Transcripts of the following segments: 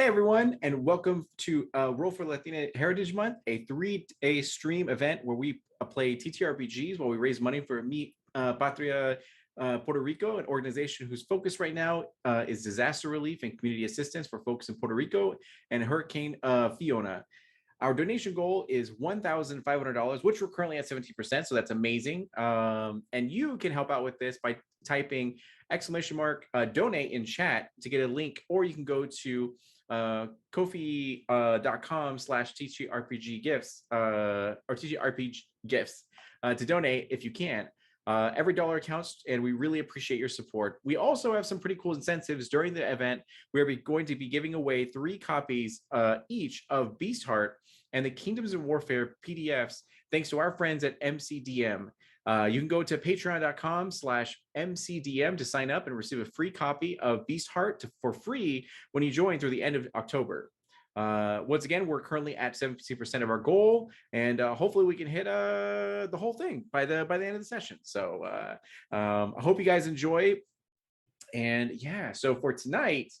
Hey everyone, and welcome to Roll for Latina Heritage Month, a 3-day stream event where we play TTRPGs while we raise money for Mi Patria Puerto Rico, an organization whose focus right now is disaster relief and community assistance for folks in Puerto Rico and Hurricane Fiona. Our donation goal is $1,500, which we're currently at 17%, so that's amazing. And you can help out with this by typing !donate in chat to get a link, or you can go to kofi.com/TTRPG gifts or TTRPG gifts to donate if you can. Every dollar counts, and we really appreciate your support. We also have some pretty cool incentives during the event. We're going to be giving away 3 copies each of Beast Heart and the Kingdoms of Warfare PDFs, thanks to our friends at MCDM. You can go to patreon.com/MCDM to sign up and receive a free copy of Beast Heart for free when you join through the end of October. Once again, we're currently at 70% of our goal, and hopefully we can hit the whole thing by the end of the session. So I hope you guys enjoy. And yeah, so for tonight,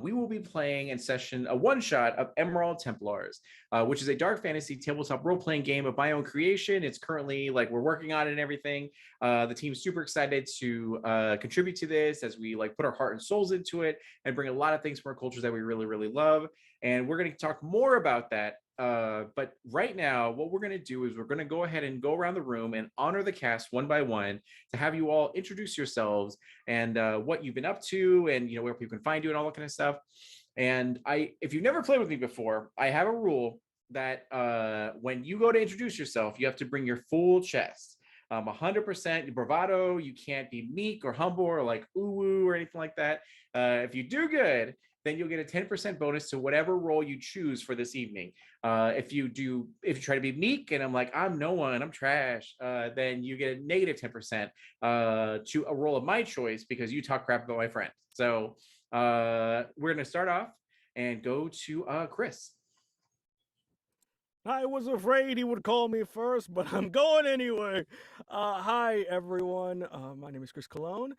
we will be playing in session a one-shot of Emerald Templars, which is a dark fantasy tabletop role-playing game of my own creation. It's currently, like, we're working on it and everything. The team's super excited to contribute to this as we put our heart and souls into it and bring a lot of things from our cultures that we really, really love. And we're going to talk more about that. But right now, what we're going to do is we're going to go ahead and go around the room and honor the cast one by one to have you all introduce yourselves and what you've been up to, and where people can find you and all that kind of stuff. And if you've never played with me before, I have a rule that when you go to introduce yourself, you have to bring your full chest. 100% bravado. You can't be meek or humble or ooh or anything like that. If you do good, then you'll get a 10% bonus to whatever role you choose for this evening. If you try to be meek and I'm like, I'm no one, I'm trash, then you get a negative 10% to a role of my choice because you talk crap about my friend. So we're going to start off and go to Chris. I was afraid he would call me first, but I'm going anyway. Hi, everyone. My name is Chris Colon.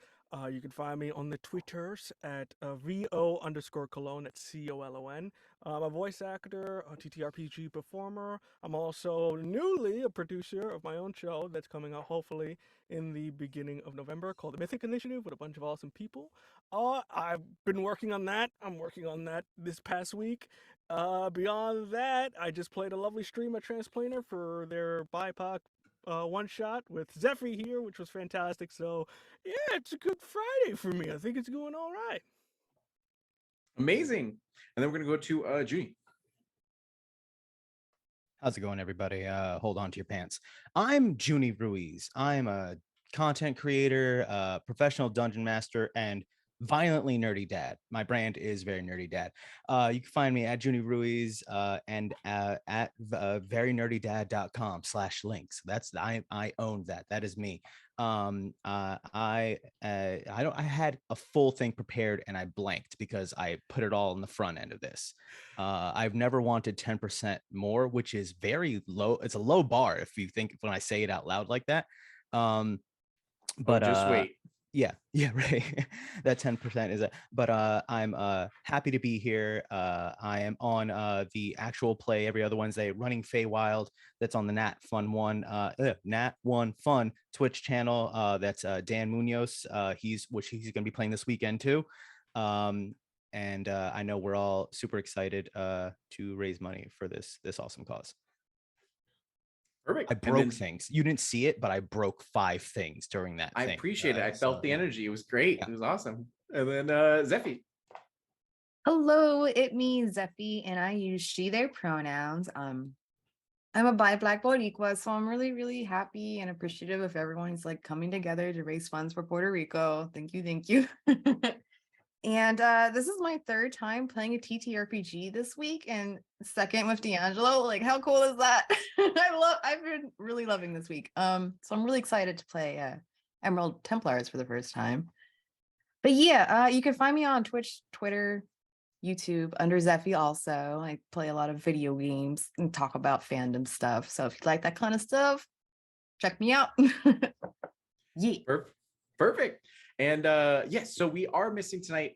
You can find me on the Twitters at VO_Colon, that's COLON. I'm a voice actor, a TTRPG performer. I'm also newly a producer of my own show that's coming out hopefully in the beginning of November called The Mythic Initiative with a bunch of awesome people. I've been working on that. I'm working on that this past week. Beyond that, I just played a lovely stream at Transplanter for their BIPOC one-shot with Zephy here, which was fantastic. So, yeah, it's a good Friday for me. I think it's going all right. Amazing. And then we're going to go to Junie. How's it going, everybody? Hold on to your pants. I'm Junie Ruiz. I'm a content creator, professional dungeon master, and violently nerdy dad. My brand is Very Nerdy Dad. You can find me at Junie Ruiz and at verynerdydad.com/links. That's I own that. That is me. I had a full thing prepared and I blanked because I put it all in the front end of this. I've never wanted 10% more, which is very low. It's a low bar if you think when I say it out loud like that. But just wait. Yeah, right. That 10% is it. But I'm happy to be here. I am on the actual play every other Wednesday, Running Feywild. That's on the Nat One Fun Twitch channel. That's Dan Munoz. He's going to be playing this weekend too. And I know we're all super excited to raise money for this awesome cause. Perfect. I broke things. You didn't see it, but I broke 5 things during that thing. I appreciate it. I felt the energy. It was great. Yeah. It was awesome. And then Zephy. Hello, it me, Zephy, and I use she, their pronouns. I'm a bi-black Boricua, so I'm really, really happy and appreciative of everyone's coming together to raise funds for Puerto Rico. Thank you. And this is my 3rd time playing a TTRPG this week, and 2nd with D'Angelo. How cool is that? I've been really loving this week. So I'm really excited to play Emerald Templars for the first time. But yeah, you can find me on Twitch, Twitter, YouTube under Zephy also. I play a lot of video games and talk about fandom stuff. So if you like that kind of stuff, check me out. Yeah. Perfect. And yes, so we are missing tonight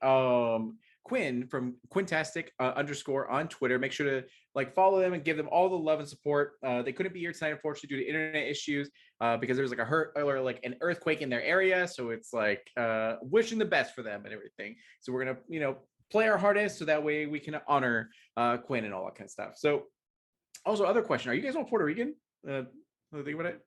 Quinn from Quintastic _ on Twitter. Make sure to like follow them and give them all the love and support. They couldn't be here tonight, unfortunately, due to internet issues, because there was like a hurt or like an earthquake in their area. So it's like wishing the best for them and everything. So we're gonna, play our hardest so that way we can honor Quinn and all that kind of stuff. So also, other question: are you guys all Puerto Rican? Think about it.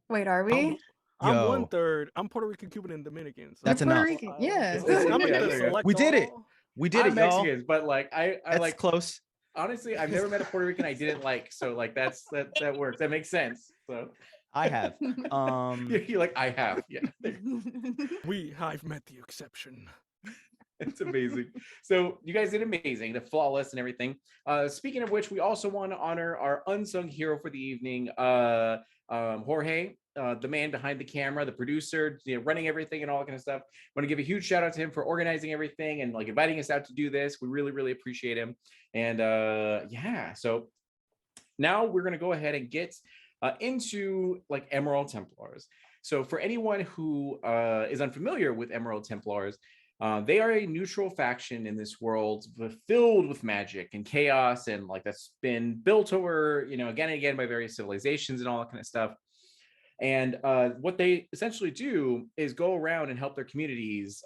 Wait, are we? I'm Yo. 1/3. I'm Puerto Rican, Cuban, and Dominican. So That's Puerto enough. Rican, yeah. I'm like Yeah, the there you go. select We did it. all. We did I'm it, y'all. Mexicans, but like I That's like close. honestly, I've never met a Puerto Rican I didn't like. So like that works. That makes sense. So I have. you're like I have. Yeah. I've met the exception. It's amazing. So you guys did amazing, the flawless and everything. Speaking of which, we also want to honor our unsung hero for the evening, Jorge, the man behind the camera, the producer, running everything and all that kind of stuff. I want to give a huge shout out to him for organizing everything and like inviting us out to do this. We really, really appreciate him. And yeah, so now we're going to go ahead and get into like Emerald Templars. So for anyone who is unfamiliar with Emerald Templars, they are a neutral faction in this world filled with magic and chaos, and like that's been built over, again and again by various civilizations and all that kind of stuff. And what they essentially do is go around and help their communities,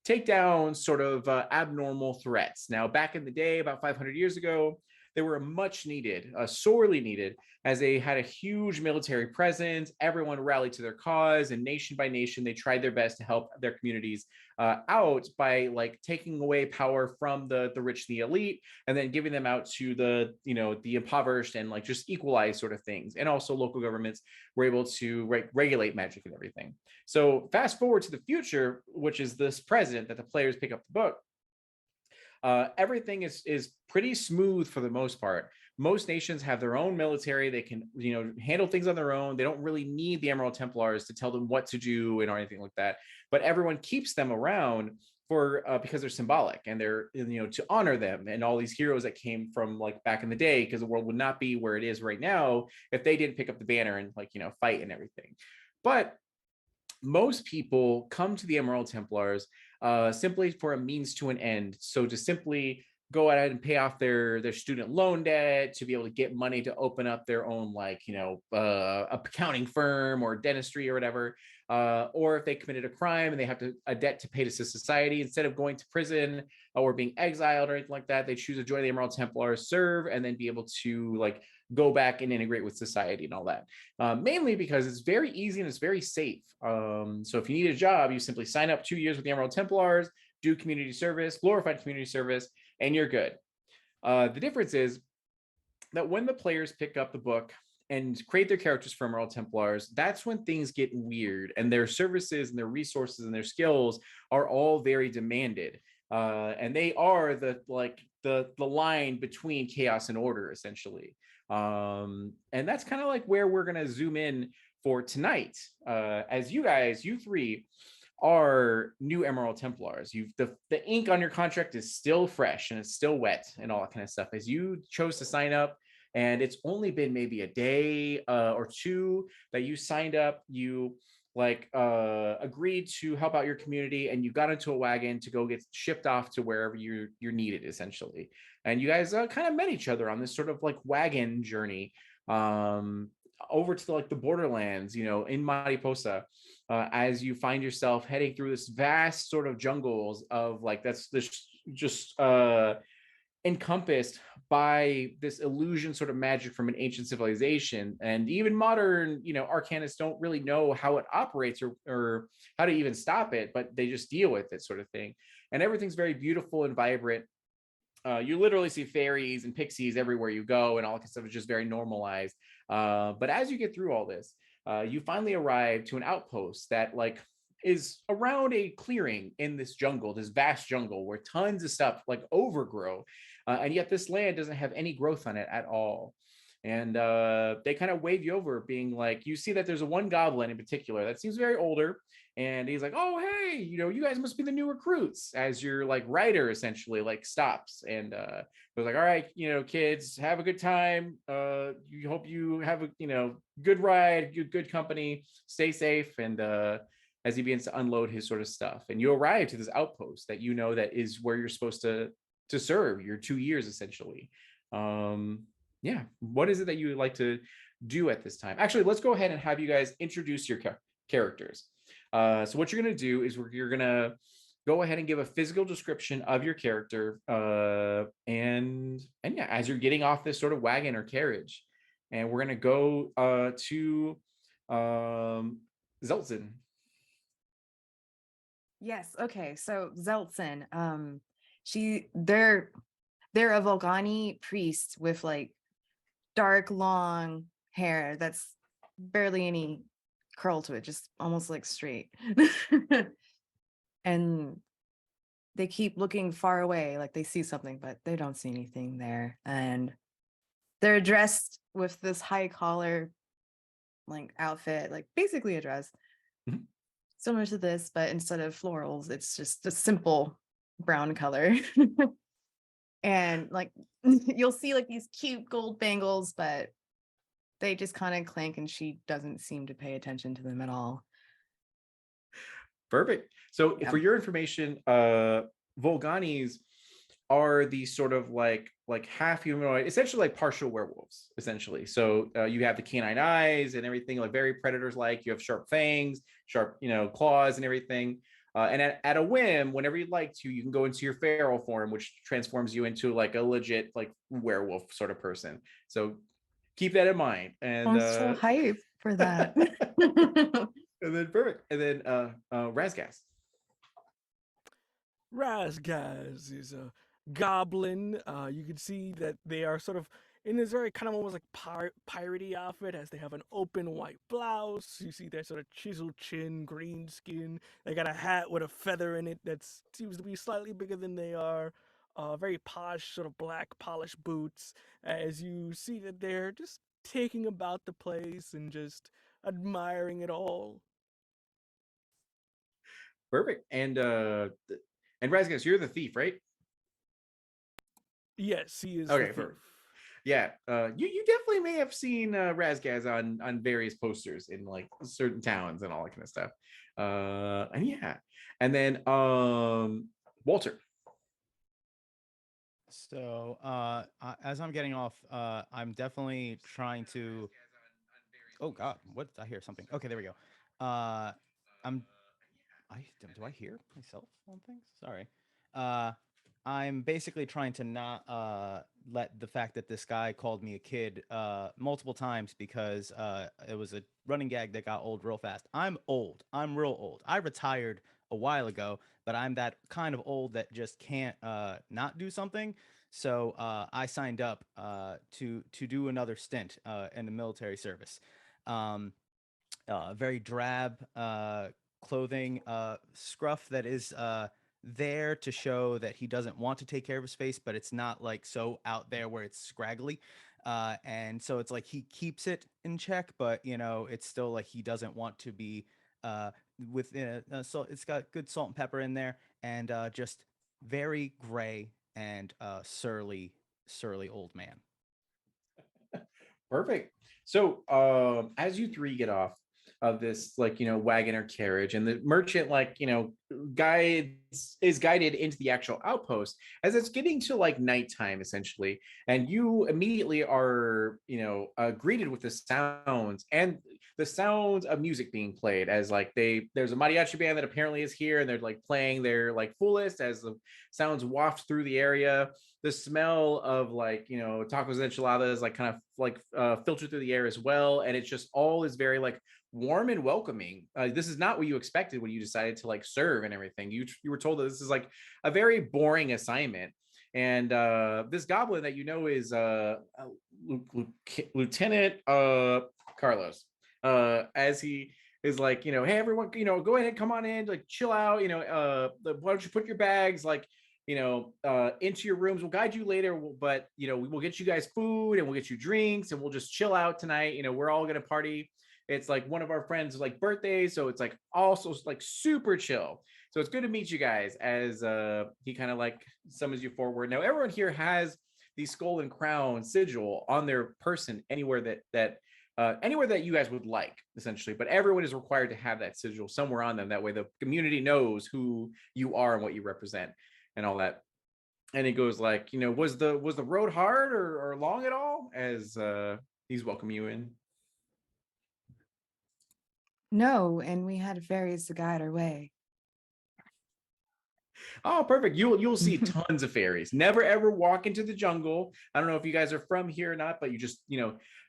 take down sort of abnormal threats. Now, back in the day, about 500 years ago, they were much needed, sorely needed, as they had a huge military presence. Everyone rallied to their cause, and nation by nation, they tried their best to help their communities out by like taking away power from the rich and the elite, and then giving them out to the impoverished and like just equalize sort of things. And also local governments were able to regulate magic and everything. So fast forward to the future, which is this present that the players pick up the book. Everything is pretty smooth for the most part. Most nations have their own military. They can, handle things on their own. They don't really need the Emerald Templars to tell them what to do and or anything like that. But everyone keeps them around for because they're symbolic and they're, to honor them and all these heroes that came from like back in the day, because the world would not be where it is right now if they didn't pick up the banner and like, fight and everything. But most people come to the Emerald Templars simply for a means to an end. So to simply go ahead and pay off their student loan debt, to be able to get money to open up their own accounting firm or dentistry or whatever, or if they committed a crime and they have a debt to pay to society, instead of going to prison or being exiled or anything like that, they choose to join the Emerald Templars, serve, and then be able to like go back and integrate with society and all that. Mainly because it's very easy and it's very safe. So if you need a job, you simply sign up 2 years with the Emerald Templars, do community service, glorified community service, and you're good. The difference is that when the players pick up the book and create their characters for Emerald Templars, that's when things get weird, and their services and their resources and their skills are all very demanded. And they are the line between chaos and order, essentially. And that's kind of like where we're going to zoom in for tonight. As you three are new Emerald Templars. The ink on your contract is still fresh and it's still wet and all that kind of stuff. As you chose to sign up, and it's only been maybe a day or two that you signed up, you agreed to help out your community, and you got into a wagon to go get shipped off to wherever you're needed, essentially. And you guys kind of met each other on this sort of like wagon journey over to the borderlands, in Mariposa, as you find yourself heading through this vast sort of jungles of that's this just encompassed by this illusion sort of magic from an ancient civilization. And even modern, arcanists don't really know how it operates or how to even stop it, but they just deal with it, sort of thing. And everything's very beautiful and vibrant. You literally see fairies and pixies everywhere you go, and all that stuff is just very normalized. But as you get through all this, you finally arrive to an outpost that is around a clearing in this jungle, this vast jungle where tons of stuff overgrow. And yet this land doesn't have any growth on it at all. And they kind of wave you over, being like, you see that there's one goblin in particular that seems very older. And he's like, oh, hey, you guys must be the new recruits, as your rider essentially stops. And was like, all right, kids, have a good time. You hope you have a, good ride, good company, stay safe. And as he begins to unload his sort of stuff. And you arrive to this outpost that you know that is where you're supposed to serve your 2 years essentially. Yeah, what is it that you would like to do at this time? Actually, let's go ahead and have you guys introduce your characters. So what you're going to do is you're going to go ahead and give a physical description of your character, and yeah, as you're getting off this sort of wagon or carriage, and we're going to go to Zeltzen. Yes. Okay. So Zeltzen, they're a Volgani priest with like dark long hair that's barely any curl to it, just almost like straight. And they keep looking far away, like they see something, but they don't see anything there. And they're dressed with this high collar like outfit, like basically a dress. Mhm. Similar to this, but instead of florals, it's just a simple brown color. And like you'll see like these cute gold bangles, but they just kind of clink and she doesn't seem to pay attention to them at all. Perfect. So Yeah. for your information, Volganis are these sort of like half humanoid, essentially like partial werewolves, essentially. So you have the canine eyes and everything, like very predators like. You have sharp fangs, sharp claws and everything. And at a whim, whenever you'd like to, you can go into your feral form, which transforms you into like a legit like werewolf sort of person. So keep that in mind. And I'm so hyped for that. and then perfect. And then Razgas. Razgaz is a goblin. You can see that they are sort of in this very kind of almost like piratey outfit, as they have an open white blouse. You see their sort of chiseled chin, green skin. They got a hat with a feather in it that seems to be slightly bigger than they are. Very posh, sort of black polished boots. As you see that they're just taking about the place and just admiring it all. Perfect. And Razgas, you're the thief, right? Yes, he is Okay, the thief. yeah. You definitely may have seen Razgaz on various posters in like certain towns and all that kind of stuff. And yeah, and then Walter. So as I'm getting off, I'm definitely trying to. Oh God, what did I hear? Something. Okay, there we go. I'm. Do I hear myself on things? Sorry. Uh, I'm basically trying to not let the fact that this guy called me a kid multiple times, because it was a running gag that got old real fast. I'm old. I'm real old. I retired a while ago, but I'm that kind of old that just can't not do something. So I signed up to do another stint in the military service. Um, Very drab clothing, scruff that is there to show that he doesn't want to take care of his face, but it's not like so out there where it's scraggly. And so it's like he keeps it in check, but it's still like he doesn't want to be within so it's got good salt and pepper in there, and just very gray and surly old man. Perfect. So as you three get off of this like wagon or carriage, and the merchant like guides is guided into the actual outpost as it's getting to like nighttime essentially, and you immediately are greeted with the sounds of music being played, as like there's a mariachi band that apparently is here, and they're like playing their like fullest as the sounds waft through the area. The smell of like tacos and enchiladas like kind of like filtered through the air as well, and it's just all is very like warm and welcoming. This is not what you expected when you decided to like serve and everything. You were told that this is like a very boring assignment, and this goblin that is Lieutenant Carlos, as he is like hey everyone, go ahead, come on in, like chill out, why don't you put your bags like into your rooms. We'll guide you later, but we'll get you guys food and we'll get you drinks and we'll just chill out tonight. We're all gonna party. It's like one of our friends' like birthdays, so it's like also like super chill. So it's good to meet you guys, as he kind of like summons you forward. Now everyone here has the skull and crown sigil on their person anywhere that anywhere that you guys would like, essentially. But everyone is required to have that sigil somewhere on them. That way, the community knows who you are and what you represent, and all that. And he goes like, was the road hard or long at all? As he's welcoming you in. No, and we had fairies to guide our way. Oh, perfect. You'll see tons of fairies. Never ever walk into the jungle. I don't know if you guys are from here or not, but you just,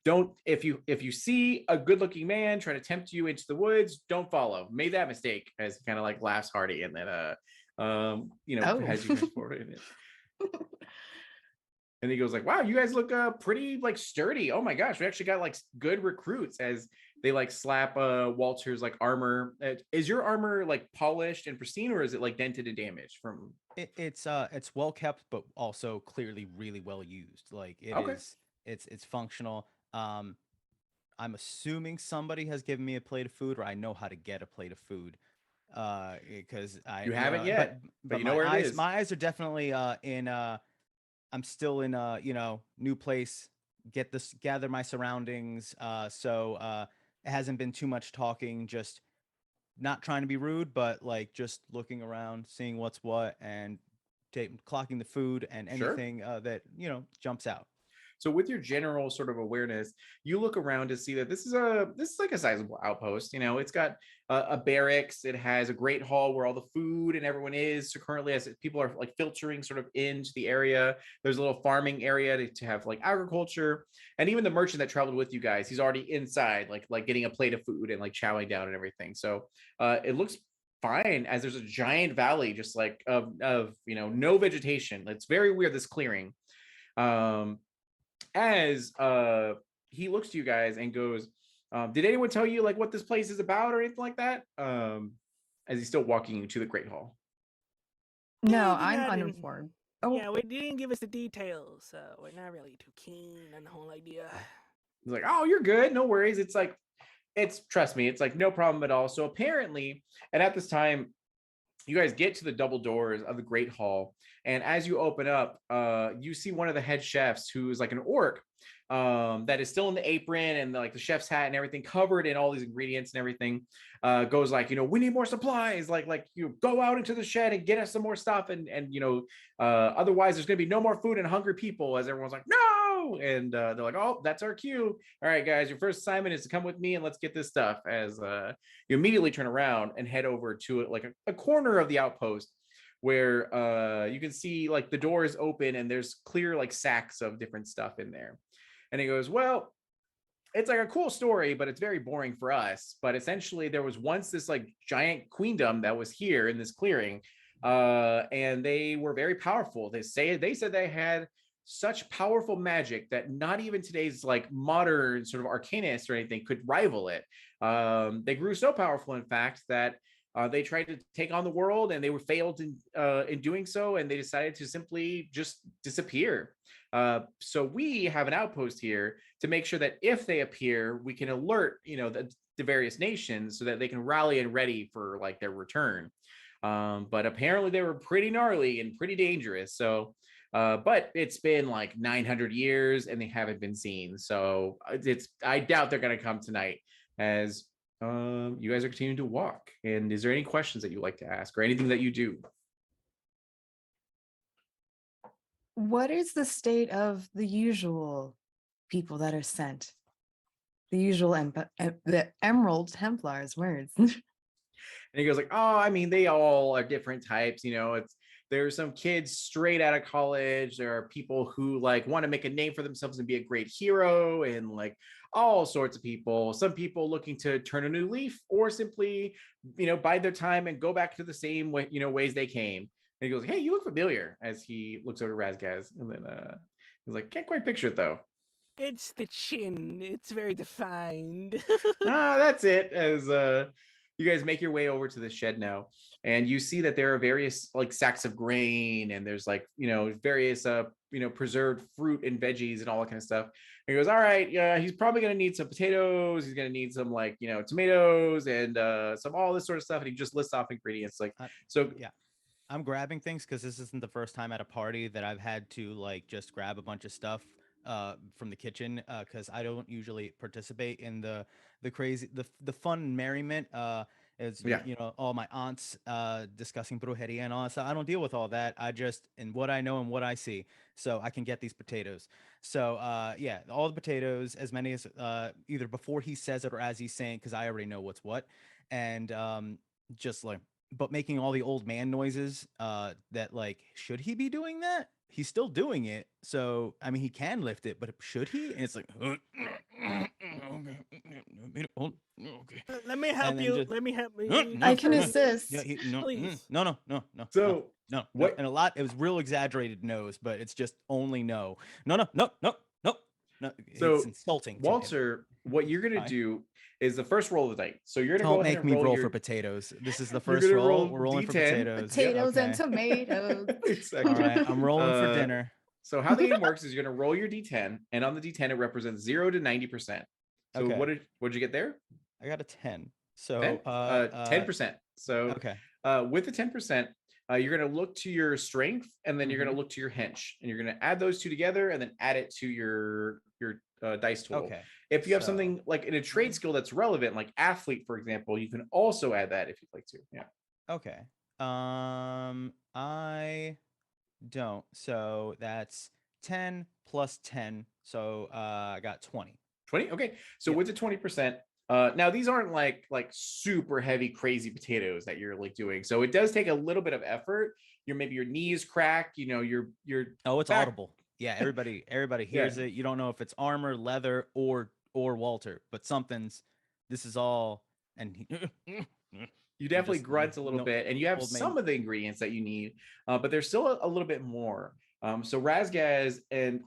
don't, if you see a good-looking man trying to tempt you into the woods, don't follow. Made that mistake, as he kind of like laughs hearty and then has you guys forward in it. And he goes like, wow, you guys look pretty like sturdy. Oh my gosh, we actually got like good recruits, as they like slap Walter's like armor. Is your armor like polished and pristine, or is it like dented and damaged from It's well kept, but also clearly really well used. Like it's functional. I'm assuming somebody has given me a plate of food, or I know how to get a plate of food. Because You haven't yet, but you know where it is. My eyes are definitely in I'm still in a new place, gather my surroundings. So it hasn't been too much talking, just not trying to be rude, but like just looking around, seeing what's what, and clocking the food and Sure. anything that jumps out. So with your general sort of awareness, you look around to see that this is like a sizable outpost. It's got a barracks. It has a great hall where all the food and everyone is. So currently, as people are like filtering sort of into the area, there's a little farming area to have like agriculture, and even the merchant that traveled with you guys, he's already inside, like getting a plate of food and like chowing down and everything. So it looks fine, as there's a giant valley just like of no vegetation. It's very weird, this clearing. As he looks to you guys and goes, did anyone tell you like what this place is about or anything like that? As he's still walking to the Great Hall. No, I'm uninformed. Oh yeah, they didn't give us the details, so we're not really too keen on the whole idea. He's like, oh, you're good, no worries. Trust me, it's like no problem at all. So apparently, and at this time, you guys get to the double doors of the Great Hall, and as you open up, you see one of the head chefs, who is like an orc, that is still in the apron and like the chef's hat and everything, covered in all these ingredients and everything. Goes like, we need more supplies. Like you go out into the shed and get us some more stuff, and otherwise there's gonna be no more food and hungry people. As everyone's like, no, and they're like, oh, that's our cue. All right, guys, your first assignment is to come with me and let's get this stuff. As you immediately turn around and head over to like a corner of the outpost, where you can see like the door is open and there's clear like sacks of different stuff in there. And he goes, well, it's like a cool story, but it's very boring for us. But essentially, there was once this like giant queendom that was here in this clearing, and they were very powerful. They said they had such powerful magic that not even today's like modern sort of arcanists or anything could rival it. They grew so powerful, in fact, that they tried to take on the world, and they were failed in doing so, and they decided to simply just disappear. So we have an outpost here to make sure that if they appear, we can alert the various nations so that they can rally and ready for like their return. But apparently they were pretty gnarly and pretty dangerous. So but it's been like 900 years and they haven't been seen. So I doubt they're going to come tonight. As you guys are continuing to walk. And is there any questions that you like to ask or anything that you do? What is the state of the usual people that are sent? The usual the Emerald Templars, words. And he goes like, oh, I mean, they all are different types. There's some kids straight out of college. There are people who like want to make a name for themselves and be a great hero, and like all sorts of people. Some people looking to turn a new leaf, or simply, bide their time and go back to the same way, ways they came. And he goes, hey, you look familiar, as he looks over Razgaz. And then he's like, can't quite picture it though. It's the chin. It's very defined. That's it. As you guys make your way over to the shed now, and you see that there are various like sacks of grain, and there's like various preserved fruit and veggies and all that kind of stuff. And he goes, all right, yeah, he's probably gonna need some potatoes, he's gonna need some like tomatoes and some all this sort of stuff, and he just lists off ingredients like so. Yeah, I'm grabbing things because this isn't the first time at a party that I've had to like just grab a bunch of stuff from the kitchen, because I don't usually participate in the crazy the fun and merriment. It's Yeah. all my aunts discussing brujeria and all that stuff. I don't deal with all that. I just in what I know and what I see, so I can get these potatoes. So yeah, all the potatoes, as many as either before he says it or as he's saying, because I already know what's what, and just like but making all the old man noises that like should he be doing that? He's still doing it. So I mean he can lift it, but should he? And it's like okay. Let me help And then you. just Let me help no, you. I can no, assist. yeah, no, Please. no, no, no, no, So no, what? and a lot it was real exaggerated no's, but it's just only no. No, no, no, no, no, no. It's So insulting to him. Walter, what you're gonna Fine. do is the first roll of the dice. So you're gonna Don't go ahead make and me roll roll your. for potatoes. This is the You're first gonna roll. roll We're rolling for D10. potatoes. Potatoes and Okay. tomatoes. Exactly. All right, I'm rolling for Uh, dinner. So how the game works is you're gonna roll your D10, and on the D10 it represents 0 to 90%. So Okay. what'd you get there? I got a 10. So 10? 10%. So okay. with the 10%, you're gonna look to your strength, and then you're gonna Mhm. look to your hench, and you're gonna add those two together, and then add it to your dice total. Okay. If you have So- something like in a trade skill that's relevant, like athlete, for example, you can also add that if you'd like to. Yeah. Okay. I don't. So that's 10 plus 10. So I got 20. 20. Okay. So Yep. with the 20%, now these aren't like super heavy, crazy potatoes that you're like doing. So it does take a little bit of effort. Maybe your knees crack, your Oh, it's back. audible. Yeah, everybody Yeah. hears it. You don't know if it's armor, leather, or Walter, but something's this is all and You definitely just grunt a little no bit, and you have old man. some of the ingredients that you need, but there's still a little bit more. So Razgaz and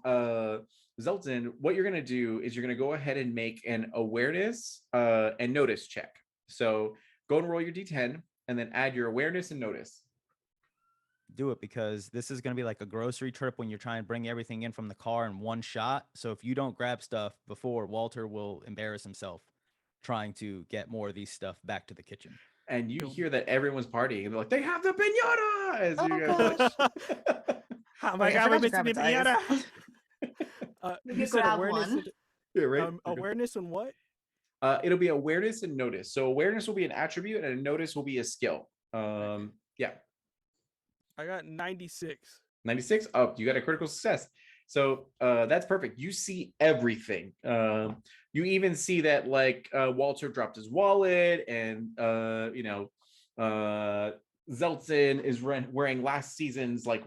Zelton, what you're going to do is you're going to go ahead and make an awareness and notice check. So go and roll your D10, and then add your awareness and notice. Do it because this is going to be like a grocery trip when you're trying to bring everything in from the car in one shot. So if you don't grab stuff before, Walter will embarrass himself trying to get more of these stuff back to the kitchen. And you hear that everyone's partying, and they're like, "They have the pinata!" As Oh, you guys gosh. Oh my Wait, I God, we forgot to missed grab the a dice. pinata. You You said grab awareness. one. yeah, right. Awareness and what? It'll be awareness and notice. So awareness will be an attribute, and a notice will be a skill. Yeah. I got 96. 96. Oh, you got a critical success. So that's perfect. You see everything. You even see that like Walter dropped his wallet, and Zelton is wearing last season's like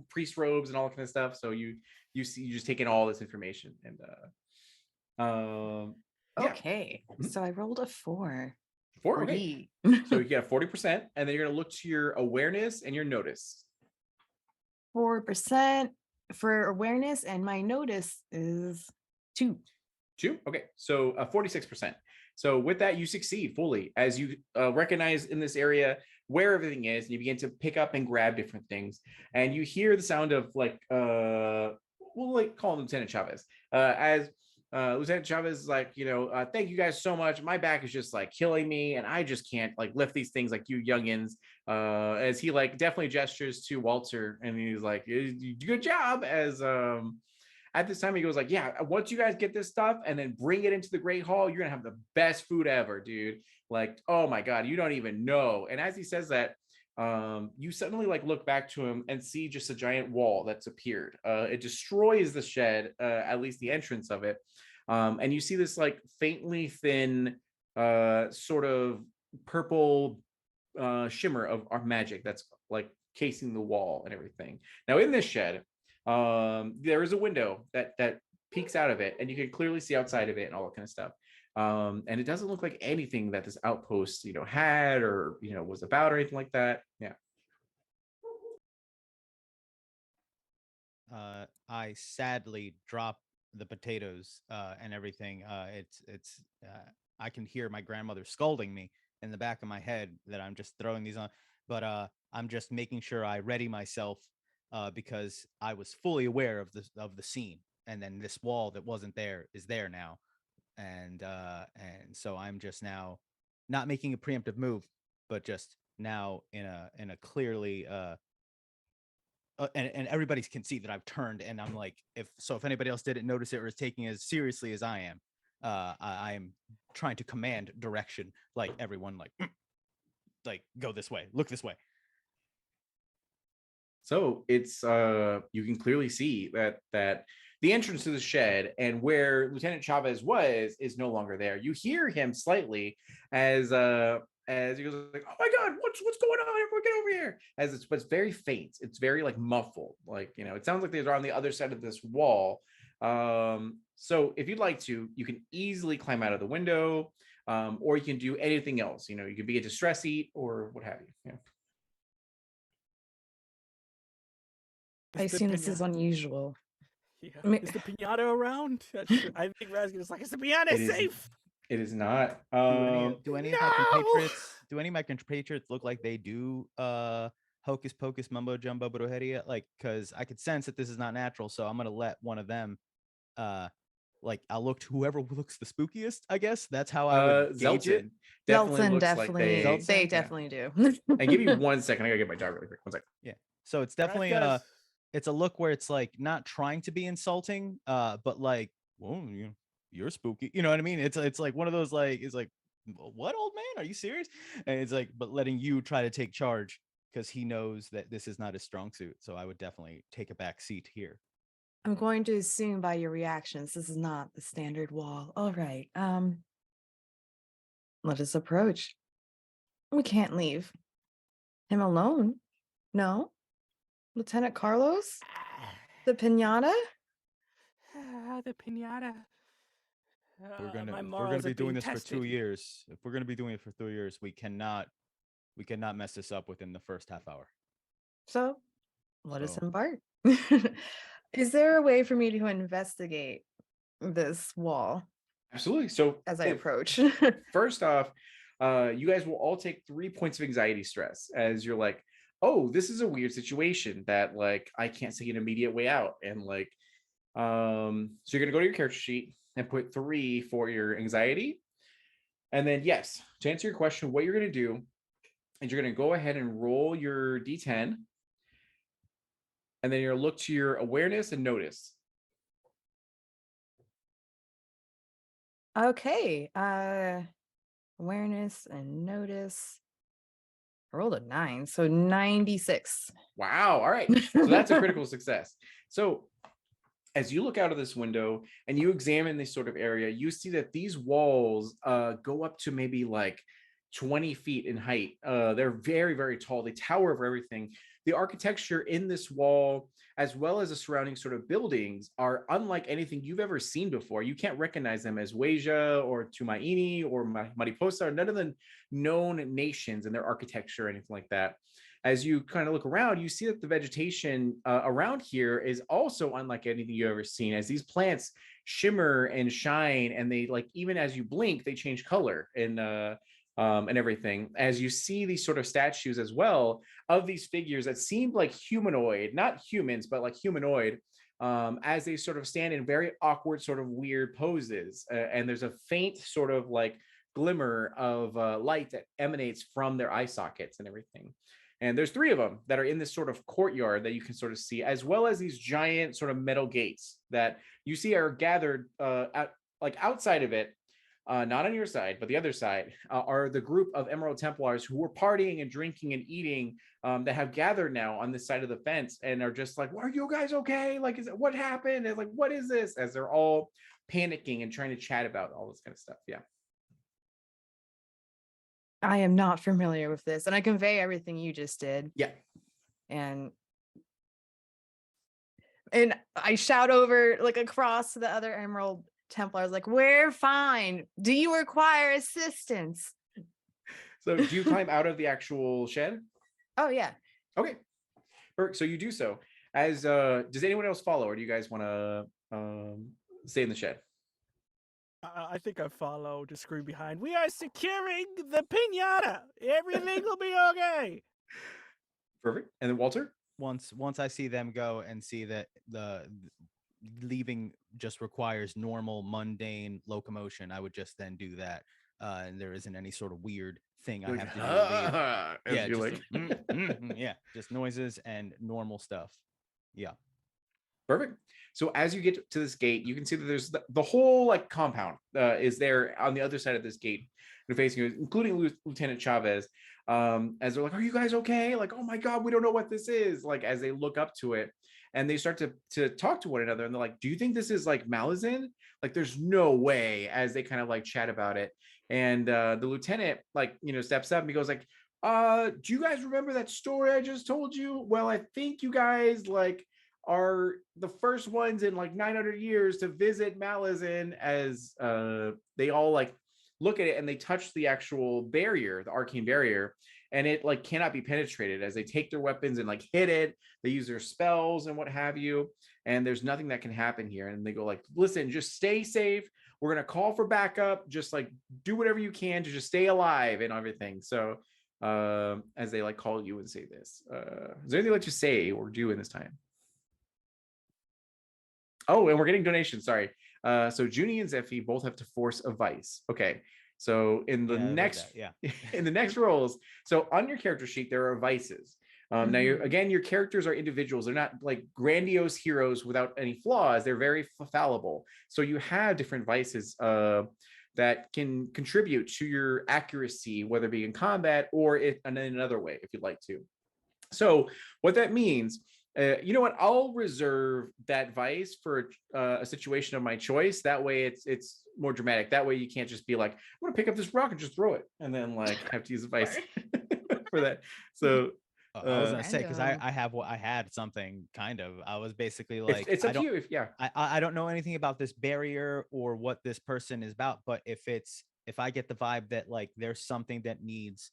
priest robes and all that kind of stuff. So you just taking all this information, and yeah. Okay. So I rolled a 4. 4. Okay. 40. So you get 40%, and then you're gonna look to your awareness and your notice. 4% for awareness, and my notice is 2. 2. Okay. So 46%. So with that, you succeed fully as you recognize in this area where everything is, and you begin to pick up and grab different things. And you hear the sound of like, we'll like call him Lieutenant Chavez, as Lieutenant Chavez is like, thank you guys so much. My back is just like killing me, and I just can't like lift these things like you youngins. As he like definitely gestures to Walter, and he's like, good job. As at this time he goes like, yeah, once you guys get this stuff and then bring it into the Great Hall, you're gonna have the best food ever, dude. Like, oh my God, you don't even know. And as he says that, you suddenly like look back to him and see just a giant wall that's appeared. It destroys the shed, at least the entrance of it. And you see this like faintly thin sort of purple shimmer of our magic that's like casing the wall and everything. Now in this shed, there is a window that peeks out of it, and you can clearly see outside of it and all that kind of stuff. And it doesn't look like anything that this outpost, had or was about or anything like that. Yeah. I sadly drop the potatoes and everything. It's I can hear my grandmother scolding me in the back of my head that I'm just throwing these on, but I'm just making sure I ready myself because I was fully aware of the scene, and then this wall that wasn't there is there now, and so I'm just now not making a preemptive move, but just now in a clearly and everybody can see that I've turned, and I'm like, if anybody else didn't notice it or is taking it as seriously as I am, I am trying to command direction, like everyone, like go this way, look this way. So it's you can clearly see that the entrance to the shed and where Lieutenant Chavez was is no longer there. You hear him slightly as he goes like, "Oh my God, what's going on? Everyone get over here!" But it's very faint. It's very like muffled. Like, you know, it sounds like they're on the other side of this wall. So if you'd like to, you can easily climb out of the window, or you can do anything else. You know, you could be a distress eat or what have you. Yeah. I assume this is unusual. Yeah. I mean- Is the pinata around? I think Razgan is the pinata It is- safe? It is not. Do any of my compatriots look like they do hocus pocus mumbo jumbo brujeria? Like, because I could sense that this is not natural, so I'm gonna let one of them like I'll look to whoever looks the spookiest, I guess. That's how I would gauge it. Zeltsin definitely Zeltsin looks definitely, like they yeah. definitely do. And give me 1 second. I gotta get my dog really quick. 1 second. Yeah. So it's definitely Guys, it's a look where it's like not trying to be insulting, but like, well, you're spooky. You know what I mean? It's like one of those like, it's like, what, old man? Are you serious? And it's like, but letting you try to take charge because he knows that this is not his strong suit. So I would definitely take a back seat here. I'm going to assume by your reactions, this is not the standard wall. All right. Let us approach. We can't leave him alone. No? Lieutenant Carlos? The pinata? the pinata. We're My gonna morals be are doing being this for tested. 2 years. If we're gonna be doing it for 2 years, we cannot mess this up within the first half hour. So let us So- embark. Is there a way for me to investigate this wall Absolutely. So as I approach? first off, you guys will all take 3 points of anxiety stress as you're like, oh, this is a weird situation that like I can't see an immediate way out. And like, so you're gonna go to your character sheet and put 3 for your anxiety. And then yes, to answer your question, what you're gonna do is you're gonna go ahead and roll your D10. And then you're gonna look to your awareness and notice. Okay. Awareness and notice. I rolled a 9, so 96. Wow. All right. So that's a critical success. So as you look out of this window and you examine this sort of area, you see that these walls go up to maybe like 20 feet in height. They're very, very tall. They tower over everything. The architecture in this wall, as well as the surrounding sort of buildings, are unlike anything you've ever seen before. You can't recognize them as Weja or Tumaini or Mariposa, or none of the known nations and their architecture or anything like that. As you kind of look around, you see that the vegetation around here is also unlike anything you've ever seen, as these plants shimmer and shine, and they like, even as you blink, they change color and everything. As you see these sort of statues as well of these figures that seem like humanoid, not humans, but like humanoid, as they sort of stand in very awkward, sort of weird poses. And there's a faint sort of like glimmer of light that emanates from their eye sockets and everything. And there's 3 of them that are in this sort of courtyard that you can sort of see, as well as these giant sort of metal gates that you see are gathered outside of it. Not on your side, but the other side are the group of Emerald Templars who were partying and drinking and eating that have gathered now on this side of the fence and are just like, "Are you guys okay? Like, what happened? And like, what is this?" As they're all panicking and trying to chat about all this kind of stuff. Yeah. I am not familiar with this, and I convey everything you just did. Yeah. And I shout over, like, across to the other Emerald Templars, like, "We're fine. Do you require assistance?" So do you climb out of the actual shed? Oh yeah. Okay. So you do so. As does anyone else follow, or do you guys want to stay in the shed? I think I follow, just scream behind. We are securing the pinata. Everything will be okay. Perfect. And then Walter? Once I see them go and see that the leaving just requires normal mundane locomotion, I would just then do that, and there isn't any sort of weird thing I have to do to leave. Yeah, just, yeah, just noises and normal stuff. Yeah. Perfect. So as you get to this gate, you can see that there's the whole like compound is there on the other side of this gate. They're facing you, including Lieutenant Chavez. As they're like, "Are you guys okay?" Like, "Oh my God, we don't know what this is." Like as they look up to it, and they start to talk to one another, and they're like, "Do you think this is like Malazan?" Like, "There's no way." As they kind of like chat about it, and the lieutenant like steps up and he goes like, "Do you guys remember that story I just told you? Well, I think you guys like." Are the first ones in like 900 years to visit Malazan as they all like look at it and they touch the actual barrier, the arcane barrier, and it like cannot be penetrated as they take their weapons and like hit it. They use their spells and what have you, and there's nothing that can happen here. And they go like, "Listen, just stay safe. We're gonna call for backup. Just like do whatever you can to just stay alive and everything." So as they like call you and say this, is there anything you'd like to say or do in this time? Oh, and we're getting donations. Sorry. So Junie and Zephy both have to force a vice. Okay. So in the next in the next rolls, so on your character sheet there are vices. Now your characters are individuals. They're not like grandiose heroes without any flaws. They're very fallible. So you have different vices that can contribute to your accuracy, whether it be in combat or in another way, if you'd like to. So what that means, you know what? I'll reserve that vice for a situation of my choice. That way, it's more dramatic. That way, you can't just be like, "I'm gonna pick up this rock and just throw it," and then like have to use a vice for that. So I was gonna say because I had something kind of. I was basically like, it's up to you. I don't know anything about this barrier or what this person is about, but if I get the vibe that like there's something that needs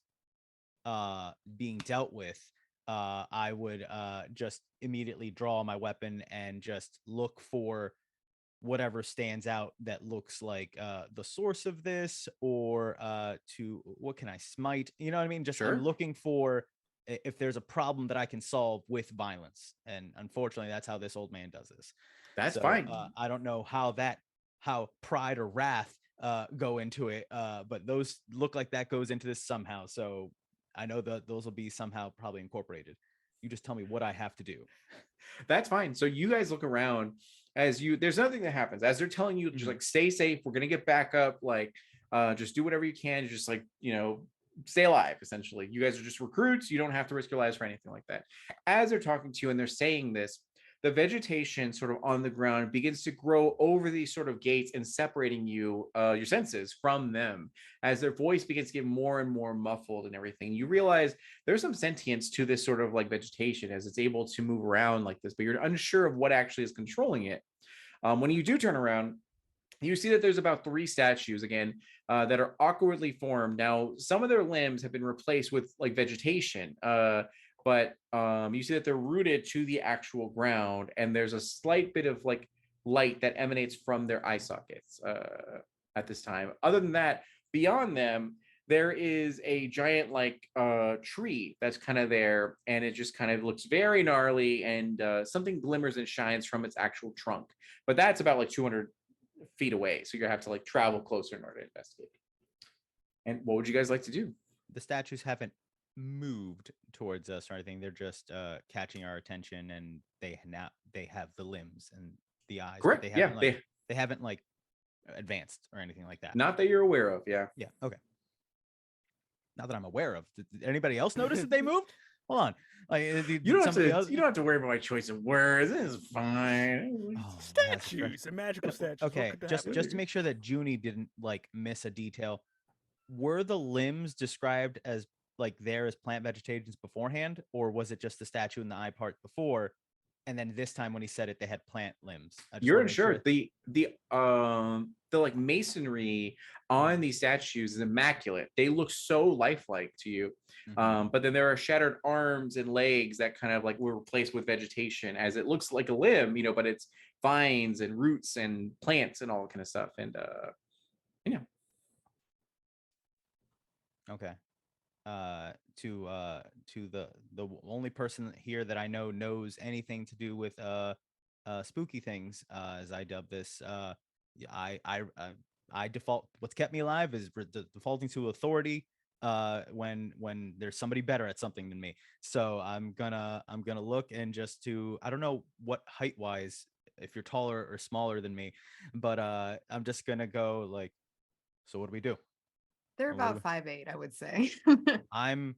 being dealt with, I would just immediately draw my weapon and just look for whatever stands out that looks like the source of this, or to what can I smite? You know what I mean? Just I'm looking for if there's a problem that I can solve with violence. And unfortunately, that's how this old man does this. That's fine. I don't know how pride or wrath go into it, but those look like that goes into this somehow. So I know that those will be somehow probably incorporated. You just tell me what I have to do. That's fine. So you guys look around there's nothing that happens as they're telling you, just like stay safe. We're gonna get back up. Like, just do whatever you can. Just like stay alive. Essentially, you guys are just recruits. You don't have to risk your lives for anything like that. As they're talking to you and they're saying this, the vegetation sort of on the ground begins to grow over these sort of gates and separating you, your senses from them. As their voice begins to get more and more muffled and everything, you realize there's some sentience to this sort of like vegetation as it's able to move around like this, but you're unsure of what actually is controlling it. When you do turn around, you see that there's about 3 statues again that are awkwardly formed. Now, some of their limbs have been replaced with like vegetation, but you see that they're rooted to the actual ground, and there's a slight bit of like light that emanates from their eye sockets at this time. Other than that, beyond them, there is a giant like tree that's kind of there, and it just kind of looks very gnarly, and something glimmers and shines from its actual trunk. But that's about like 200 feet away, so you're gonna have to like travel closer in order to investigate. And what would you guys like to do? The statues haven't moved towards us or anything. They're just catching our attention, and they have the limbs and the eyes. Correct. But they haven't like advanced or anything like that. Not that you're aware of. Yeah. Okay. Not that I'm aware of. Did anybody else notice that they moved? Hold on. Like, you don't have to worry about my choice of words. This is fine. Statues and magical statues. Okay, just to make sure that Junie didn't like miss a detail. Were the limbs described as like there as plant vegetations beforehand, or was it just the statue and the eye part before? And then this time when he said it, they had plant limbs. You're unsure. Sure. The like masonry on these statues is immaculate. They look so lifelike to you. But then there are shattered arms and legs that kind of like were replaced with vegetation, as it looks like a limb, but it's vines and roots and plants and all that kind of stuff. And okay. To the only person here that I know knows anything to do with spooky things, as I dub this, I default. What's kept me alive is defaulting to authority. when there's somebody better at something than me. So I'm gonna look and just to, I don't know what height wise, if you're taller or smaller than me, but I'm just gonna go like, so what do we do? They're What do about 5'8", I would say. I'm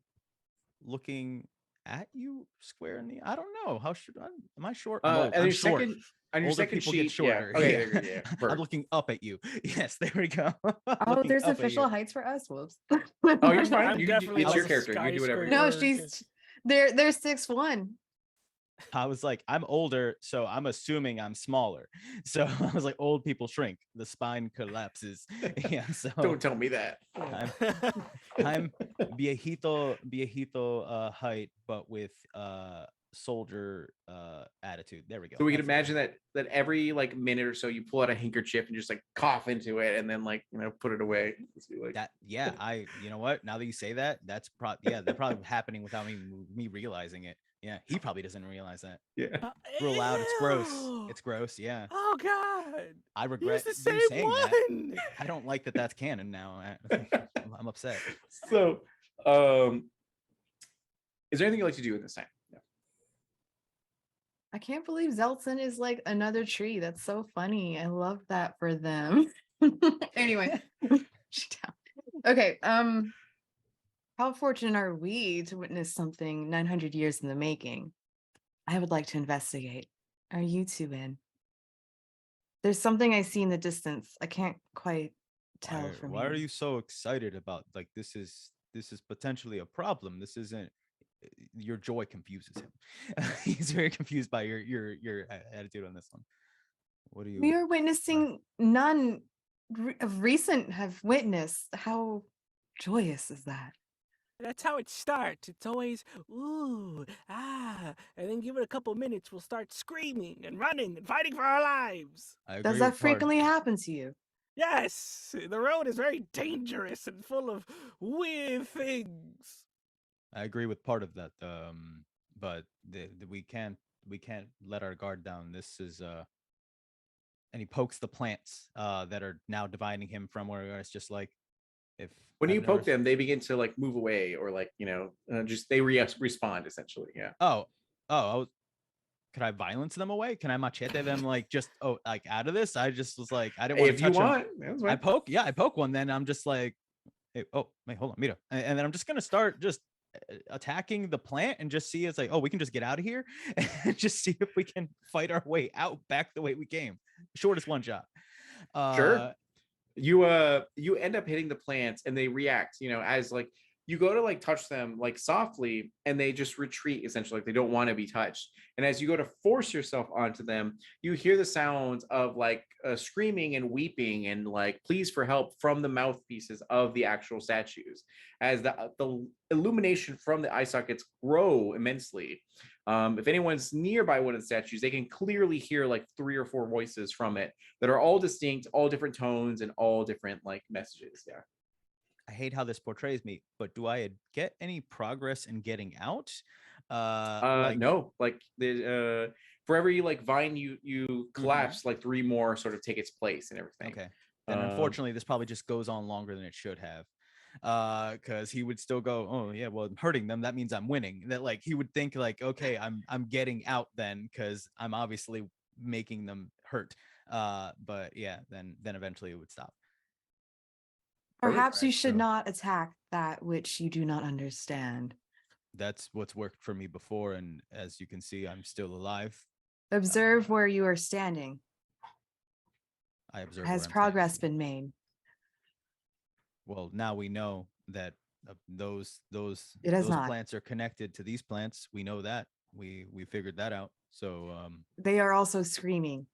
looking at you square in the, I don't know how should I, am I short? I'm old. And I'm your short. second on your Older second people sheet, get shorter. Yeah. Okay, Yeah. there you go, yeah. I'm Perfect. looking up at you. Yes, there we go. Oh, Looking there's up at official you. heights for us. Whoops. Oh, you're fine. I'm You definitely it's like your a character. You can do whatever you skyscraper. want. No, they're 6'1". I was like, I'm older, so I'm assuming I'm smaller. So I was like, old people shrink, the spine collapses. Yeah, so Don't tell me that. I'm viejito height, but with soldier attitude. There we go. So we can That's it. imagine that every like minute or so you pull out a handkerchief and just like cough into it and then like put it away. Like, That, yeah, you know what? Now that you say that, that's they're probably happening without me realizing it. Yeah, he probably doesn't realize that. yeah. Real loud, it's gross. Ew. It's gross. Yeah, Oh God. I regret He's the you same saying one. that. I don't like that. That's canon now. I'm upset. So, is there anything you like to do in this time? No. I can't believe Zeltson is like another tree. That's so funny. I love that for them. Anyway, okay. How fortunate are we to witness something 900 years in the making? I would like to investigate. Are you two in? There's something I see in the distance. I can't quite tell from Why here. are you so excited about, like, this is potentially a problem? This isn't, your joy confuses him. He's very confused by your attitude on this one. What do you? We are witnessing none of recent have witnessed. How joyous is that? That's how it starts. It's always, ooh, ah, and then give it a couple minutes, we'll start screaming and running and fighting for our lives. I agree Does with that part of frequently that. happen to you? Yes, the road is very dangerous and full of weird things. I agree with part of that. But we can't let our guard down. This is and he pokes the plants that are now dividing him from where it's just like, if When I've you poke never- them, they begin to like move away or like just they respond essentially. Yeah. Could I violence them away? Can I machete them like just like out of this? I just was like, I didn't want If to you touch them. want, that's I fine. poke one. Then I'm just like, hey, oh, wait, hold on, Mira. And then I'm just gonna start just attacking the plant and just see, it's like, oh, we can just get out of here and just see if we can fight our way out back the way we came. Shortest one shot. Sure. You end up hitting the plants and they react, as like you go to like touch them like softly and they just retreat essentially, like they don't want to be touched. And as you go to force yourself onto them, you hear the sounds of like screaming and weeping and like pleas for help from the mouthpieces of the actual statues as the illumination from the eye sockets grow immensely. If anyone's nearby one of the statues, they can clearly hear like 3 or 4 voices from it that are all distinct, all different tones and all different like messages. Yeah. I hate how this portrays me, but do I get any progress in getting out? No, like the for every like vine you collapse, like 3 more sort of take its place and everything. Okay. Then unfortunately, this probably just goes on longer than it should have. Because he would still go, oh yeah, well, I'm hurting them, that means I'm winning. That like he would think like, okay, I'm getting out then because I'm obviously making them hurt. But yeah, then eventually it would stop. Perhaps you Right, should so- not attack that which you do not understand. That's what's worked for me before, and as you can see, I'm still alive. Observe where you are standing. I observe. Has where I'm progress standing. been made? Well, now we know that those It has those not. plants are connected to these plants. We know that. We figured that out. So They are also screaming.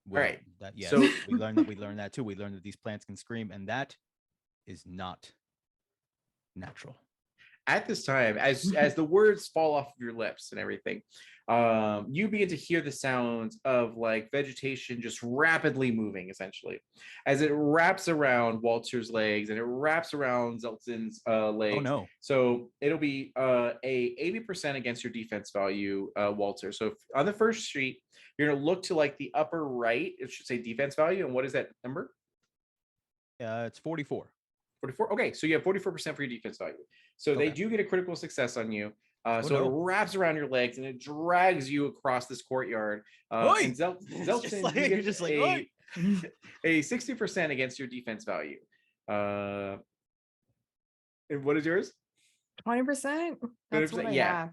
well, right. That, yes, So- we learned that too. We learned that these plants can scream, and that is not natural. At this time, as the words fall off of your lips and everything, you begin to hear the sounds of like vegetation just rapidly moving, essentially, as it wraps around Walter's legs and it wraps around Zeltson's legs. Oh no! So it'll be a 80% against your defense value, Walter. So if, on the first sheet, you're gonna look to like the upper right. It should say defense value, and what is that number? It's 44. 44. Okay, so you have 44% for your defense value. So they Okay. do get a critical success on you. Oh, So no. it wraps around your legs and it drags you across this courtyard. Oi! And It's just Zeltson, like- you you're get just like, a, "Oi!" a 60% against your defense value. And what is yours? 20%. That's what 20%, I yeah.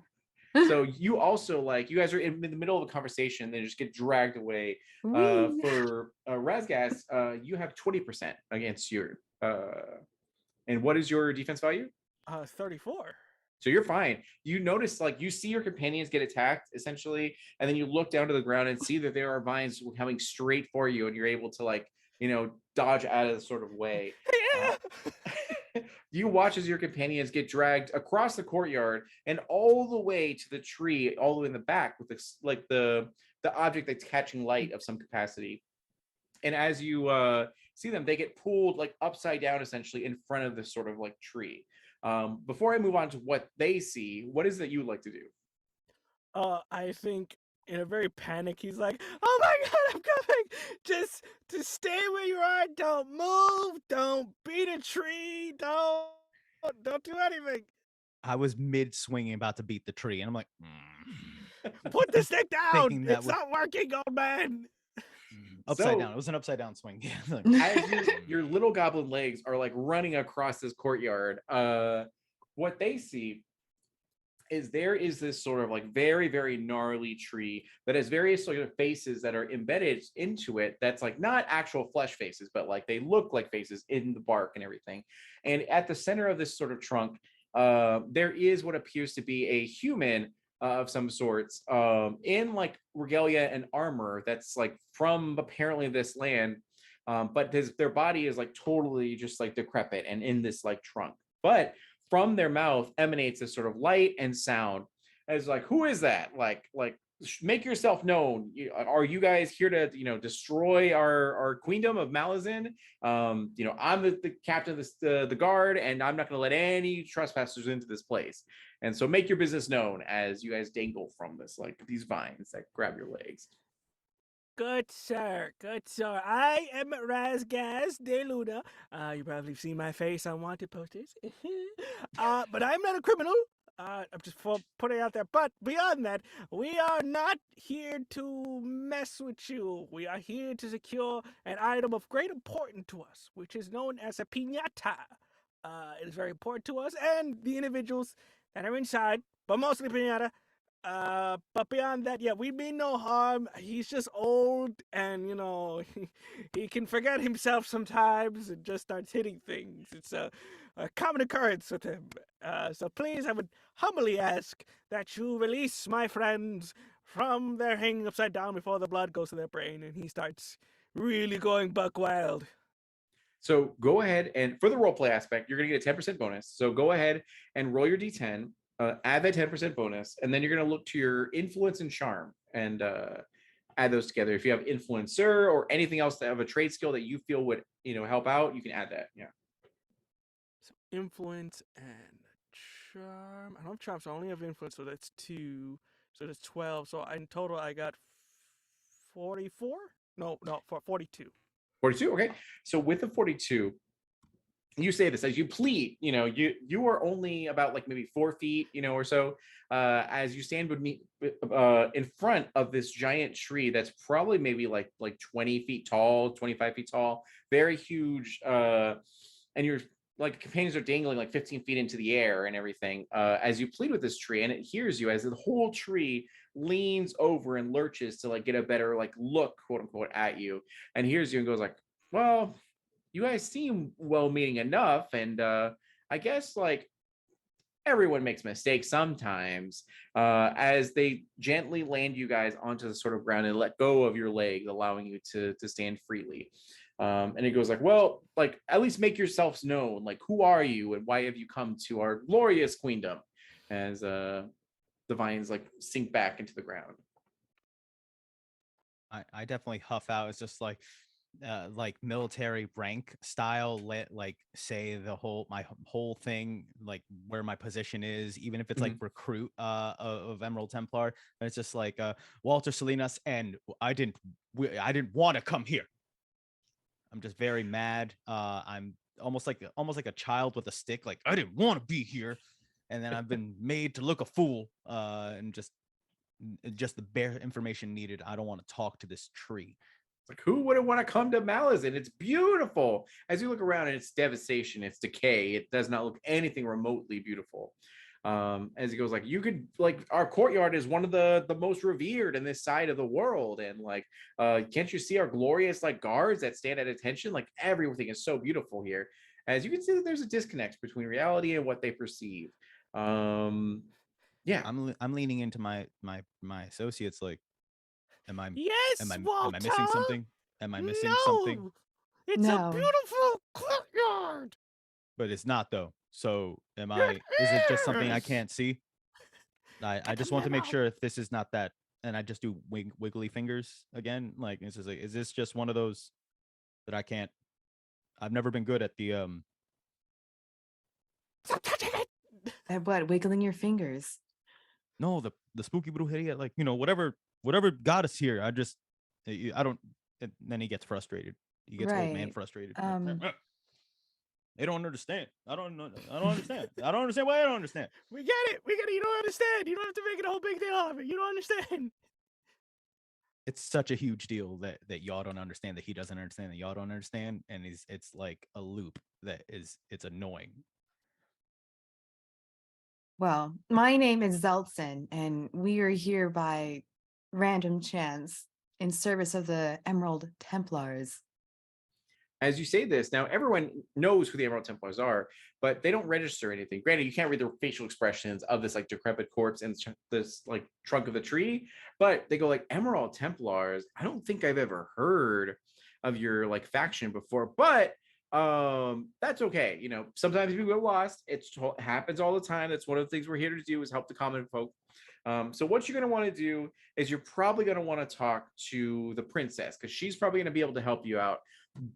have. So you also like you guys are in the middle of a conversation, they just get dragged away. Whee! For Razgas, you have 20% against your and what is your defense value? 34. So you're fine. You notice like you see your companions get attacked essentially, and then you look down to the ground and see that there are vines coming straight for you, and you're able to like dodge out of the sort of way. Yeah. You watch as your companions get dragged across the courtyard and all the way to the tree, all the way in the back with this, like the object that's catching light of some capacity. And as you see them, they get pulled like upside down, essentially in front of this sort of like tree. Before I move on to what they see, what is that you would like to do? I think in a very panic, he's like, "Oh my God, I'm coming! Just stay where you are. Don't move. Don't beat a tree. Don't do anything. I was mid swinging about to beat the tree, and I'm like, Put the stick down. Thinking that It's not working, old man." upside So- down. It was an upside down swing. Yeah. As your little goblin legs are like running across this courtyard, what they see is there is this sort of like very, very gnarly tree that has various sort of faces that are embedded into it. That's like not actual flesh faces, but like they look like faces in the bark and everything. And at the center of this sort of trunk, there is what appears to be a human of some sorts, in like regalia and armor that's like from apparently this land. But their body is like totally just like decrepit and in this like trunk. But from their mouth emanates this sort of light and sound. As like, who is that? Like, make yourself known. Are you guys here to, destroy our queendom of Malazan? I'm the captain of this, the guard, and I'm not going to let any trespassers into this place. And so make your business known as you guys dangle from this, like these vines that grab your legs. Good sir, good sir. I am Razgaz de Luna. You probably seen my face on wanted posters. But I'm not a criminal. I'm just putting out there. But beyond that, we are not here to mess with you. We are here to secure an item of great importance to us, which is known as a piñata. It is very important to us and the individuals that are inside, but mostly piñata. But beyond that, yeah, we mean no harm. He's just old and, he can forget himself sometimes and just starts hitting things. It's a common occurrence with him. So please, I would humbly ask that you release my friends from their hanging upside down before the blood goes to their brain and he starts really going buck wild. So go ahead and for the roleplay aspect, you're going to get a 10% bonus. So go ahead and roll your d10, add that 10% bonus, and then you're going to look to your influence and charm and add those together. If you have influencer or anything else that have a trade skill that you feel would help out, you can add that. Yeah. So influence and charm. I don't have charm, so I only have influence, so that's 2. So that's 12. So in total, I got 44? No, 42. 42. Okay. So with the 42, you say this as you plead, you are only about like maybe 4 feet, or so, as you stand in front of this giant tree that's probably maybe like 20 feet tall, 25 feet tall, very huge, and your like companions are dangling like 15 feet into the air and everything, as you plead with this tree, and it hears you as the whole tree leans over and lurches to like get a better like look, quote unquote, at you, and hears you and goes like, well, you guys seem well-meaning enough, and I guess like everyone makes mistakes sometimes, as they gently land you guys onto the sort of ground and let go of your legs, allowing you to stand freely. And it goes like, well, like at least make yourselves known. Like, who are you and why have you come to our glorious queendom? As the vines like sink back into the ground. I definitely huff out. It's just like military rank style, like say my whole thing, like where my position is, even if it's like recruit of Emerald Templar. And it's just like Walter Salinas, and I didn't want to come here. I'm just very mad. I'm almost like a child with a stick. Like, I didn't want to be here, and then I've been made to look a fool. And just the bare information needed. I don't want to talk to this tree. Like, who wouldn't want to come to Malazan? It's beautiful. As you look around, and it's devastation, it's decay. It does not look anything remotely beautiful. As he goes, like, you could, like, our courtyard is one of the most revered in this side of the world, and like, can't you see our glorious like guards that stand at attention? Like, everything is so beautiful here. As you can see, that there's a disconnect between reality and what they perceive. Yeah, I'm leaning into my associates. Like, Yes, am I Walter. missing something? Am I missing something? It's a No. beautiful courtyard. But it's not though. So am It I? Is it just something I is. can't see? I just want to make sure if this is not that, and I just do wiggly fingers again. Like, this is like, is this just one of those that I can't? I've never been good at the Stop touching it. At what? Wiggling your fingers. No, the spooky brujeria, like, whatever got us here. I don't. And then he gets frustrated. He gets old man Right. frustrated. They don't understand. I don't know. I don't understand. I don't understand why I don't understand. We get it. You don't understand. You don't have to make it a whole big deal of it. You don't understand. It's such a huge deal that y'all don't understand, that he doesn't understand, that y'all don't understand, and it's like a loop it's annoying. Well, my name is Zeltson, and we are here by random chance in service of the Emerald Templars. as you say this, now everyone knows who the Emerald Templars are, but they don't register anything. Granted, you can't read the facial expressions of this like decrepit corpse and this like trunk of the tree, but they go like, Emerald Templars, I don't think I've ever heard of your like faction before, but that's okay. Sometimes people get lost. It happens all the time. That's one of the things we're here to do, is help the common folk. So what you're going to want to do is you're probably going to want to talk to the princess, because she's probably going to be able to help you out.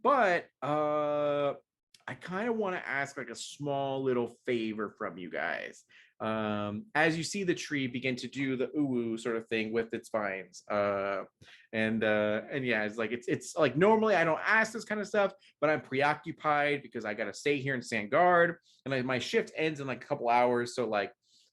But I kind of want to ask like a small little favor from you guys. As you see the tree begin to do the ooh sort of thing with its vines, and yeah, it's like it's like, normally I don't ask this kind of stuff, but I'm preoccupied because I got to stay here and stand guard, and my shift ends in like a couple hours, so like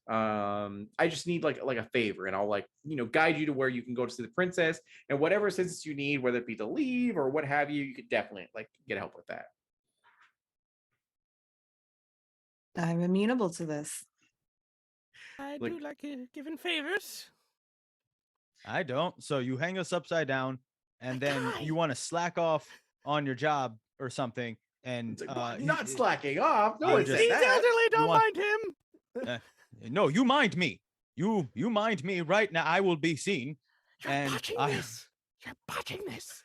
I just need like a favor, and I'll like guide you to where you can go to see the princess, and whatever assistance you need, whether it be to leave or what have you, you could definitely like get help with that. I'm amenable to this. I Like- do like giving favors. I don't. So you hang us upside down, and then guy. you want to slack off on your job or something. And It's like, well, I'm he- not slacking off. No I'm one just- said He's that. elderly. Don't want- mind him. No, you mind me. You mind me right now. I will be seen. You're And botching I- this. You're botching this.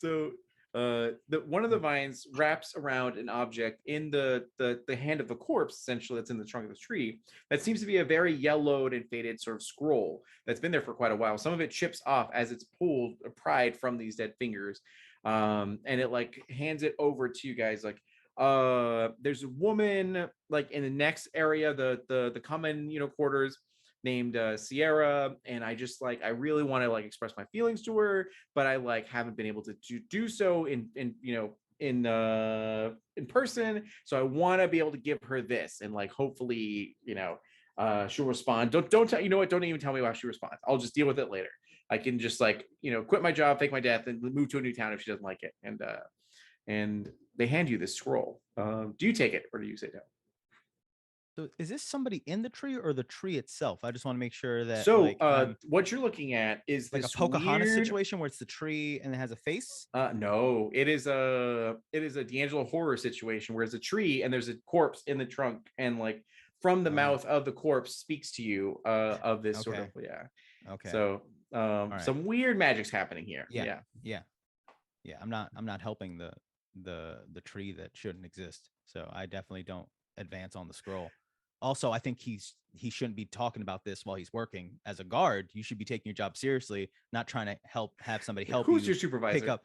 So one of the vines wraps around an object in the hand of the corpse, essentially, that's in the trunk of the tree, that seems to be a very yellowed and faded sort of scroll that's been there for quite a while. Some of it chips off as it's pulled or pried from these dead fingers, and it like hands it over to you guys. Like, there's a woman like in the next area, the common quarters, named Sierra, and I really want to like express my feelings to her, but I like haven't been able to do so in person. So I want to be able to give her this, and like hopefully she'll respond. Don't tell, you know what? Don't even tell me how she responds. I'll just deal with it later. I can just like quit my job, fake my death, and move to a new town if she doesn't like it. And they hand you this scroll. Do you take it, or do you say no? So is this somebody in the tree or the tree itself? I just want to make sure that. So like, what you're looking at is like a this Pocahontas weird situation where it's the tree and it has a face. No, it is a D'Angelo horror situation where it's a tree and there's a corpse in the trunk, and like from the mouth of the corpse speaks to you of this sort of Okay. So right. some weird magic's happening here. Yeah. I'm not helping the tree that shouldn't exist. So I definitely don't advance on the scroll. Also, I think he shouldn't be talking about this while he's working as a guard. You should be taking your job seriously, not trying to have somebody help Who's you your supervisor? pick up.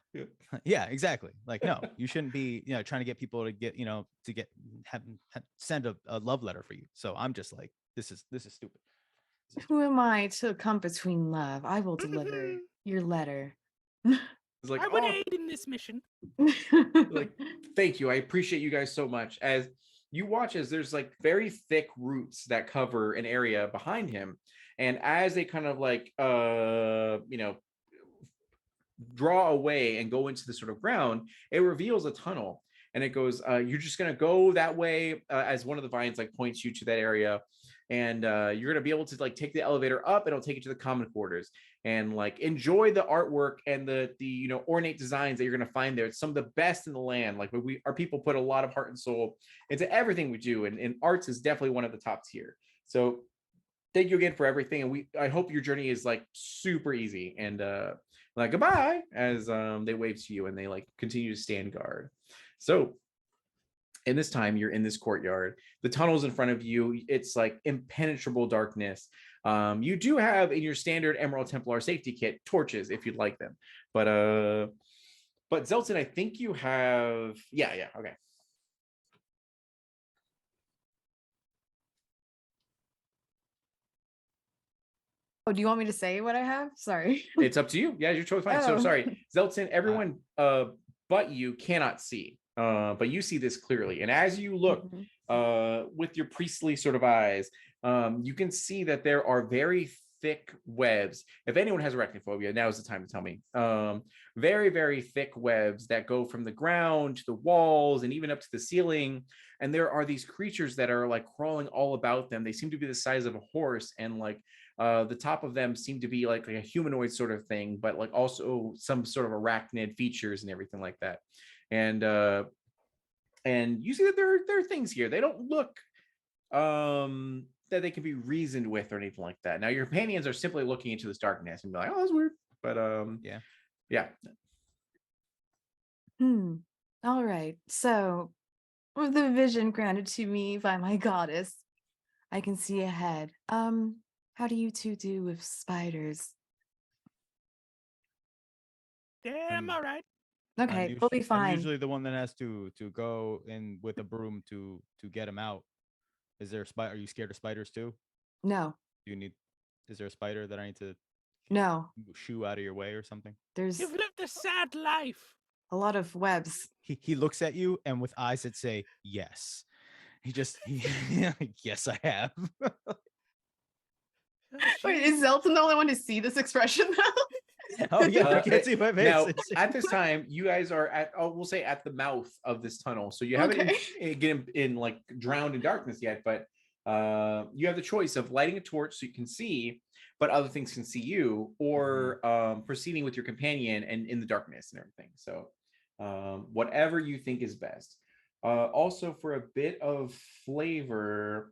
Yeah, exactly. Like, no, you shouldn't be trying to get people to get send a love letter for you. So I'm just like, this is stupid. Who am I to come between love? I will deliver your letter. It's like, I would oh, aid in this mission. like, thank you. I appreciate you guys so much. As you watch, as there's like very thick roots that cover an area behind him, and as they kind of like draw away and go into the sort of ground, it reveals a tunnel, and it goes, you're just going to go that way, as one of the vines like points you to that area, and you're going to be able to like take the elevator up, and it'll take you to the common quarters, and like enjoy the artwork and the ornate designs that you're going to find there. It's some of the best in the land. Like our people put a lot of heart and soul into everything we do, and arts is definitely one of the top tier. So thank you again for everything, and I hope your journey is like super easy, and like goodbye, as they wave to you, and they like continue to stand guard. So in this time, you're in this courtyard. The tunnel's in front of you. It's like impenetrable darkness. You do have in your standard Emerald Templar safety kit torches if you'd like them, but Zelton, I think you have, yeah, okay. Oh, do you want me to say what I have? Sorry. It's up to you. Yeah, you're totally fine. So Oh. sorry, Zelton, everyone but you cannot see. But you see this clearly. And as you look with your priestly sort of eyes, you can see that there are very thick webs. If anyone has arachnophobia, now is the time to tell me. Very, very thick webs that go from the ground to the walls and even up to the ceiling. And there are these creatures that are like crawling all about them. They seem to be the size of a horse, and like the top of them seem to be like a humanoid sort of thing, but like also some sort of arachnid features and everything like that. And you see that there are things here. They don't look that they can be reasoned with or anything like that. Now your companions are simply looking into this darkness and be like, oh, that's weird. But yeah. All right. So with the vision granted to me by my goddess, I can see ahead. How do you two do with spiders? Damn, all right. Okay, we'll be I'm fine. usually the one that has to go in with a broom to get him out. Is there a spider? Are you scared of spiders too? No. Is there a spider that I need to No. shoo out of your way or something? There's You've lived a sad life. a lot of webs. He looks at you and with eyes that say yes. Yes, I have. Wait, is Zelton the only one to see this expression now? Oh yeah, I can't see my face. Now, at this time, you guys are at, we'll say at the mouth of this tunnel. So you haven't get in like drowned in darkness yet, but you have the choice of lighting a torch so you can see, but other things can see you, or proceeding with your companion and in the darkness and everything. So whatever you think is best. Also, for a bit of flavor,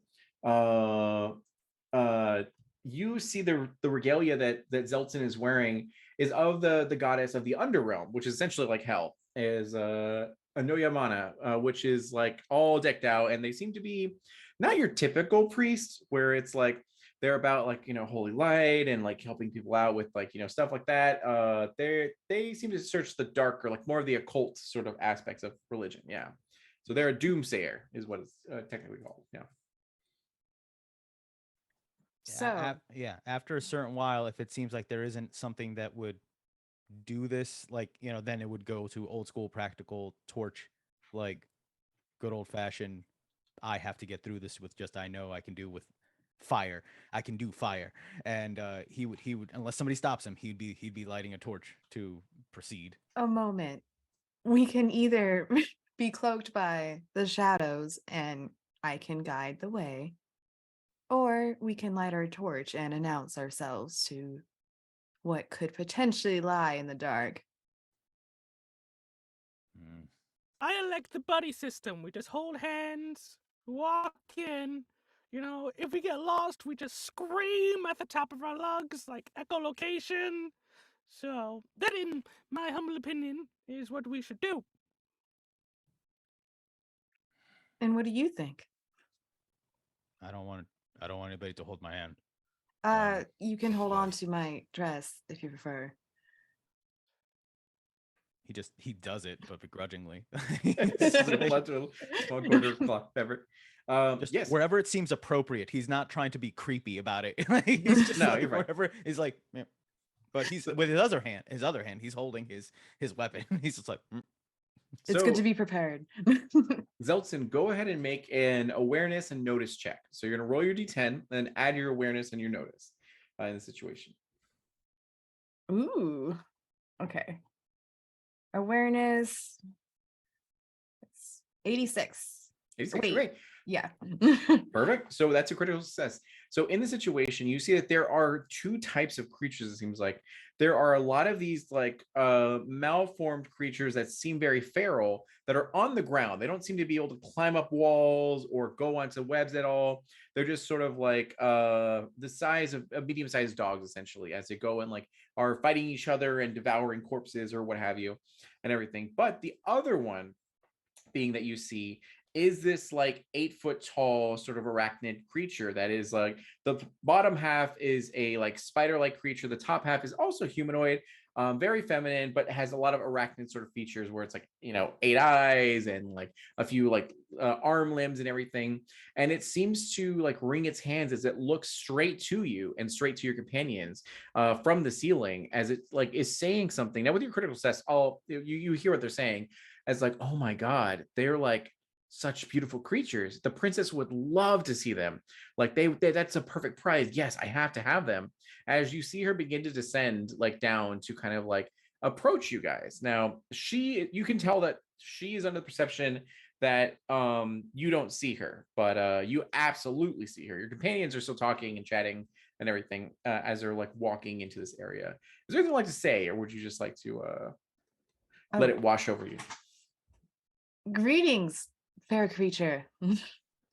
you see the regalia that Zelton is wearing is of the goddess of the underrealm, which is essentially like hell, is Anoyamana, which is like all decked out, and they seem to be not your typical priest, where it's like they're about like holy light and like helping people out with like stuff like that. They seem to search the darker, like more of the occult sort of aspects of religion. Yeah, so they're a doomsayer, is what it's technically called. Yeah. So after a certain while, if it seems like there isn't something that would do this, like then it would go to old school practical torch, like good old fashioned. I have to get through this with just I know I can do with fire. I can do fire, and he would unless somebody stops him, he'd be lighting a torch to proceed. a moment. We can either be cloaked by the shadows and I can guide the way, or we can light our torch and announce ourselves to what could potentially lie in the dark. I elect the buddy system. We just hold hands, walk in. If we get lost, we just scream at the top of our lungs like echolocation. So that, in my humble opinion, is what we should do. And what do you think? I don't want anybody to hold my hand. You can hold on to my dress if you prefer. He does it, but begrudgingly. Yes, wherever it seems appropriate. He's not trying to be creepy about it. He's just wherever he's like, yeah, but he's with his other hand, he's holding his weapon. He's just like, It's good to be prepared. Zeltson, go ahead and make an awareness and notice check. So you're going to roll your d10, then add your awareness and your notice in the situation. Ooh. Okay. Awareness. It's 86. 86, Wait. great. Yeah. Perfect. So that's a critical success. So in the situation, you see that there are two types of creatures, it seems like. There are a lot of these like malformed creatures that seem very feral that are on the ground. They don't seem to be able to climb up walls or go onto webs at all. They're just sort of like the size of medium-sized dogs, essentially, as they go and like are fighting each other and devouring corpses or what have you and everything. But the other one being that you see is this like 8-foot tall sort of arachnid creature that is like the bottom half is a like spider-like creature. The top half is also humanoid, very feminine, but has a lot of arachnid sort of features where it's like, 8 eyes and like a few like arm limbs and everything. And it seems to like wring its hands as it looks straight to you and straight to your companions from the ceiling as it like is saying something. Now with your critical success, you hear what they're saying as like, oh my God, they're like such beautiful creatures. The princess would love to see them. Like they that's a perfect prize. Yes, I have to have them. As you see her begin to descend like down to kind of like approach you guys. Now, you can tell that she is under the perception that you don't see her, but you absolutely see her. Your companions are still talking and chatting and everything as they're like walking into this area. Is there anything you'd like to say, or would you just like to let it wash over you? Greetings, fair creature.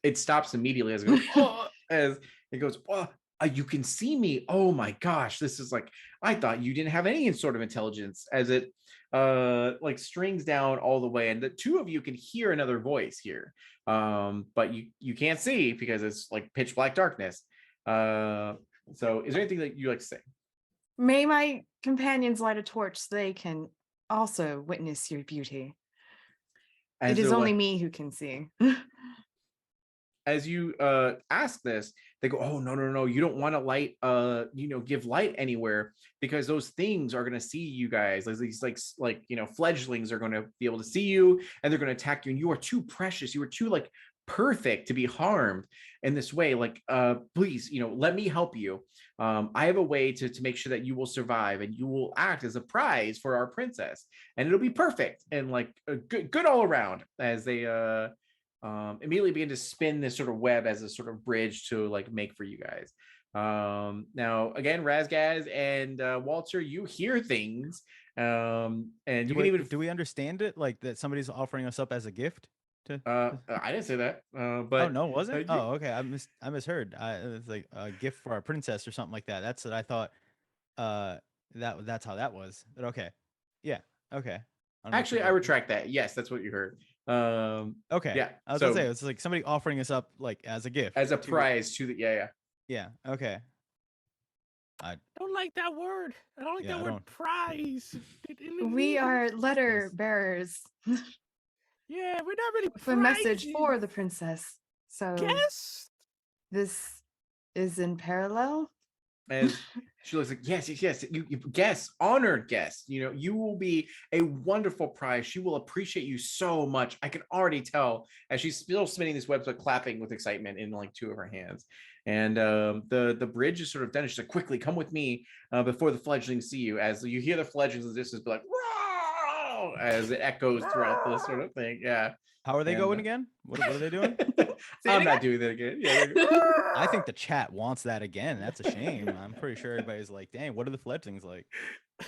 It stops immediately as it goes, "Oh," as it goes, "Oh, you can see me. Oh my gosh, this is like, I thought you didn't have any sort of intelligence," as it like strings down all the way. And the two of you can hear another voice here. But you can't see because it's like pitch black darkness. So is there anything that you like to say? May my companions light a torch so they can also witness your beauty. As it is they're only like, me who can see. as you ask this, they go, "Oh, no, you don't want to light give light anywhere, because those things are going to see you guys. Like these fledglings are going to be able to see you, and they're going to attack you, and you are too precious, you are too like perfect to be harmed in this way. Like please, let me help you. I have a way to make sure that you will survive, and you will act as a prize for our princess, and it'll be perfect and like good all around." As they immediately begin to spin this sort of web as a sort of bridge to like make for you guys. Now again, Razgaz and Walter, you hear things, and you can even do we understand it like that somebody's offering us up as a gift? I didn't say that, Oh but no, was it? Oh, okay. I misheard. It's like a gift for our princess or something like that. That's what I thought. That's how that was. But okay, yeah, okay. Actually, I retract that. Yes, that's what you heard. Okay. Yeah. I was gonna say it's like somebody offering us up like as a gift, as a prize to the yeah. Okay. I don't like that word. I don't like that word prize. We are letter bearers. Yeah, we're not really with a message for the princess. So guess this is in parallel. As she looks like, yes, you guess, honored guest. You will be a wonderful prize. She will appreciate you so much. I can already tell as she's still spinning this web, but clapping with excitement in like two of her hands. And the bridge is sort of done. She's like, quickly come with me before the fledglings see you. As you hear the fledglings of this is like, "Whoa!" as it echoes throughout this sort of thing. Yeah. How are they going again? What are they doing? I'm not doing that again. Yeah. I think the chat wants that again. That's a shame. I'm pretty sure everybody's like, dang, what are the fledglings like?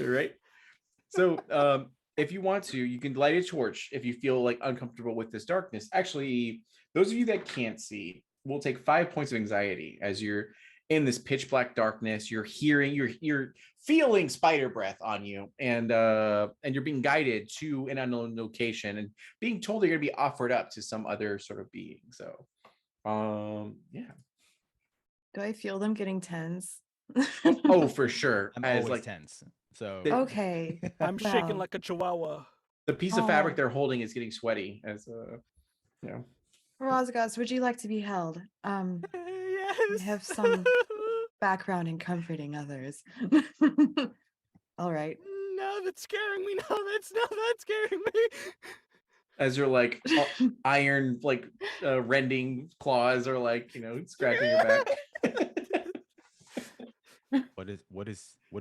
Right. So if you want to, you can light a torch if you feel like uncomfortable with this darkness. Actually, those of you that can't see will take 5 points of anxiety as you're in this pitch black darkness. You're feeling spider breath on you, and you're being guided to an unknown location and being told you're going to be offered up to some other sort of being. So yeah. Do I feel them getting tense? Oh, for sure. I'm as always like tense. So okay. I'm shaking like a chihuahua. The piece of fabric they're holding is getting sweaty as Razgaz, would you like to be held? Yes. We have some background in comforting others. All right. No, that's scaring me. No, that's scaring me. As your like iron like rending claws are like scratching your back. What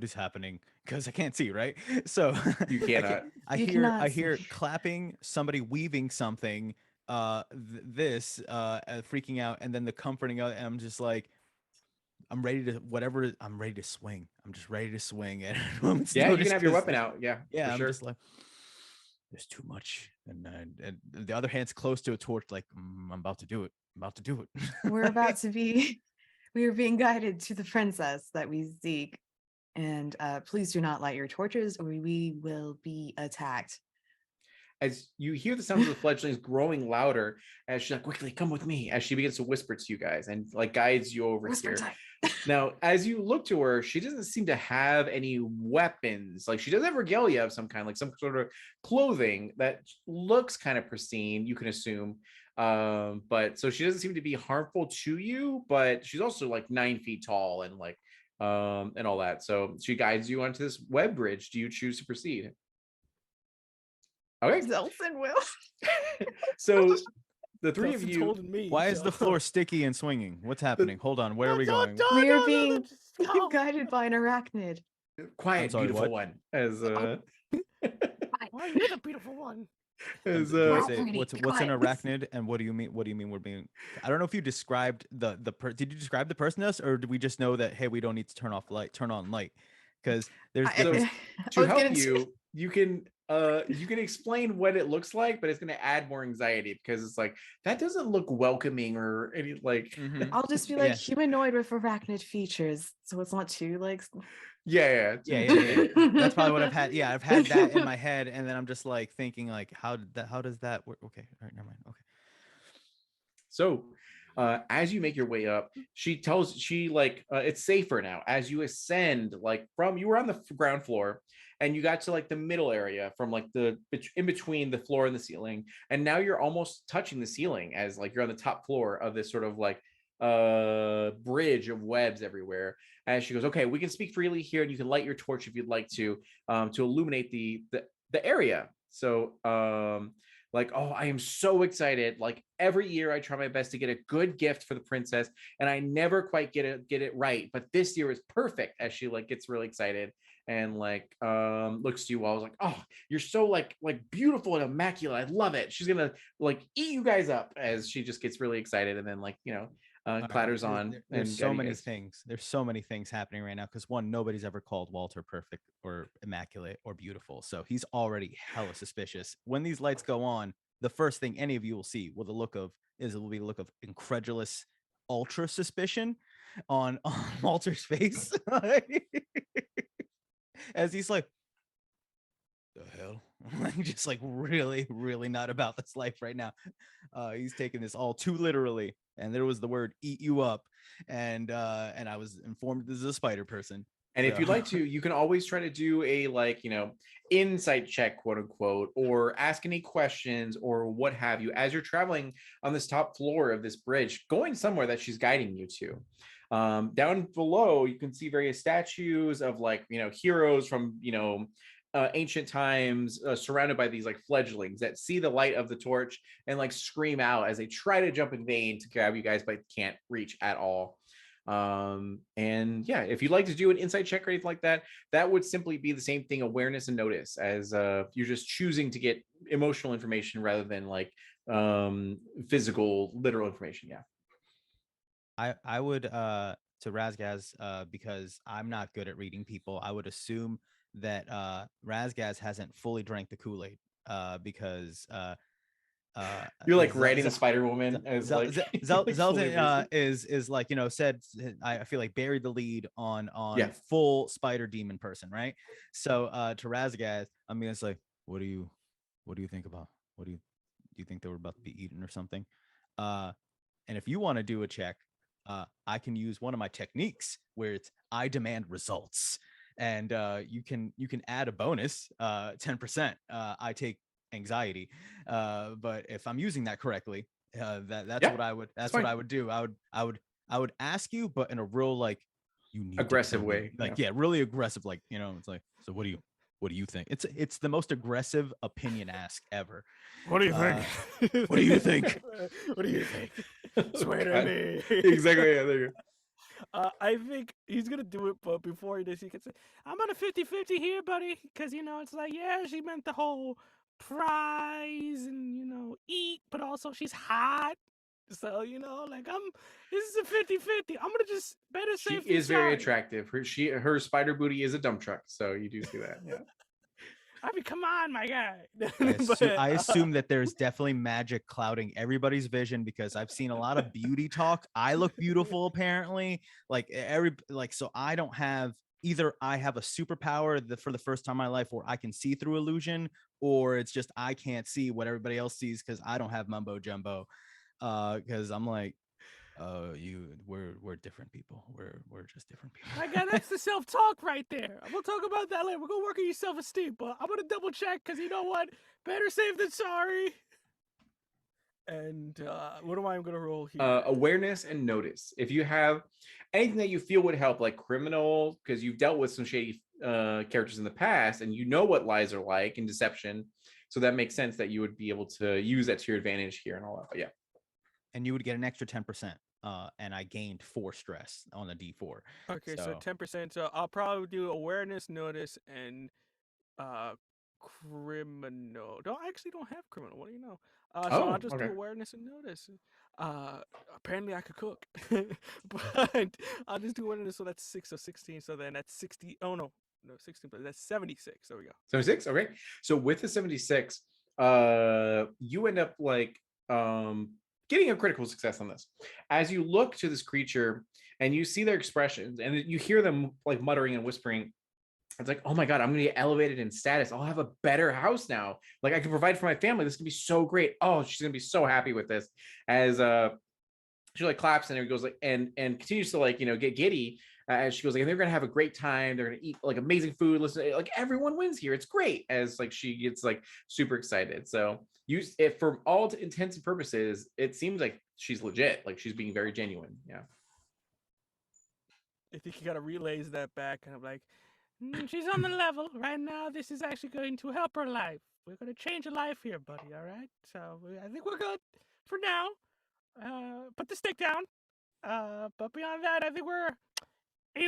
is happening? Because I can't see, right? So You cannot. I You hear cannot hear see. clapping, somebody weaving something, freaking out, and then the comforting of it, and I'm just like, I'm ready to swing. I'm just ready to swing at a moment's Yeah, you notice, can have your 'cause weapon out. Yeah, yeah, for I'm sure. just like, there's too much, and the other hand's close to a torch, like, I'm about to do it. I'm about to do it. We're about to be, we are being guided to the princess that we seek. And please do not light your torches or we will be attacked. As you hear the sounds of the fledglings growing louder, as she's like, quickly come with me, as she begins to whisper to you guys and like guides you over Whisper here. time. Now, as you look to her, she doesn't seem to have any weapons. Like she does have regalia of some kind, like some sort of clothing that looks kind of pristine, you can assume. But so she doesn't seem to be harmful to you, but she's also like 9 feet tall and like and all that. So she guides you onto this web bridge. Do you choose to proceed? Okay. Zelson will. So the three of Dustin's you, holding me. Why is so- the floor sticky and swinging? What's happening? Hold on, where are we going? We are no, being just go. guided by an arachnid. quiet, sorry, beautiful what? one, as Oh, you're the beautiful one. as Do I Wow, say, pretty what's an quiet. arachnid, and what do you mean? What do you mean we're being? I don't know if you described did you describe the person to us, or did we just know that, hey, we don't need to turn on light? Because there's I- different. to was help gonna say- you can explain what it looks like, but it's going to add more anxiety because it's like that doesn't look welcoming or any like Mhm. I'll just be like Yeah. humanoid with arachnid features, so it's not too like. yeah. Yeah. That's probably what I've had. Yeah, I've had that in my head, and then I'm just like thinking, like, how does that work? Okay, all right, never mind. Okay. So as you make your way up, it's safer now as you ascend, like from you were on the ground floor and you got to like the middle area from like the in between the floor and the ceiling, and now you're almost touching the ceiling as like you're on the top floor of this sort of like bridge of webs everywhere. As she goes, okay, we can speak freely here and you can light your torch if you'd like to illuminate the area. So like, oh, I am so excited. Like every year I try my best to get a good gift for the princess and I never quite get it right. But this year is perfect, as she like gets really excited and like looks to you all. I was like, oh, you're so like beautiful and immaculate. I love it. She's gonna like eat you guys up, as she just gets really excited and then like, All right, clatters on. There's and so guiding you many guys. things. There's so many things happening right now because one, nobody's ever called Walter perfect or immaculate or beautiful, so he's already hella suspicious. When these lights go on, the first thing any of you will see will be the look of incredulous, ultra suspicion on Walter's face, as he's like, the hell, like just like really, really not about this life right now. He's taking this all too literally, and there was the word "eat you up," and I was informed this is a spider person. And if So- you'd like to, you can always try to do a like, insight check, quote unquote, or ask any questions or what have you as you're traveling on this top floor of this bridge, going somewhere that she's guiding you to. Down below, you can see various statues of like, heroes from, ancient times, surrounded by these like fledglings that see the light of the torch and like scream out as they try to jump in vain to grab you guys, but can't reach at all. And yeah, if you'd like to do an insight check or anything like that, that would simply be the same thing, awareness and notice, as you're just choosing to get emotional information rather than like physical literal information. Yeah. I would to Razgaz, because I'm not good at reading people, I would assume that Razgaz hasn't fully drank the Kool-Aid, because You're like Zel- writing the Zel- Spider Woman as like like, fully Zeldin embracing. is like, said, I feel like buried the lead on Yeah. full spider demon person, right? So to Razgaz, I mean, it's like, what do you think about, do you think they were about to be eaten or something? And if you want to do a check, I can use one of my techniques where it's I demand results, and you can add a bonus, 10%. I take anxiety, but if I'm using that correctly, that's Yeah, what I would fine. what I would do. I would ask you, but in a real like you need aggressive to tell me. way. Like, yeah, really aggressive. Like, you know, it's like, so what do you think? It's the most aggressive opinion ask ever. What do you think? What do you think? What do you think? Oh, Swear to God. me. Exactly. Yeah, there you go. I think he's gonna do it, but before he does, he can say, "I'm on a 50-50 here, buddy," because it's like, yeah, she meant the whole prize and eat, but also she's hot, so like this is a 50-50. I'm gonna just better She safe than is very sorry. attractive. Her spider booty is a dump truck, so you do see that. Yeah. I mean, come on, my guy. I assume that there's definitely magic clouding everybody's vision because I've seen a lot of beauty talk. I look beautiful, apparently. So I don't have either. I have a superpower for the first time in my life where I can see through illusion, or it's just I can't see what everybody else sees because I don't have mumbo jumbo. Because I'm like, we're different people. We're just different people. My God, that's the self-talk right there. We'll talk about that later. We're gonna work on your self-esteem, but I'm gonna double check because you know what? Better safe than sorry. And what am I gonna roll here? Awareness and notice. If you have anything that you feel would help, like criminal, because you've dealt with some shady characters in the past, and you know what lies are like and deception, so that makes sense that you would be able to use that to your advantage here and all that. But yeah. And you would get an extra 10%. And I gained 4 stress on the D4. Okay, so 10%. So I'll probably do awareness, notice, and criminal. I actually don't have criminal. What do you know? So I'll just do awareness and notice. Apparently I could cook, but I'll just do awareness. So that's 6 or 16. So then that's 60. Oh no, 16. But that's 76. There we go. 76. Okay. So with the 76, you end up getting a critical success on this. As you look to this creature and you see their expressions and you hear them like muttering and whispering, it's like, oh my God, I'm gonna get elevated in status. I'll have a better house now. Like I can provide for my family. This can be so great. Oh, she's gonna be so happy with this. As she like claps and it goes like and continues to get giddy as she goes like, and they're gonna have a great time. They're gonna eat like amazing food. Listen, like everyone wins here. It's great. As like she gets like super excited. So use it for all intents and purposes. It seems like she's legit. Like she's being very genuine. Yeah. I think you gotta relays that back, and I'm like, she's on the level right now. This is actually going to help her life. We're gonna change her life here, buddy. All right. So I think we're good for now. Put the stick down. But beyond that, I think we're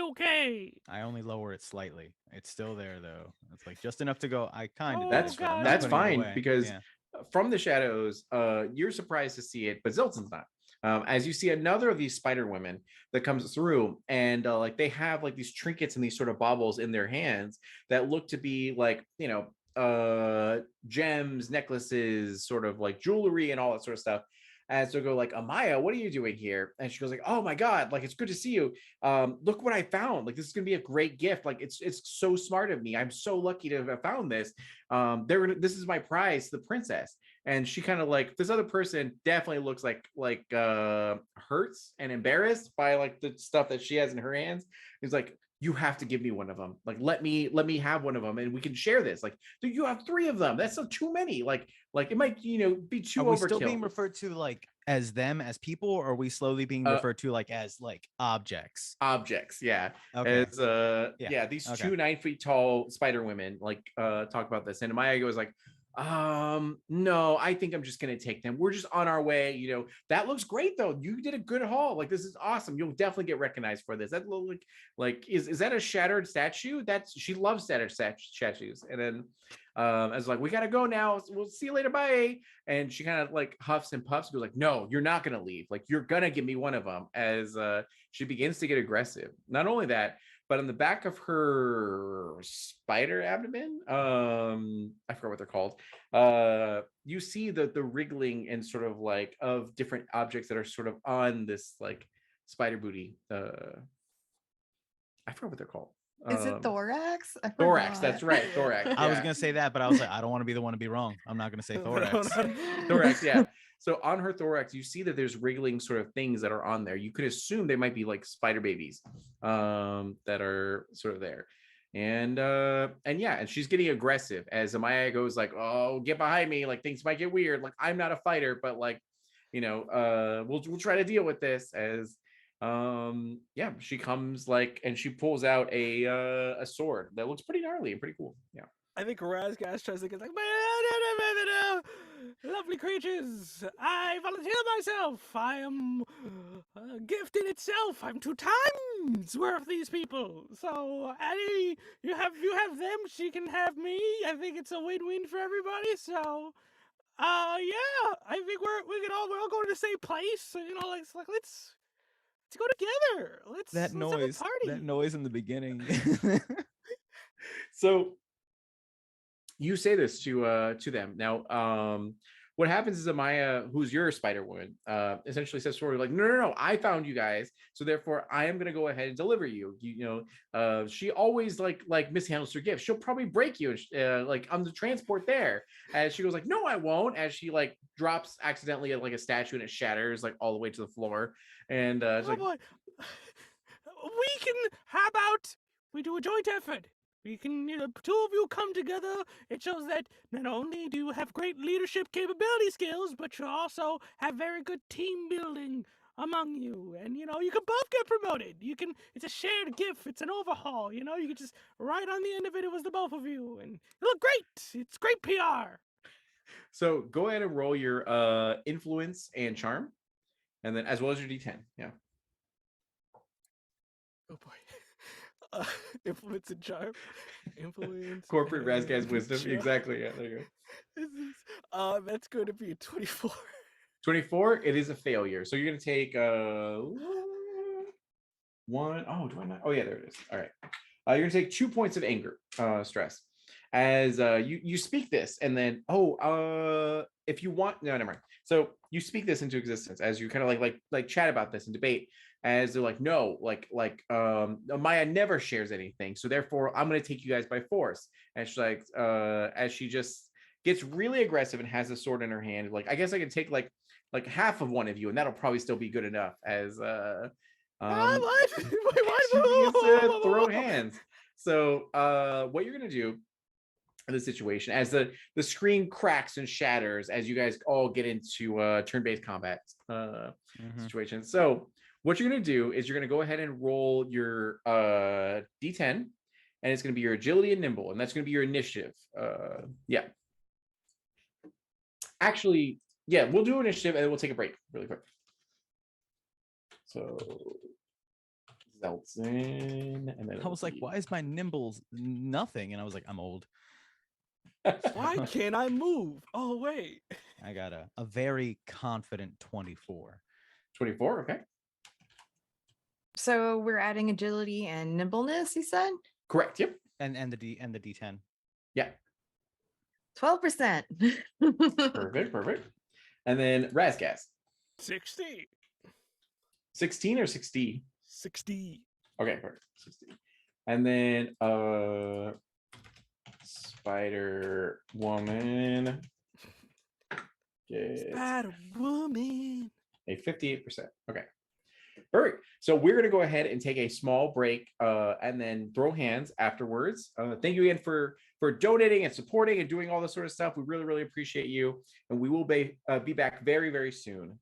okay. I only lower it slightly. It's still there though. It's like just enough to go. I kind of. That's fine because from the shadows, you're surprised to see it, but Zilton's not. As you see another of these spider women that comes through, and like they have like these trinkets and these sort of baubles in their hands that look to be like gems, necklaces, sort of like jewelry and all that sort of stuff. As they go like, Amaya, what are you doing here? And she goes like, oh my God, like it's good to see you. Look what I found. Like this is gonna be a great gift. Like it's so smart of me. I'm so lucky to have found this. This is my prize, the princess. And she kind of like this other person definitely looks like hurts and embarrassed by like the stuff that she has in her hands. He's like, you have to give me one of them. Like let me have one of them and we can share this. Like, dude, you have 3 of them. That's not too many. Like it might be too overkill. Are we still being referred to like as them as people, or are we slowly being referred to like as like objects? Objects, yeah. Okay. As these 2 9 feet tall spider women like talk about this, and Maya goes like, no, I think I'm just gonna take them. We're just on our way. That looks great though. You did a good haul. Like this is awesome. You'll definitely get recognized for this. That look like is that a shattered statue? She loves shattered statues. And then I was like, we gotta go now. We'll see you later. Bye. And she kind of like huffs and puffs, goes like, no, you're not gonna leave. Like you're gonna give me one of them. As she begins to get aggressive. Not only that, but on the back of her spider abdomen, I forgot what they're called. You see the wriggling and sort of like of different objects that are sort of on this like spider booty. I forgot what they're called. Is it thorax? Thorax, that's right, thorax. I was gonna say that, but I was like, I don't want to be the one to be wrong. I'm not gonna say thorax. Thorax, yeah. So on her thorax, you see that there's wriggling sort of things that are on there. You could assume they might be like spider babies that are sort of there. And she's getting aggressive as Amaya goes like, oh, get behind me. Like things might get weird. Like I'm not a fighter, but like, we'll try to deal with this. As Yeah, she comes like, and she pulls out a sword that looks pretty gnarly and pretty cool. Yeah. I think Razgas tries to get like, lovely creatures. I volunteer myself. I am a gift in itself. I'm 2 times worth these people. So Annie, you have them. She can have me. I think it's a win-win for everybody. So, yeah, I think we're all going to the same place. You know, like let's go together. Let's have a party. That noise in the beginning. So you say this to them. Now, what happens is Amaya, who's your Spider Woman, essentially says sort of like, no, I found you guys, so therefore I am going to go ahead and deliver you. She always like mishandles her gifts. She'll probably break you, like on the transport there. As she goes like, no, I won't. As she like drops accidentally like a statue and it shatters like all the way to the floor. And it's like, boy. How about we do a joint effort? We can, 2 of you come together. It shows that not only do you have great leadership capability skills, but you also have very good team building among you. And, you can both get promoted. It's a shared gift. It's an overhaul, you can just write on the end of it, it was the both of you. And you look great. It's great PR. So go ahead and roll your influence and charm, and then as well as your D10. Yeah. Oh boy. Influence and charm. Influence. Corporate Razgaz wisdom. Charm. Exactly. Yeah, there you go. That's going to be a 24. 24. It is a failure. So you're going to take one. Oh, do I not? Oh, yeah, there it is. All right. You're going to take 2 points of anger, stress, as you speak this, and then if you want, no, never mind. So you speak this into existence as you kind of like chat about this and debate. As they're like, no, Maya never shares anything, so therefore I'm going to take you guys by force. And she's like, as she just gets really aggressive and has a sword in her hand, like, I guess I can take like half of one of you, and that'll probably still be good enough. As what? Throw hands. So what you're going to do in this situation, as the screen cracks and shatters, as you guys all get into turn-based combat situation. So what you're going to do is you're going to go ahead and roll your D10, and it's going to be your agility and nimble, and that's going to be your initiative. Yeah. Actually, yeah, we'll do initiative, and then we'll take a break really quick. So Zeltsin, and then I was like, why is my nimbles nothing? And I was like, I'm old. Why can't I move? Oh, wait. I got a very confident 24. 24, okay. So we're adding agility and nimbleness, you said? Correct. Yep. And the D10. Yeah. 12%. Perfect. And then Razgaz. 60. 16 or 60? 60. Okay, perfect. 60. And then Spider Woman gets Spider Woman. a 58%. Okay. Perfect. So we're going to go ahead and take a small break and then throw hands afterwards. Thank you again for donating and supporting and doing all this sort of stuff. We really, really appreciate you. And we will be back very, very soon.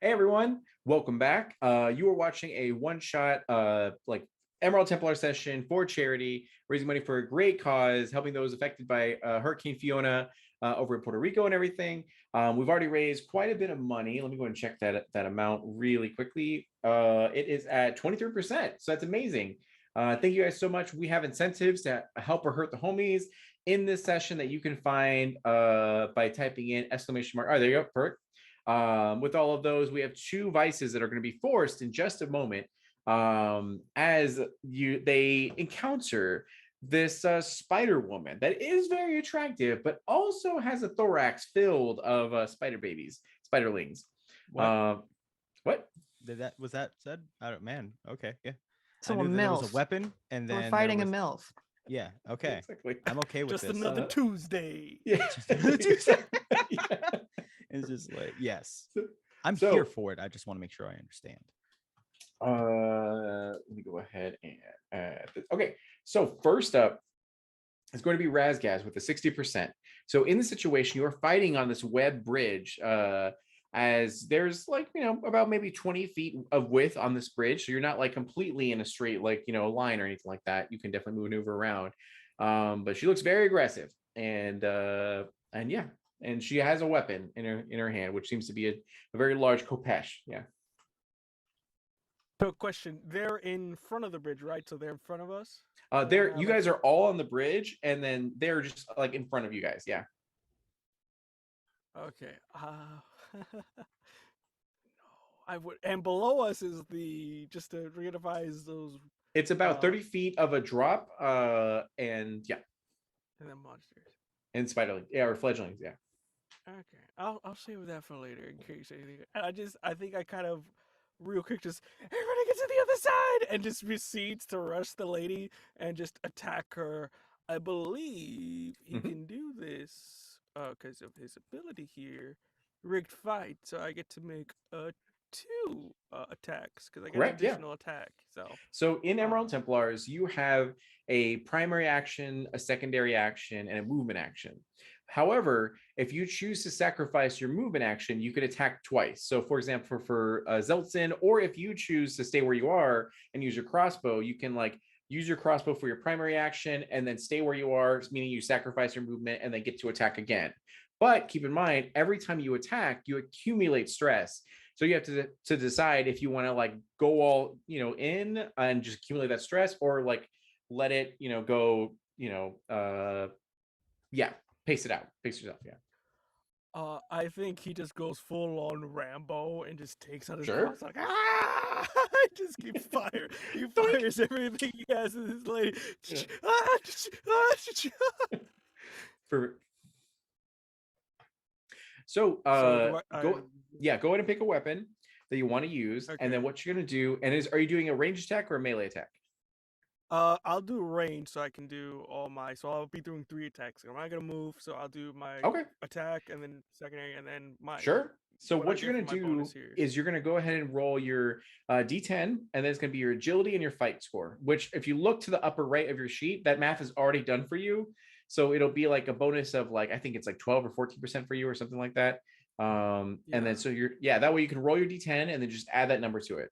Hey everyone, welcome back. You are watching a one-shot like Emerald Templar session for charity, raising money for a great cause, helping those affected by Hurricane Fiona over in Puerto Rico and everything. We've already raised quite a bit of money. Let me go and check that amount really quickly. It is at 23%, so that's amazing. Thank you guys so much. We have incentives to help or hurt the homies in this session that you can find by typing in exclamation mark. Oh, there you go, perfect. With all of those, we have 2 vices that are going to be forced in just a moment as they encounter this spider woman that is very attractive, but also has a thorax filled of spider babies, spiderlings. What? What? Was that said? I don't. Man. Okay. Yeah. So I knew a that there was a MILF. weapon, and So then we're fighting there was, a MILF. Yeah. Okay. Exactly. I'm okay with Just this. another Tuesday. Yeah. Just another Tuesday. Yeah. It's just like, yes, So- I'm so- here for it. I just want to make sure I understand. Let me go ahead and add this. Okay, so first up is going to be Razgaz with the 60%. So in the situation, you're fighting on this web bridge as there's like, about maybe 20 feet of width on this bridge. So you're not like completely in a straight, like, line or anything like that. You can definitely maneuver around. But she looks very aggressive and yeah, and she has a weapon in her hand, which seems to be a very large Kopesh. Yeah. So, question: they're in front of the bridge, right? So they're in front of us. There, you guys are all on the bridge, and then they're just like in front of you guys. Yeah. Okay. No, I would. And below us is just to re-advise those. It's about 30 feet of a drop, and yeah. And then monsters. And spiderlings, yeah, or fledglings, yeah. Okay, I'll save that for later in case anything. I think I kind of real quick just everybody get to the other side and just proceeds to rush the lady and just attack her. I believe he can do this because of his ability here, rigged fight. So I get to make 2 attacks because I get Correct, an additional attack. So in Emerald Templars, you have a primary action, a secondary action, and a movement action. However, if you choose to sacrifice your movement action, you can attack twice. So for example, for Zeltsin, or if you choose to stay where you are and use your crossbow, you can like use your crossbow for your primary action and then stay where you are, meaning you sacrifice your movement and then get to attack again. But keep in mind, every time you attack, you accumulate stress. So you have to decide if you want to like go all, in and just accumulate that stress, or like let it, go, yeah, pace it out, pace yourself. Yeah. I think he just goes full on Rambo and just takes out his Sure. cross like just keep fire. He fires everything he has in his lady. For so So go ahead and pick a weapon that you want to use, Okay. and then what you're gonna do, and are you doing a ranged attack or a melee attack? I'll do range so I can do all my. So I'll be doing 3 attacks. I'm not gonna move, so I'll do my Okay. attack and then secondary and then my. Sure. So what I what you're get going for to my do bonus here. is you're going to go ahead and roll your D10, and then it's going to be your agility and your fight score, which if you look to the upper right of your sheet, that math is already done for you. So it'll be like a bonus of like, I think it's like 12 or 14% for you or something like that. And then so that way you can roll your D10 and then just add that number to it.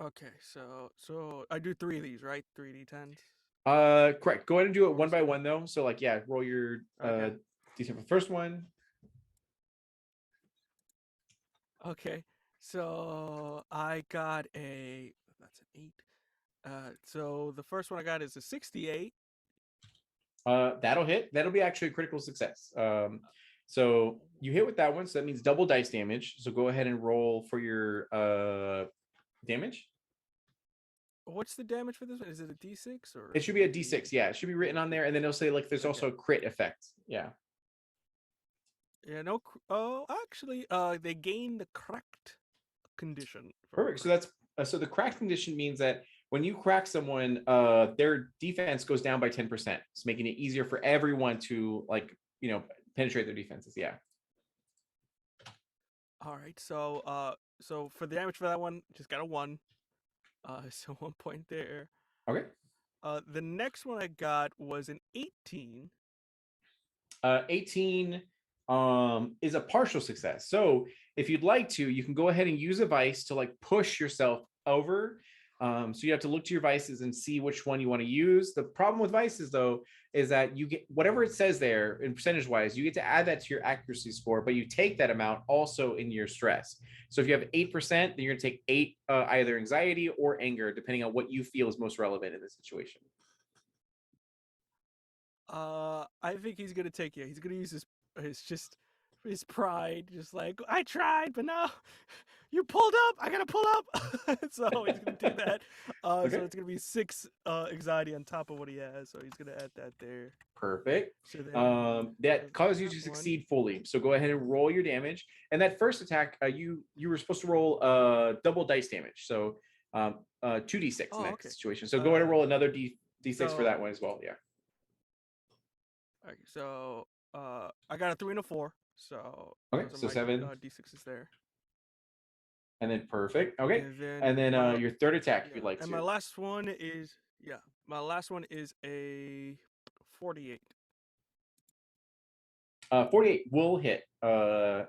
Okay, so I do 3 of these, right? 3 D10s. Correct. Go ahead and do it one by one though. So like, yeah, roll your Okay. D10 for the first one. Okay, so I got that's an 8. So the first one I got is a 68. That'll hit. That'll be actually a critical success. So you hit with that one, so that means double dice damage. So go ahead and roll for your damage. What's the damage for this one? Is it a D6 or? It should be a D6. Yeah, it should be written on there, and then it'll say like there's also a crit effect. Yeah. Yeah, no. Oh, actually, they gain the cracked condition. Perfect. So that's so the cracked condition means that when you crack someone, their defense goes down by 10%. It's making it easier for everyone to like penetrate their defenses. Yeah. All right. So for the damage for that one, just got a 1. So 1 point there. Okay. The next one I got was an 18. 18 is a partial success. So if you'd like to, you can go ahead and use a vice to like push yourself over. So you have to look to your vices and see which one you want to use. The problem with vices, though, is that you get whatever it says there in percentage wise, you get to add that to your accuracy score, but you take that amount also in your stress. So if you have 8%, then you're going to take 8 either anxiety or anger, depending on what you feel is most relevant in this situation. I think he's gonna take it. He's gonna use his pride, just like I tried, but no, you pulled up. I gotta pull up. So he's gonna do that. Okay. So it's gonna be 6 anxiety on top of what he has. So he's gonna add that there. Perfect. So then, That causes you to that one. succeed fully. So go ahead and roll your damage. And that first attack, you were supposed to roll double dice damage. So 2d6 in that Okay. situation. So go ahead and roll another d6 for so- that one as well. Yeah. Okay, so I got a 3 and a 4. So Okay, those are so my 7. d6s there. And then perfect. Okay. And then Your third attack, if you'd yeah, like and to. my last one is a 48. 48 will hit. So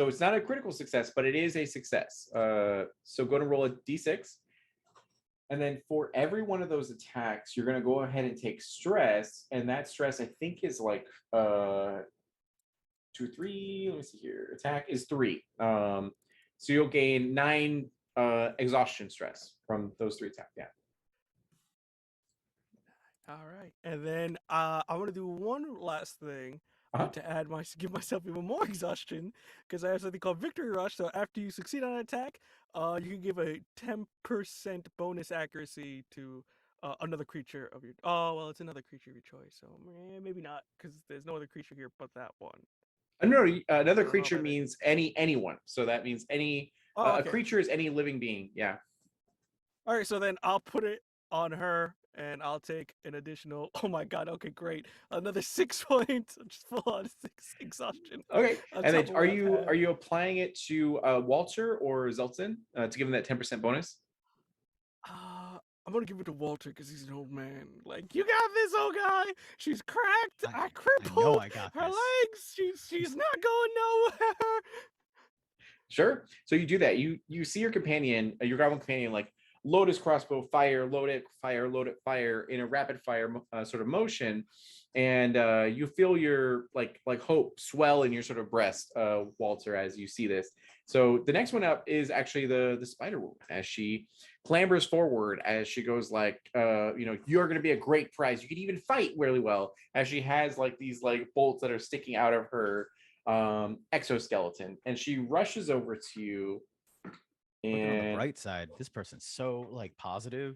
it's not a critical success, but it is a success. So go to roll a d6. And then for every one of those attacks, you're going to go ahead and take stress. And that stress, I think, is like 2, 3. Let me see here. Attack is 3. So you'll gain 9 exhaustion stress from those 3 attacks. Yeah. All right, and then I want to do one last thing to give myself even more exhaustion, because I have something called Victory Rush. So after you succeed on an attack, you can give a 10% bonus accuracy to another creature of your. Oh well, it's another creature of your choice, so maybe not, because there's no other creature here but that one. No, another know creature about it. means anyone. So that means any Oh, a okay. creature is any living being. Yeah. All right, so then I'll put it on her, and I'll take an additional. Oh my god! Okay, great. Another 6 points, just full on 6 exhaustion. Okay. on And then top of are what I've you had. applying it to Walter or Zeltsin to give him that 10% bonus? I'm gonna give it to Walter because he's an old man. Like, you got this, old guy. She's cracked. I I crippled know I got her this. legs. She's not going nowhere. Sure. So you do that. You see your companion, your goblin companion, like load his crossbow, fire, load it, fire in a rapid fire sort of motion, and you feel your like hope swell in your sort of breast, Walter, as you see this. So the next one up is actually the spider woman, as she clambers forward, as she goes like, you're going to be a great prize. You could even fight really well, as she has like these like bolts that are sticking out of her exoskeleton, and she rushes over to you. Looking on the And bright side, this person's so like positive.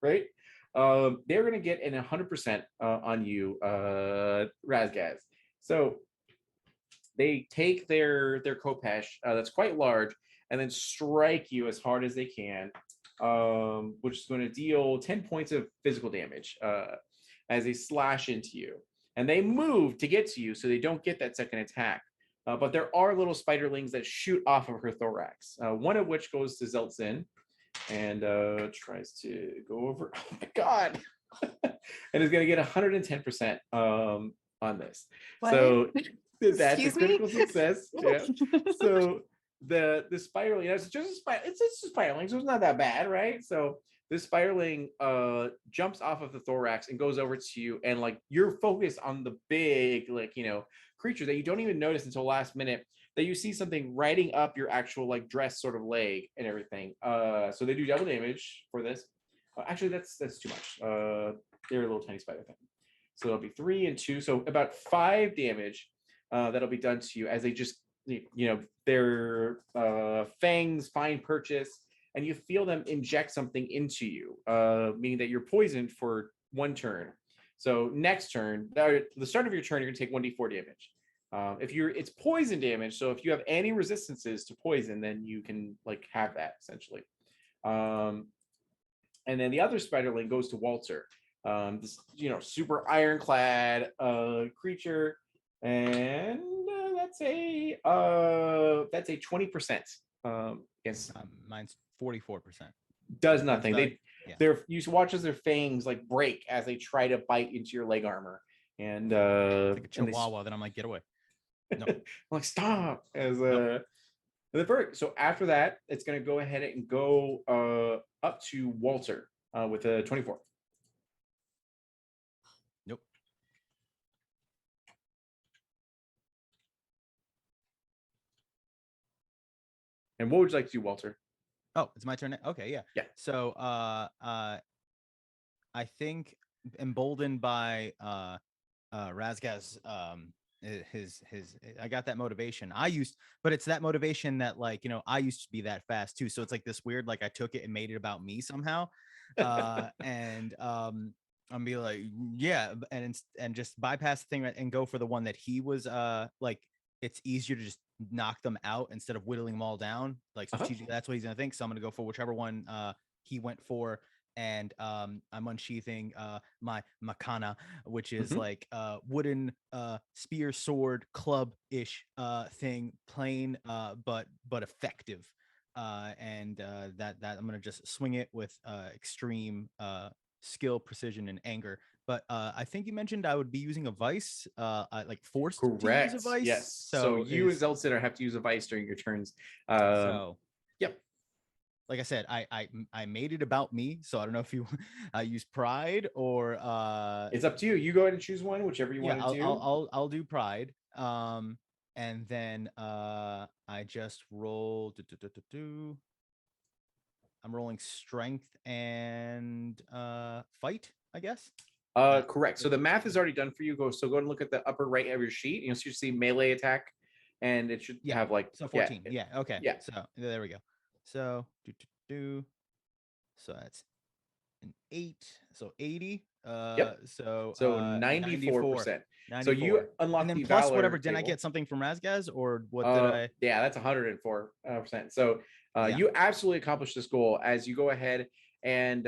right, they're gonna get an 100% on you, Razgaz. So they take their Kopesh, that's quite large, and then strike you as hard as they can, which is going to deal 10 points of physical damage as they slash into you. And they move to get to you, so they don't get that second attack. But there are little spiderlings that shoot off of her thorax, one of which goes to Zeltsin and tries to go over. Oh my god! And is going to get 110% on this. What? So that's a Excuse me? critical success. Yeah. So the spiraling, it's just a spider. It's just a spiraling, so it's not that bad, right? So this spiraling jumps off of the thorax and goes over to you, and like you're focused on the big, like, creature that you don't even notice until last minute, that you see something riding up your actual like dress sort of leg and everything. So they do double damage for this. Actually, that's too much. They're a little tiny spider thing. So it'll be 3 and 2, so about 5 damage that'll be done to you as they just, their fangs find purchase, and you feel them inject something into you, meaning that you're poisoned for 1 turn. So next turn, the start of your turn, you're gonna take 1d4 damage. It's poison damage, so if you have any resistances to poison, then you can like have that essentially. And then the other spiderling goes to Walter. This super ironclad creature, and that's a 20%. Yes, Mine's 44%. does nothing. Yeah. You watch as their fangs like break as they try to bite into your leg armor, And Like a and they chihuahua. Then I'm like, get away. No. like stop as Nope. the verdict. So after that, it's going to go ahead and go up to Walter with a 24. Nope. And what would you like to do, Walter? Oh, it's my turn. Okay, yeah. Yeah. So I think emboldened by Razgaz, his I got that motivation. But it's that motivation that, like, I used to be that fast too. So it's like this weird, like, I took it and made it about me somehow. And I'm be like, yeah, and just bypass the thing and go for the one that he was like, it's easier to just knock them out instead of whittling them all down. Like, strategically, that's what he's gonna think. So I'm gonna go for whichever one he went for. And I'm unsheathing my makana, which is like wooden spear, sword, club-ish thing, plain but effective. And that I'm gonna just swing it with extreme skill, precision, and anger. But I think you mentioned I would be using a vice, like forced to use a Correct. vice. Yes. So you as Zeltzitter have to use a vice during your turns. Yep. Like I said, I made it about me, so I don't know if you use pride or it's up to you. You go ahead and choose one, whichever you want to do. I'll do pride. And then I just roll. I'm rolling strength and fight, I guess. Correct. So the math is already done for you. Go and look at the upper right of your sheet. You see melee attack, and it should have like 14. Yeah. Okay. Yeah. So there we go. So so that's an 8. So 80. Yep. So 94%. 94. So you unlock and then the plus Valor whatever. Didn't I table. get something from Razgaz, or what did I? Yeah, that's 104%. So you absolutely accomplished this goal as you go ahead and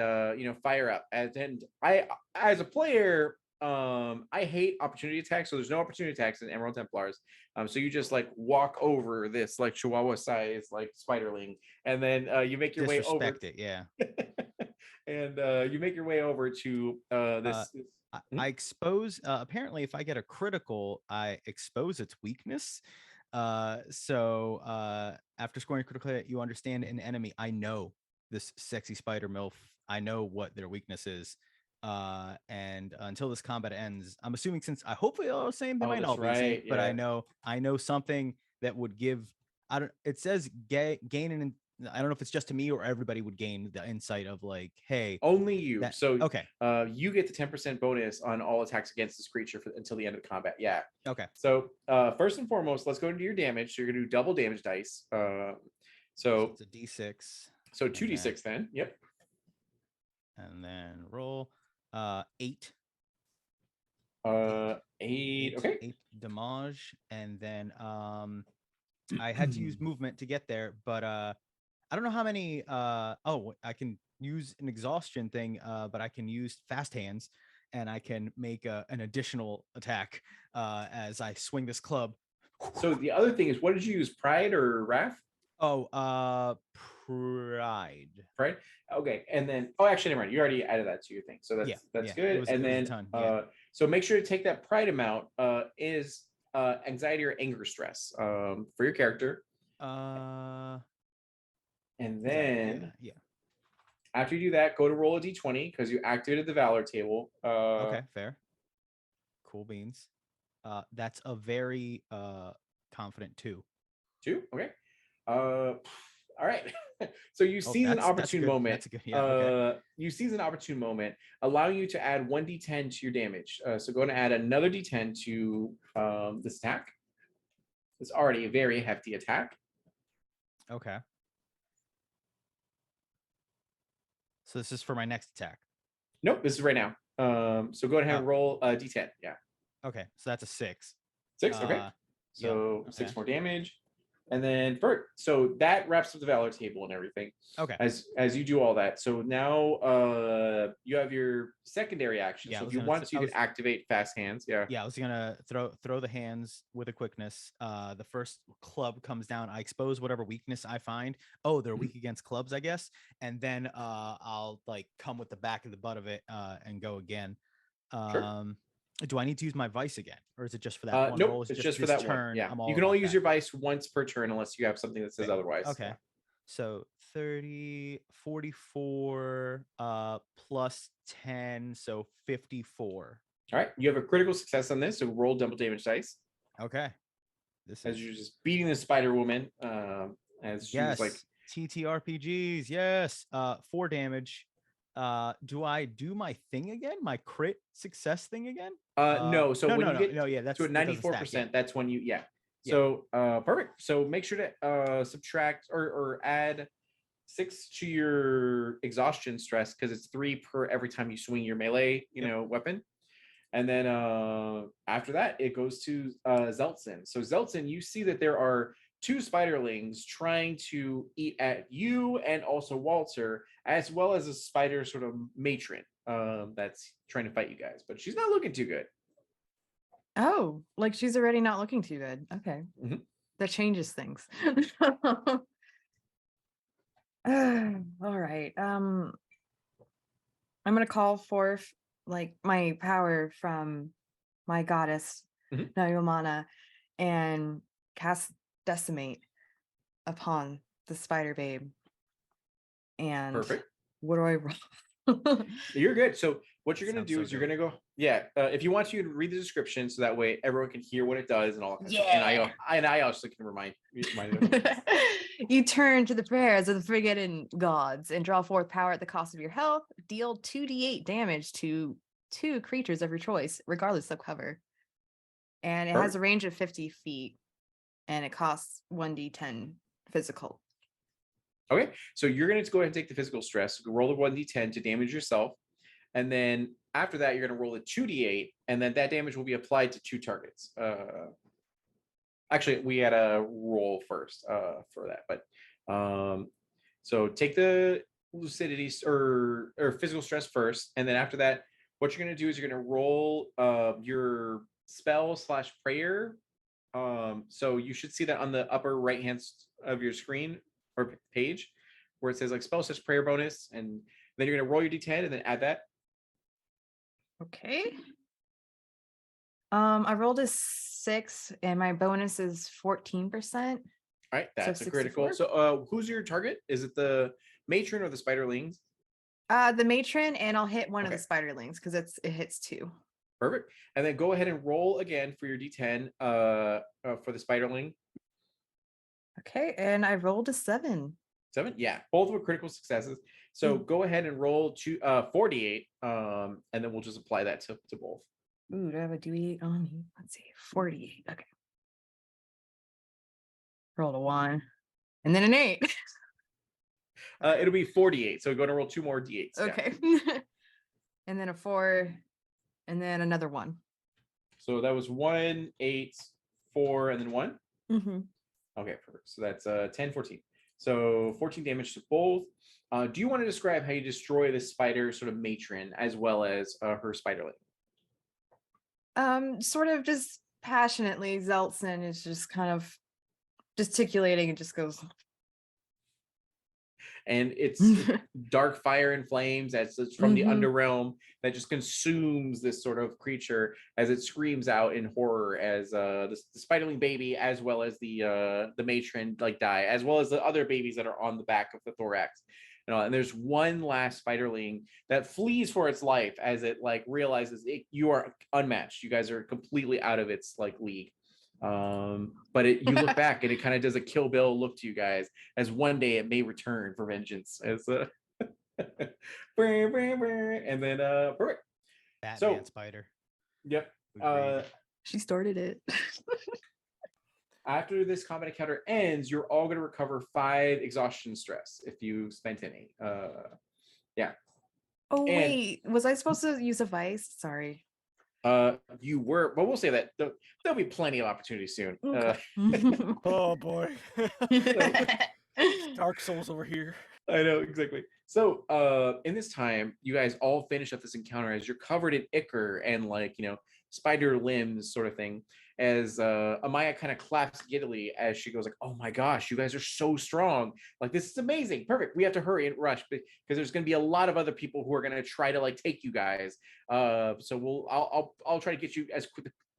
fire up. And I, as a player, I hate opportunity attacks. So there's no opportunity attacks in Emerald Templars. So you just like walk over this like Chihuahua size like spiderling, and then you make your way over. It, yeah. And you make your way over to this. I expose. Apparently, if I get a critical, I expose its weakness. So after scoring a critical hit, you understand an enemy. I know this sexy spider MILF. I know what their weakness is. And until this combat ends, I'm assuming, since I hopefully all the same, they might not be the same, but I know something that would give. I don't. It says gain an. I don't know if it's just to me or everybody would gain the insight of like, hey, only you. So okay, you get the 10% bonus on all attacks against this creature until the end of the combat. Yeah. Okay. So first and foremost, let's go into your damage. So you're gonna do double damage dice. So it's a d6. So 2d6 then. Yep. And then roll 8. 8. Okay. 8 damage, and then I had to use movement to get there, but I don't know how many. I can use an exhaustion thing, but I can use fast hands, and I can make an additional attack as I swing this club. So the other thing is, what did you use, pride or wrath? Pride. Pride. Okay, and then actually, never mind. You already added that to your thing, so that's good. And then so make sure to take that pride amount. Is anxiety or anger stress for your character. And then after you do that, go to roll a d20 because you activated the Valor table. Okay, fair. Cool beans. That's a very confident 2. 2? Okay. All right. So you seize an opportune moment. You seize an opportune moment, allowing you to add 1d10 to your damage. So go and add another d10 to this attack. It's already a very hefty attack. Okay. So this is for my next attack. Nope, this is right now. So go ahead and roll a d10. Yeah. Okay, so that's a 6. 6. Okay. So 6 more damage. And then so that wraps up the Valor table and everything. Okay. As you do all that. So now you have your secondary action. So if you want to, you can activate fast hands. Yeah. Yeah, I was gonna throw the hands with a quickness. The first club comes down. I expose whatever weakness I find. Oh, they're weak against clubs, I guess. And then I'll like come with the back of the butt of it and go again. Sure. Do I need to use my vice again, or is it just for that one Nope, roll? it's just for this that one. turn? Yeah, I'm all you can only about use that. your vice once per turn unless you have something that says otherwise. Okay. Yeah. So 30, 44, plus 10, so 54. All right, you have a critical success on this, so roll double damage dice. Okay. This As is you're just beating the Spider Woman, as she was like, Ttrpgs. Yes. 4 damage. Do I do my thing again? My crit success thing again? no. So when you get no, yeah, that's to a that doesn't stack, 94%, yeah. that's when you Yeah. So perfect. So make sure to subtract or add 6 to your exhaustion stress because it's 3 per every time you swing your melee, weapon. And then after that, it goes to Zeltsin. So Zeltsin, you see that there are 2 spiderlings trying to eat at you and also Walter, as well as a spider sort of matron that's trying to fight you guys. But she's not looking too good. Oh, like she's already not looking too good. Okay. Mhm. That changes things. All right. I'm gonna call forth like my power from my goddess Mhm. Nayomana and cast decimate upon the spider babe. And Perfect. what do I roll? You're good. So what you're going to Sounds do so is you're good. going to go, if you want to, you can read the description so that way everyone can hear what it does and all that kind of stuff. And I also can remind You turn to the prayers of the forgotten gods and draw forth power at the cost of your health. Deal 2d8 damage to 2 creatures of your choice, regardless of cover. And it has Perfect. a range of 50 feet, and it costs 1d10 physical. Okay, so you're going to go ahead and take the physical stress. Roll the 1d10 to damage yourself. And then after that, you're going to roll a 2d8, and then that damage will be applied to 2 targets. Actually, we had a roll first for that. But so take the lucidity or physical stress first. And then after that, what you're going to do is you're going to roll your spell / prayer. So you should see that on the upper right hand of your screen or page where it says like spell / prayer bonus. And then you're going to roll your d10 and then add that. Okay. I rolled a 6, and my bonus is 14%. All right, that's So a critical. 64? So who's your target? Is it the matron or the spiderlings? The matron, and I'll hit one of Okay. the spiderlings because it hits 2. Perfect. And then go ahead and roll again for your d10 for the spiderling. Okay, and I rolled a 7. 7? Yeah, both were critical successes. So go ahead and roll 48, and then we'll just apply that to both. Ooh, do I have a D8 on me? Let's see, 48. Okay. Rolled a 1, and then an 8. It'll be 48. So we're going to roll 2 more d8s. Okay. And then a 4, and then another 1. So that was 1, 8, 4, and then 1. Mm-hmm. Okay, perfect. So that's 10, 14. So 14 damage to both. Do you want to describe how you destroy the spider sort of matron as well as her spiderling? Sort of just passionately, Zeltsin is just kind of gesticulating and just goes. And it's dark fire and flames as it's from the underrealm that just consumes this sort of creature as it screams out in horror as the spiderling baby as well as the matron like die, as well as the other babies that are on the back of the thorax. And there's one last spiderling that flees for its life as it like realizes you are unmatched. You guys are completely out of its like league. But you look back and it kind of does a Kill Bill look to you guys as one day it may return for vengeance as and then perfect. Batman spider. Yep. She started it. After this combat encounter ends, you're all going to recover 5 exhaustion stress if you spent any. Yeah. Oh, wait, was I supposed to use a vice? Sorry. You were, but we'll say that there'll be plenty of opportunities soon. Okay. Oh boy. Dark Souls over here. I know, exactly. So in this time, you guys all finish up this encounter as you're covered in ichor and like, spider limbs sort of thing. as Amaya kind of claps giddily as she goes like, "Oh my gosh, you guys are so strong! Like this is amazing, perfect. We have to hurry and rush because there's going to be a lot of other people who are going to try to like take you guys. So I'll try to get you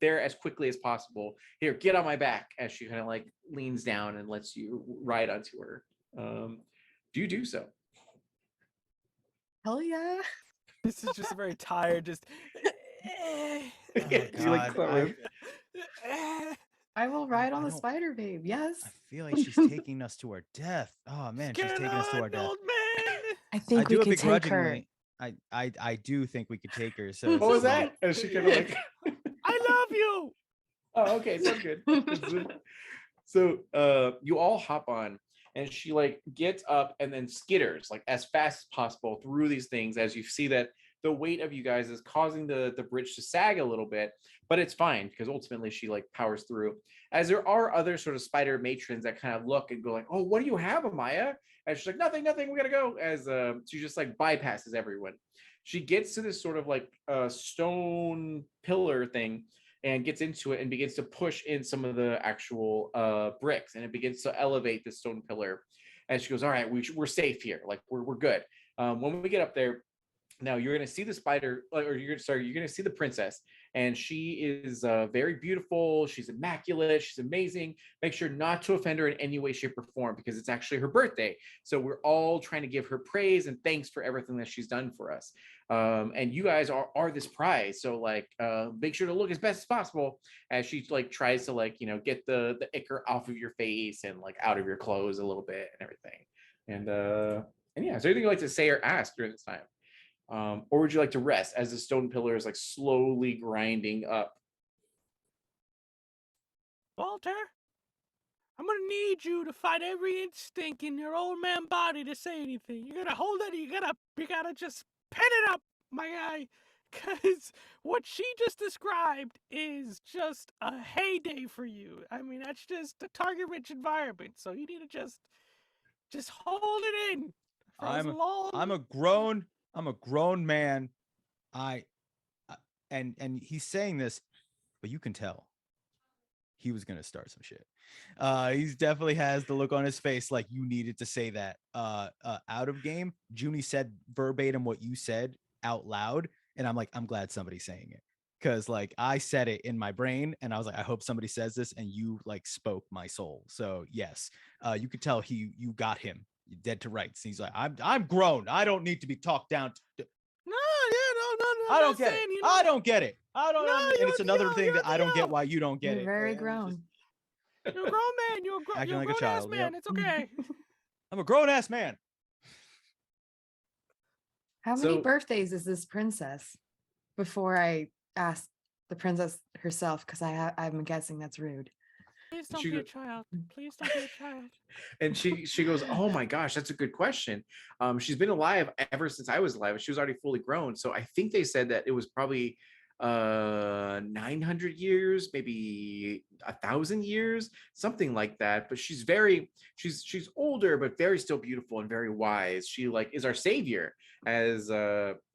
there as quickly as possible. Here, get on my back." As she kind of like leans down and lets you ride onto her. Do you do so? Hell yeah. This is just very tired. Just. Oh, Do you like God, Clara? I will ride on I the don't- spider babe. Yes. I feel like she's taking us to our death. Oh man, she's Get taking us to our on, death. old man. I I think we do it could take her. begrudgingly. I do think we could take her. So What was that? As she kind of like, I love you. oh, okay, sounds good. So you all hop on, and she like gets up and then skitters like as fast as possible through these things as you see that the weight of you guys is causing the bridge to sag a little bit, but it's fine because ultimately she like powers through. As there are other sort of spider matrons that kind of look and go like, "Oh, what do you have, Amaya?" And she's like, "Nothing, nothing, we gotta go." As she just like bypasses everyone. She gets to this sort of like stone pillar thing and gets into it and begins to push in some of the actual bricks, and it begins to elevate the stone pillar. And she goes, "All right, we're safe here. Like we're good." When we get up there, now you're going to see the spider, or you're going to see the princess, and she is very beautiful. She's immaculate. She's amazing. Make sure not to offend her in any way, shape, or form because it's actually her birthday. So we're all trying to give her praise and thanks for everything that she's done for us. And you guys are this prize. So like, make sure to look as best as possible as she like tries to like, get the ichor off of your face and like out of your clothes a little bit and everything. And yeah, is there anything you'd like to say or ask during this time? Or would you like to rest as the stone pillar is like slowly grinding up? Walter, I'm gonna need you to fight every instinct in your old man body to say anything. You gotta hold it. You gotta just pen it up, my guy. Cause what she just described is just a heyday for you. I mean, that's just a target-rich environment. So you need to just hold it in for as long. I'm a grown man. And he's saying this, but you can tell he was gonna start some shit. He's definitely has the look on his face like you needed to say that. Out of game, Junie said verbatim what you said out loud, and I'm like, I'm glad somebody's saying it. Because like I said it in my brain and I was like, I hope somebody says this, and you like spoke my soul. So yes, you could tell you got him dead to rights. He's like, I'm grown. I don't need to be talked down to. No, yeah, no. I don't get it. I don't get it. I don't. No, And it's another thing that I don't get yo. why you don't get You're it. very And it's grown. just- You're a grown man. You're a Acting like a grown ass child, man. yep. It's okay. I'm a grown ass man. How many So- birthdays is this princess? Before I ask the princess herself, because I'm guessing that's rude. Please don't She be a go- child. Please don't be a child. And she goes, "Oh my gosh, that's a good question." She's been alive ever since I was alive. She was already fully grown. So I think they said that it was probably 900 years, maybe 1,000 years, something like that. But she's older, but very still beautiful and very wise. She like is our savior, as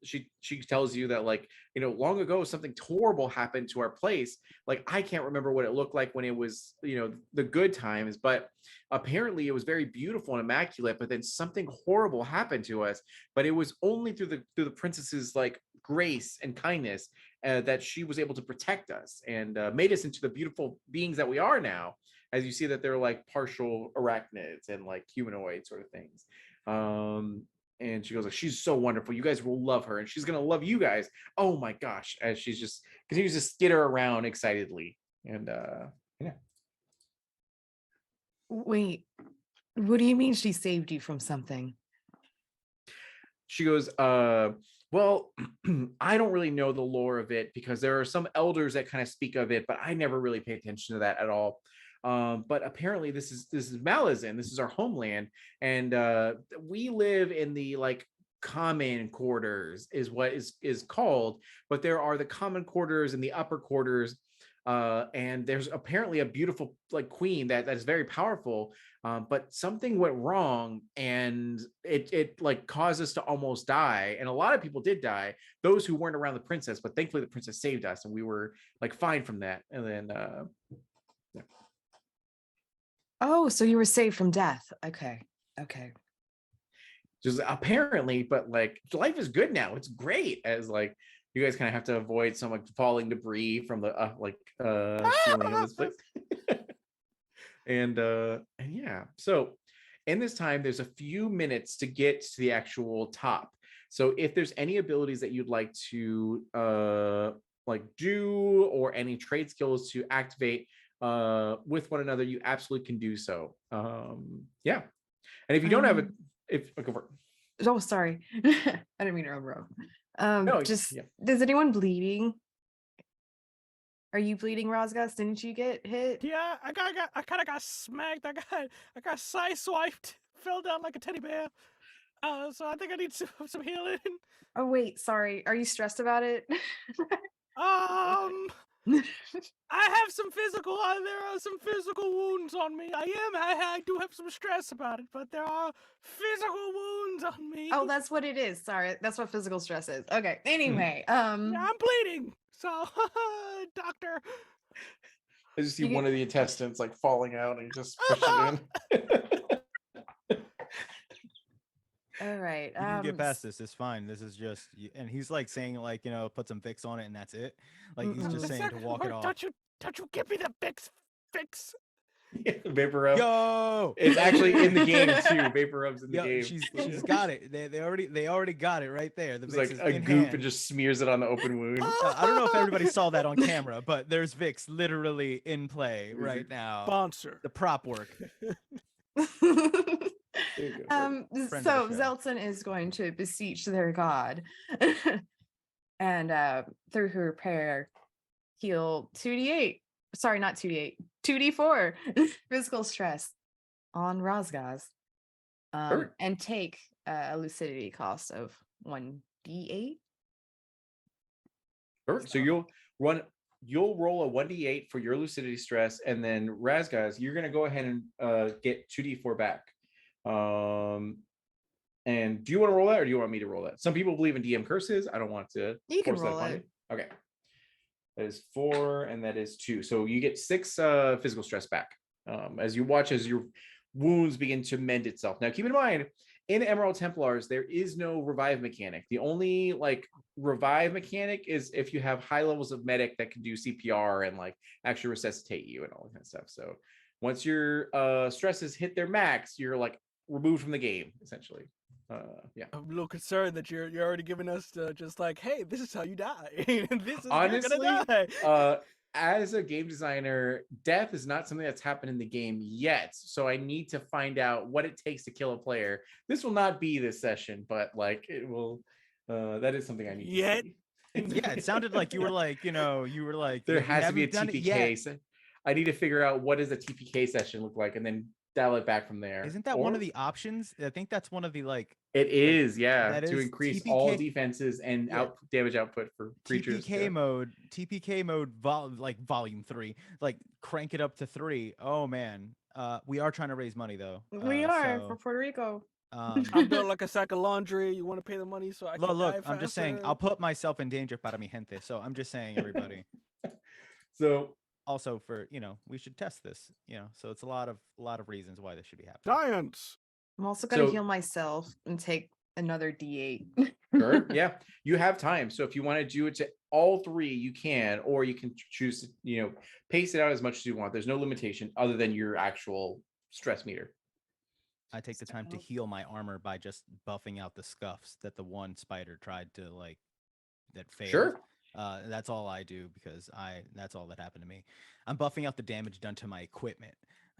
she tells you that like, long ago something horrible happened to our place. Like I can't remember what it looked like when it was, the good times, but apparently it was very beautiful and immaculate, but then something horrible happened to us. But it was only through the princess's like grace and kindness that she was able to protect us and made us into the beautiful beings that we are now, as you see that they're like partial arachnids and like humanoid sort of things. And she goes like, she's so wonderful, you guys will love her, and she's gonna love you guys. Oh my gosh, as she's just continues to skitter around excitedly. And yeah. Wait, what do you mean she saved you from something? She goes, well, I don't really know the lore of it because there are some elders that kind of speak of it, but I never really pay attention to that at all. But apparently this is Malazan. This is our homeland, and we live in the like common quarters is what is called, but there are the common quarters and the upper quarters. and there's apparently a beautiful like queen that is very powerful, but something went wrong, and it like caused us to almost die, and a lot of people did die, those who weren't around the princess, but thankfully the princess saved us, and we were like fine from that. And then yeah. Oh, so you were saved from death. Okay. Just apparently, but like life is good now, it's great, as like you guys kind of have to avoid some like falling debris from the ceiling of this place. And yeah, so in this time there's a few minutes to get to the actual top. So if there's any abilities that you'd like to like do, or any trade skills to activate with one another, you absolutely can do so. Yeah, and if you don't have it, if go for it. Oh, sorry. I didn't mean to interrupt. No, Just yeah. Is anyone bleeding? Are you bleeding, Rosgas? Didn't you get hit? Yeah, I kind of got smacked. I got sideswiped, fell down like a teddy bear. So I think I need some healing. Oh wait, sorry. Are you stressed about it? I have some physical. There are some physical wounds on me. I do have some stress about it, but there are physical wounds on me. Oh, that's what it is. Sorry, that's what physical stress is. Okay. Anyway, yeah, I'm bleeding. So, doctor. I just see one of the intestines like falling out and just push it in. All right. You can get past this. It's fine. This is just, and he's like saying like, you know, put some Vicks on it and that's it. Like he's just saying to walk it off. Don't you give me the Vicks? Yeah, vapor rub. Yo, it's actually in the game too. Vapor rub's in the game. She's got it. They already got it right there. The it's Vicks like a goop hand. and just smears it on the open wound. I don't know if everybody saw that on camera, but there's Vicks literally in play right now. Sponsor. The prop work. So Zelton is going to beseech their god and through her prayer heal 2d8. Sorry, not 2d8, 2d4 physical stress on Rosgaz, and take a lucidity cost of 1d8. Perfect. So you'll roll a 1d8 for your lucidity stress, and then Razgaz, you're gonna go ahead and get 2d4 back. And do you want to roll that, or do you want me to roll that? Some people believe in DM curses. I don't want to. You can roll it. Okay. That is 4, and that is 2. So you get 6 physical stress back as you watch as your wounds begin to mend itself. Now, keep in mind, in Emerald Templars, there is no revive mechanic. The only like revive mechanic is if you have high levels of medic that can do CPR and like actually resuscitate you and all that kind of stuff. So once your stresses hit their max, you're like removed from the game essentially. Yeah, I'm a little concerned that you're already giving us just like, hey, this is how you die. This is honestly, you're gonna die. As a game designer, death is not something that's happened in the game yet, so I need to find out what it takes to kill a player. This will not be this session, but like it will. That is something I need to see. Yeah, it sounded like you were like, there has to be a TPK. I need to figure out what does a TPK session look like, and then dial it back from there. Isn't that one of the options? I think that's one of the like. It is, yeah, that to is increase TPK, all defenses and damage output for creatures. TPK mode, volume 3, like crank it up to 3. Oh man, we are trying to raise money though. We are for Puerto Rico. I'm built like a sack of laundry. You want to pay the money so I can look. I'm just saying, I'll put myself in danger para mi gente. So I'm just saying, everybody. So. Also, for we should test this. So it's a lot of reasons why this should be happening. Science. I'm also gonna heal myself and take another d8. Sure. Yeah, you have time. So if you want to do it to all 3, you can, or you can choose to pace it out as much as you want. There's no limitation other than your actual stress meter. I take the time to heal my armor by just buffing out the scuffs that the one spider tried to that failed. Sure. That's all I do because that's all that happened to me. I'm buffing out the damage done to my equipment.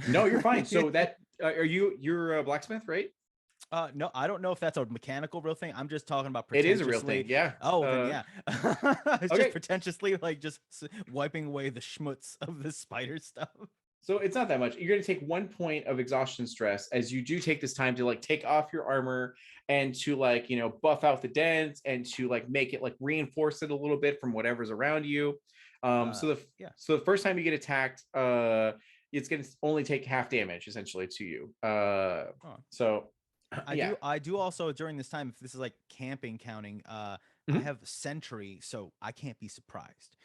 No, you're fine. So that you're a blacksmith, right? No, I don't know if that's a mechanical real thing. I'm just talking about it is a real thing. Yeah. Oh, then yeah. It's just pretentiously just wiping away the schmutz of the spider stuff. So it's not that much. You're going to take 1 point of exhaustion stress as you do take this time to take off your armor and to buff out the dents and to make it reinforce it a little bit from whatever's around you. Yeah. So the first time you get attacked, it's going to only take half damage essentially to you. So yeah. I do also during this time, if this is like camping counting, I Mhm. have sentry, so I can't be surprised.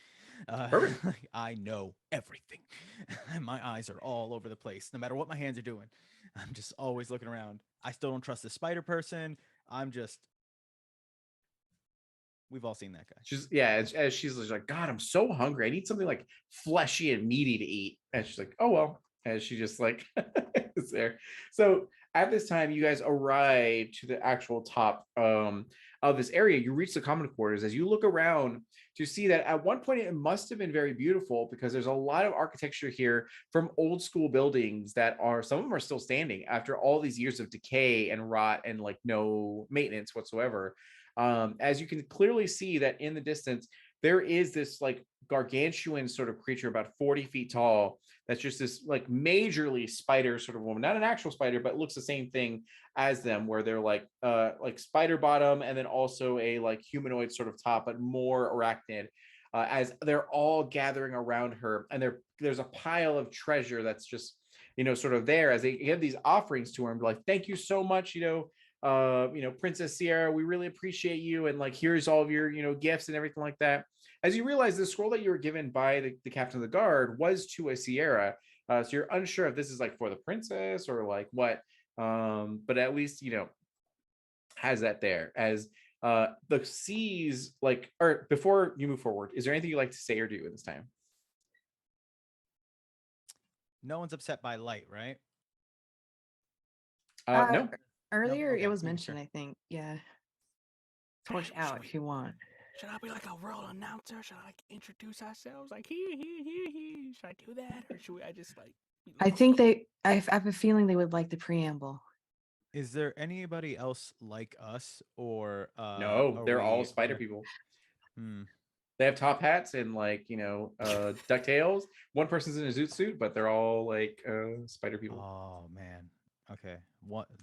Perfect. I know everything. My eyes are all over the place, no matter what my hands are doing. I'm just always looking around. I still don't trust the spider person. We've all seen that guy. She's as she's like, God, I'm so hungry. I need something like fleshy and meaty to eat. And she's like, oh well. And she just like is there. So at this time, you guys arrive to the actual top of this area. You reach the common quarters. As you look around to see that at one point it must have been very beautiful because there's a lot of architecture here from old school buildings that are some of them are still standing after all these years of decay and rot and like no maintenance whatsoever. As you can clearly see that in the distance, there is this like gargantuan sort of creature about 40 feet tall. That's just this like majorly spider sort of woman, not an actual spider, but looks the same thing as them, where they're like spider bottom and then also a like humanoid sort of top, but more arachnid. As they're all gathering around her, and there's a pile of treasure that's just sort of there as they give these offerings to her and be like, thank you so much, Princess Sierra, we really appreciate you, and like here's all of your gifts and everything like that. As you realize the scroll that you were given by the captain of the guard was to a Sierra, so you're unsure if this is like for the princess or like what, but at least has that there. As the seas like, or before you move forward, is there anything you'd like to say or do at this time? No one's upset by light, right? No. Earlier, okay, it was making sure. mentioned, I think. Yeah. Torch out if you want. Should I be like a world announcer? Should I like introduce ourselves? Like he. Should I do that, or should I just like? I think I have a feeling they would like the preamble. Is there anybody else like us, or No, are they're all we spider people. Hmm. They have top hats and like ducktails. One person's in a zoot suit, but they're all like spider people. Oh man. Okay.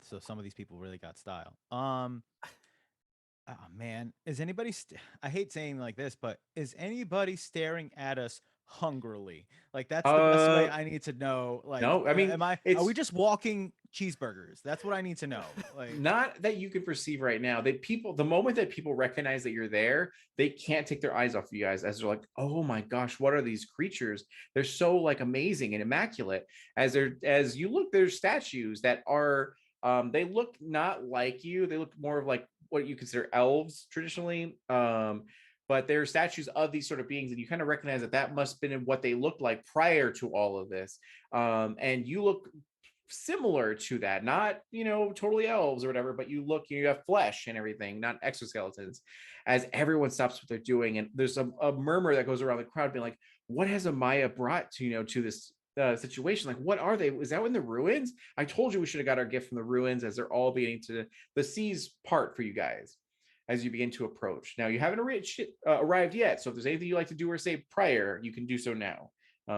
So some of these people really got style. Oh man, is anybody? I hate saying like this, but is anybody staring at us hungrily? Like that's the best way I need to know. Like, No, I mean, Are we just walking cheeseburgers? That's what I need to know. Like, not that you can perceive right now. The moment that people recognize that you're there, they can't take their eyes off you guys. As they're like, oh my gosh, what are these creatures? They're so like amazing and immaculate. As you look, there's statues that are. They look not like you. They look more of like what you consider elves traditionally. But they're statues of these sort of beings, and you kind of recognize that must have been what they looked like prior to all of this. And you look similar to that, not totally elves or whatever, but you have flesh and everything, not exoskeletons. As everyone stops what they're doing, and there's a murmur that goes around the crowd being like, what has Amaya brought to to this situation? Like, what are they? Is that in the ruins? I told you we should have got our gift from the ruins. As they're all beginning to the seas part for you guys as you begin to approach. Now you haven't arrived yet, so if there's anything you like to do or say prior, you can do so now,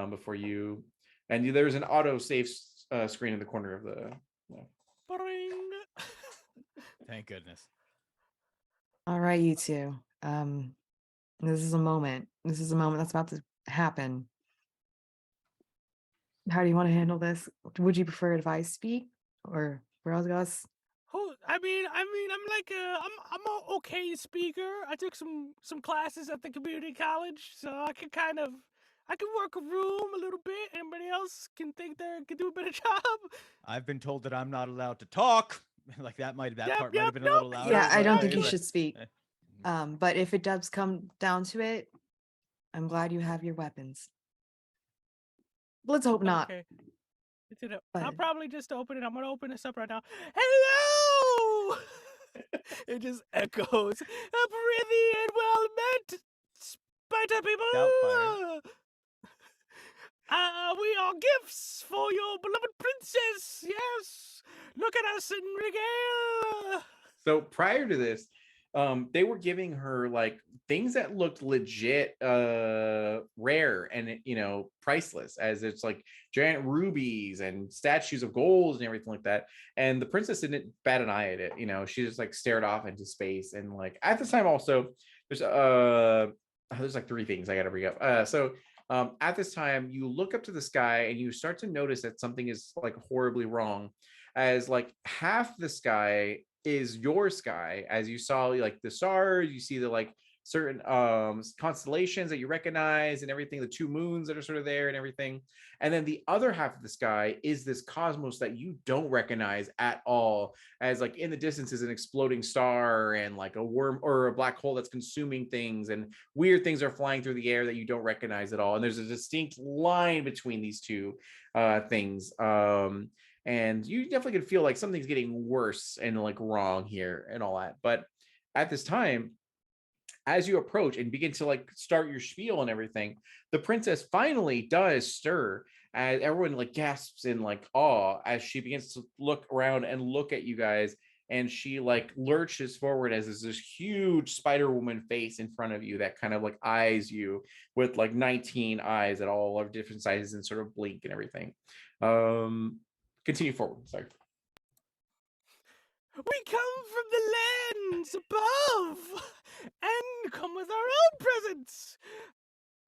before you. And there's an auto save screen in the corner of the. thank goodness. All right, you two. This is a moment. This is a moment that's about to happen. How do you want to handle this? Would you prefer if I speak or Rasgas? I'm like I'm an okay speaker. I took some classes at the community college, so I can work a room a little bit. Anybody else can think they can do a better job? I've been told that I'm not allowed to talk. Like that part might have been a little louder. Yeah, I don't but think you like- should speak. But if it does come down to it, I'm glad you have your weapons. Let's hope not. Okay. But- I'll probably just open it. I'm gonna open this up right now. Hello! It just echoes. A pretty and well met spider people. Doubtfire. We are gifts for your beloved princess. Yes. Look at us in regale. So prior to this, they were giving her like things that looked legit rare and priceless, as it's like giant rubies and statues of gold and everything like that. And the princess didn't bat an eye at it. She just like stared off into space. And like at this time also, there's there's like three things I got to bring up. At this time, you look up to the sky and you start to notice that something is like horribly wrong, as like half the sky is your sky, as you saw like the stars, you see the like certain constellations that you recognize and everything, the two moons that are sort of there and everything. And then the other half of the sky is this cosmos that you don't recognize at all, as like in the distance is an exploding star and like a worm or a black hole that's consuming things, and weird things are flying through the air that you don't recognize at all. And there's a distinct line between these two things. And you definitely could feel like something's getting worse and like wrong here and all that. But at this time, as you approach and begin to like start your spiel and everything, the princess finally does stir, as everyone like gasps in like awe as she begins to look around and look at you guys. And she like lurches forward as there's this huge Spider Woman face in front of you that kind of like eyes you with like 19 eyes at all of different sizes and sort of blink and everything. Continue forward. Sorry. We come from the lands above and come with our own presents.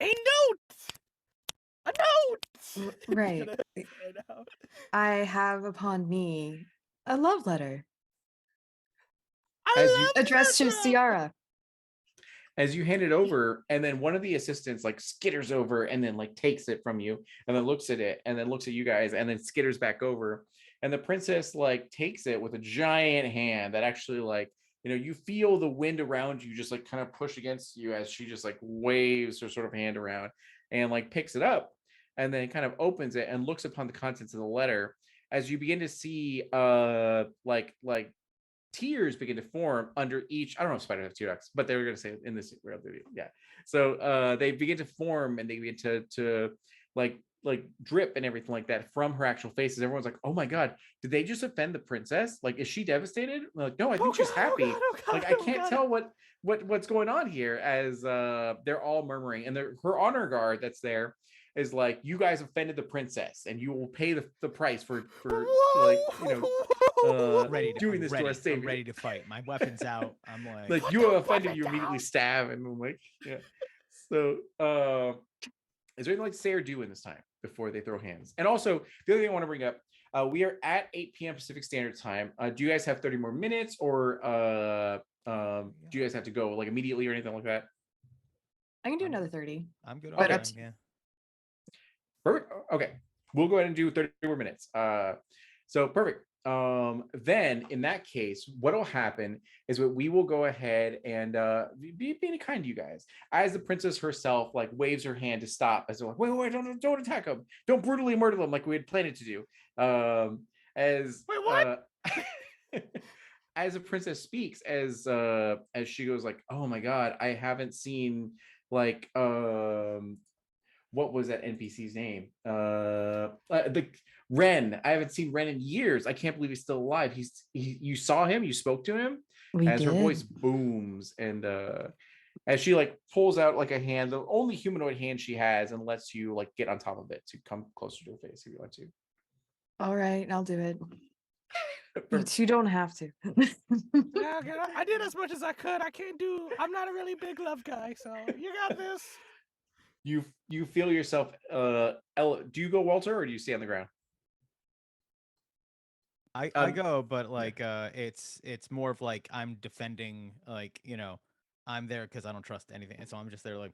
A note! A note! Right. I have upon me a love letter addressed to Ciara. As you hand it over, and then one of the assistants like skitters over and then like takes it from you and then looks at it and then looks at you guys and then skitters back over. And the princess like takes it with a giant hand that actually like, you feel the wind around you just like kind of push against you as she just like waves her sort of hand around and like picks it up and then kind of opens it and looks upon the contents of the letter, as you begin to see like tears begin to form under each. I don't know if spiders have tear ducts, but they were going to say in this real video. Yeah. So they begin to form and they begin to like drip and everything like that from her actual faces. Everyone's like, oh my God, did they just offend the princess? Like, is she devastated? Like, no, I think she's happy. Like, I can't tell what's going on here, as they're all murmuring. And her honor guard that's there is like, you guys offended the princess and you will pay the price for like, ready to, doing this to our savior. I'm ready to fight. My weapon's out. I'm like you have offended, you immediately stab. And I'm like, yeah. So is there anything like to say or do in this time before they throw hands? And also, the other thing I want to bring up, we are at 8 p.m. Pacific Standard Time. Do you guys have 30 more minutes, or do you guys have to go like immediately or anything like that? I can do another 30. I'm good. Okay. Yeah. Perfect. Okay, we'll go ahead and do 30 more minutes. So perfect. Then in that case, what'll happen is that we will go ahead and be kind to you guys, as the princess herself like waves her hand to stop, as they're like, wait, don't attack them, don't brutally murder them like we had planned to do. As wait, what? As the princess speaks, as she goes like, oh my God, I haven't seen like what was that NPC's name? The Ren. I haven't seen Ren in years. I can't believe he's still alive. You saw him, you spoke to him. As her voice booms, and as she like pulls out like a hand, the only humanoid hand she has, and lets you like get on top of it to come closer to her face if you want to. All right, I'll do it. But you don't have to. Yeah, I did as much as I could. I'm not a really big love guy, so you got this. You feel yourself do you go, Walter, or do you stay on the ground? I go, but like it's more of like I'm defending, like, I'm there because I don't trust anything, and so I'm just there like,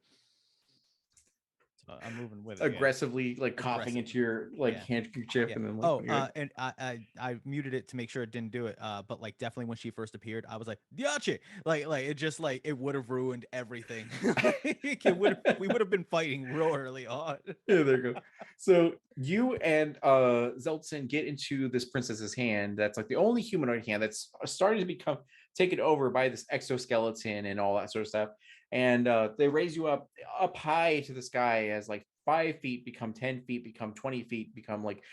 so I'm moving with it, aggressively, like coughing into your like handkerchief, and then like, and I muted it to make sure it didn't do it, but like definitely when she first appeared, I was like, Diache! Like it just like it would have ruined everything. We would have been fighting real early on. Yeah, there you go. So you and Zeltsin get into this princess's hand that's like the only humanoid hand that's starting to become taken over by this exoskeleton and all that sort of stuff. And they raise you up high to the sky, as like 5 feet become 10 feet, become 20 feet, become like,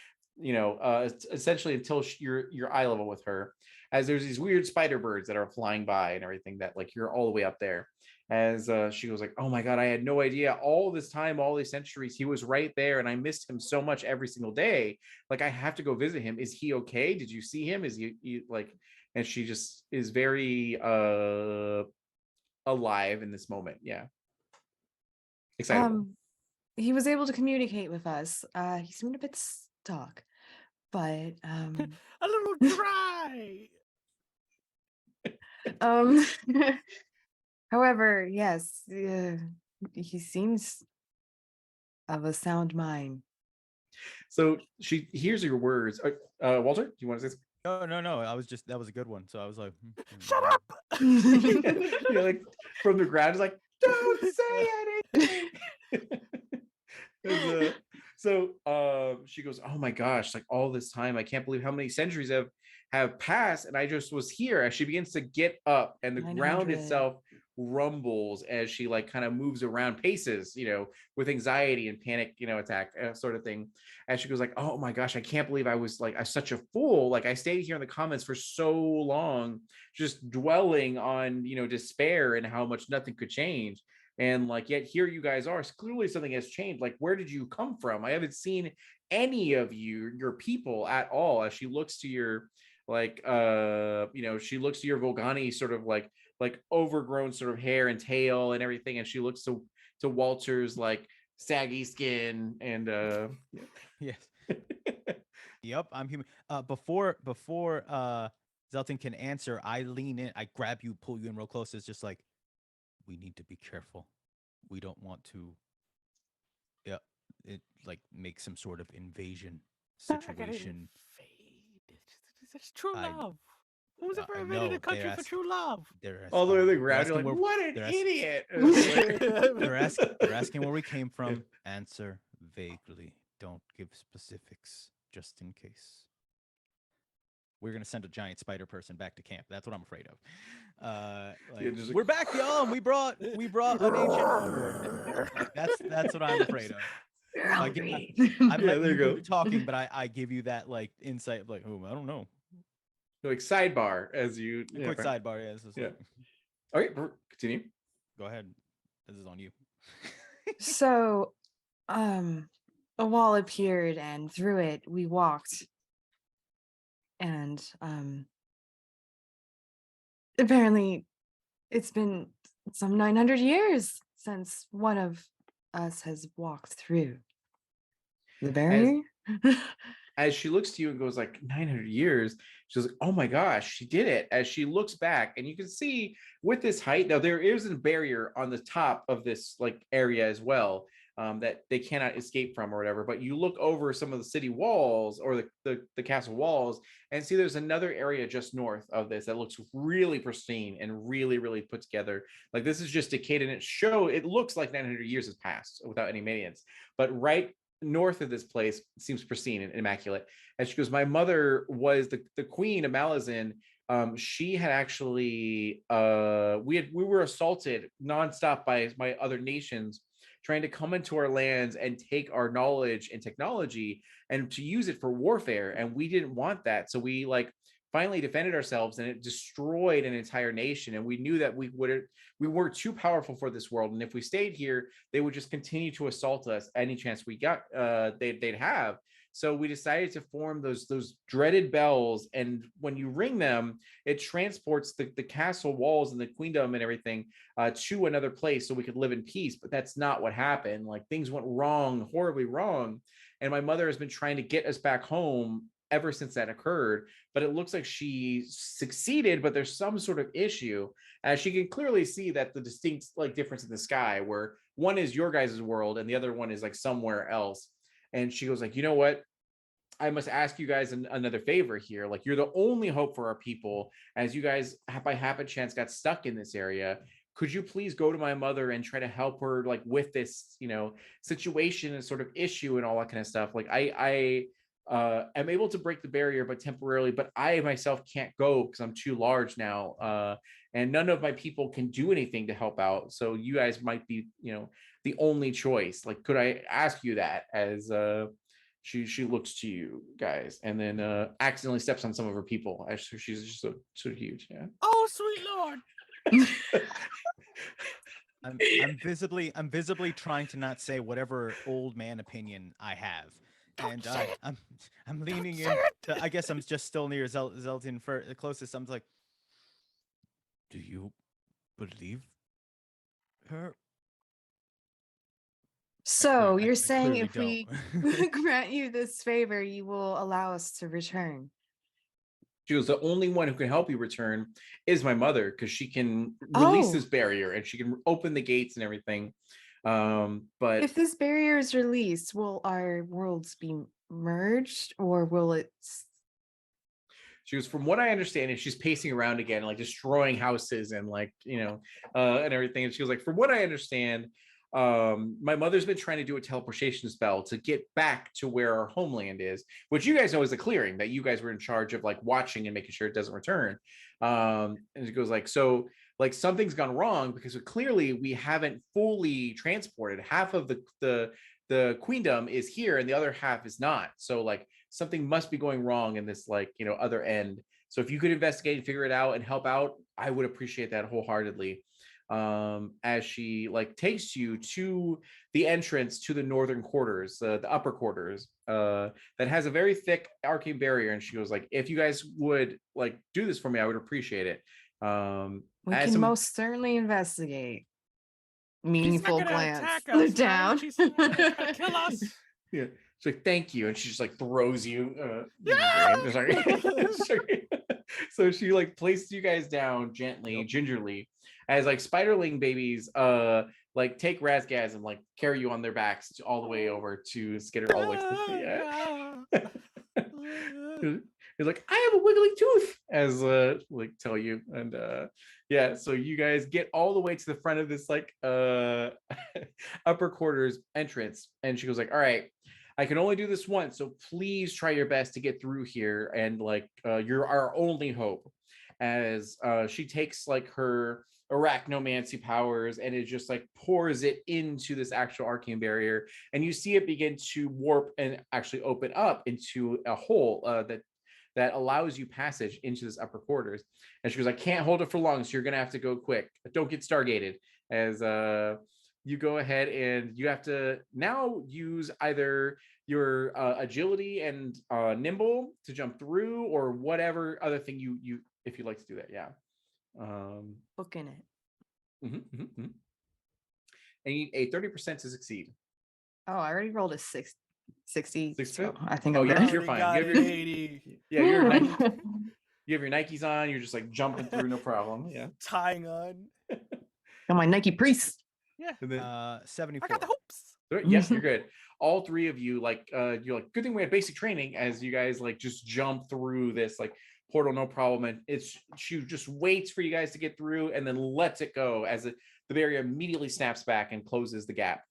essentially until you're eye level with her, as there's these weird spider birds that are flying by and everything, that like you're all the way up there. As she goes like, oh my God, I had no idea all this time, all these centuries, he was right there, and I missed him so much every single day. Like, I have to go visit him. Is he okay? Did you see him? Is he like? And she just is very alive in this moment. Yeah. Excitable. He was able to communicate with us. He seemed a bit stuck, but A little dry. um however, yes, he seems of a sound mind. So she hears your words. Walter, do you want to say No. I was just that was a good one. So I was like, Shut up. something? Like from the ground, it's like, don't say anything. She goes, oh my gosh, like all this time, I can't believe how many centuries have passed, and I just was here. As she begins to get up, and the ground 900. itself rumbles as she like kind of moves around, paces, with anxiety and panic, attack sort of thing. As she goes like, oh my gosh, I can't believe I was like such a fool. Like I stayed here in the comments for so long, just dwelling on despair and how much nothing could change. And like, yet here you guys are. So clearly something has changed. Like, where did you come from? I haven't seen any of your people at all. As she looks to your like she looks to your Volgani sort of like overgrown sort of hair and tail and everything, and she looks to Walter's like saggy skin and yes. Yep, I'm human. Before Zelton can answer, I lean in, I grab you, pull you in real close. It's just like, we need to be careful. We don't want to it like make some sort of invasion situation. It's true love. Who's ever I invaded know, a country for true love? all the way to the they're ground. You're asking like, what an idiot. they're asking where we came from. Answer vaguely. Don't give specifics, just in case. We're gonna send a giant spider person back to camp. That's what I'm afraid of. We're back, y'all, and we brought an ancient. Like, that's what I'm afraid of. I'm letting you do the talking, but I give you that like insight of like, oh, I don't know. Like sidebar as you quick sidebar, yes. Yeah. Okay, continue. Go ahead. This is on you. So, a wall appeared, and through it we walked. And apparently it's been some 900 years since one of us has walked through the barrier. As she looks to you and goes like 900 years, she's like, oh my gosh, she did it. As she looks back, and you can see with this height, now there is a barrier on the top of this like area as well, that they cannot escape from or whatever. But you look over some of the city walls or the castle walls and see there's another area just north of this that looks really pristine and really, really put together. Like this is just decayed, and it looks like 900 years has passed without any maintenance. But right north of this place seems pristine and immaculate. And she goes, my mother was the queen of Malazan. She had actually we were assaulted nonstop by other nations trying to come into our lands and take our knowledge and technology and to use it for warfare, and we didn't want that. So we like finally defended ourselves, and it destroyed an entire nation. And we knew that we weren't too powerful for this world, and if we stayed here, they would just continue to assault us any chance we got they'd have. So we decided to form those dreaded bells, and when you ring them, it transports the castle walls and the queendom and everything to another place so we could live in peace. But that's not what happened. Like things went wrong, horribly wrong. And my mother has been trying to get us back home ever since that occurred, but it looks like she succeeded, but there's some sort of issue, as she can clearly see that the distinct like difference in the sky, where one is your guys' world and the other one is like somewhere else. And she goes like, you know what, I must ask you guys another favor here. Like, you're the only hope for our people, as you guys by happen chance got stuck in this area. Could you please go to my mother and try to help her like with this situation and sort of issue and all that kind of stuff? Like I am able to break the barrier, but temporarily, but I myself can't go because I'm too large now. And none of my people can do anything to help out. So you guys might be, the only choice. Like, could I ask you that? As she looks to you guys, and then accidentally steps on some of her people. She's just so huge. Yeah. Oh, sweet Lord. I'm visibly trying to not say whatever old man opinion I have. And I'm leaning in. I guess I'm just still near Zeltin for the closest. I'm like, do you believe her? So you're I saying clearly if we grant you this favor, you will allow us to return? She goes, the only one who can help you return is my mother, because she can release Oh. this barrier and she can open the gates and everything. But If this barrier is released, will our worlds be merged, or will it? she goes, from what I understand, and she's pacing around again, like destroying houses and like, and everything. And she was like, from what I understand, my mother's been trying to do a teleportation spell to get back to where our homeland is, which you guys know is the clearing that you guys were in charge of, like watching and making sure it doesn't return. And it goes like, so like something's gone wrong, because clearly we haven't fully transported. Half of the queendom is here and the other half is not. So like something must be going wrong in this, like, other end. So if you could investigate and figure it out and help out, I would appreciate that wholeheartedly. As she like takes you to the entrance to the northern quarters, the upper quarters, that has a very thick arcane barrier. And she goes like, if you guys would like do this for me, I would appreciate it. We can most certainly investigate. Meaningful glance down. She's not gonna kill us. Yeah, she's like, thank you, and she just like throws you. So she like places you guys down gently, gingerly, as like spiderling babies like take Razgaz and like carry you on their backs all the way over to Skitter all the way to the He's like, I have a wiggly tooth, as like tell you. And yeah, so you guys get all the way to the front of this like upper quarters entrance, and she goes like, all right, I can only do this once, so please try your best to get through here, and like you're our only hope. As she takes like her arachnomancy powers and it just like pours it into this actual arcane barrier, and you see it begin to warp and actually open up into a hole that allows you passage into this upper quarters. And she goes, I can't hold it for long, so you're gonna have to go quick. Don't get stargated. As you go ahead and you have to now use either your agility and nimble to jump through, or whatever other thing you if you'd like to do that. Yeah. Booking it. And you need a 30% to succeed. Oh, I already rolled a 60. So Foot? I think Oh, I'm you're, good. you're fine. Got You have your, 80. yeah, you have your Nikes on. You're just like jumping through, no problem. Yeah. Tying on. Got my Nike priest. Yeah. And then, 74. I got the hopes. yes, you're good. All three of you, like, you're like, good thing we had basic training, as you guys like just jump through this like portal, no problem. And she just waits for you guys to get through and then lets it go as the barrier immediately snaps back and closes the gap.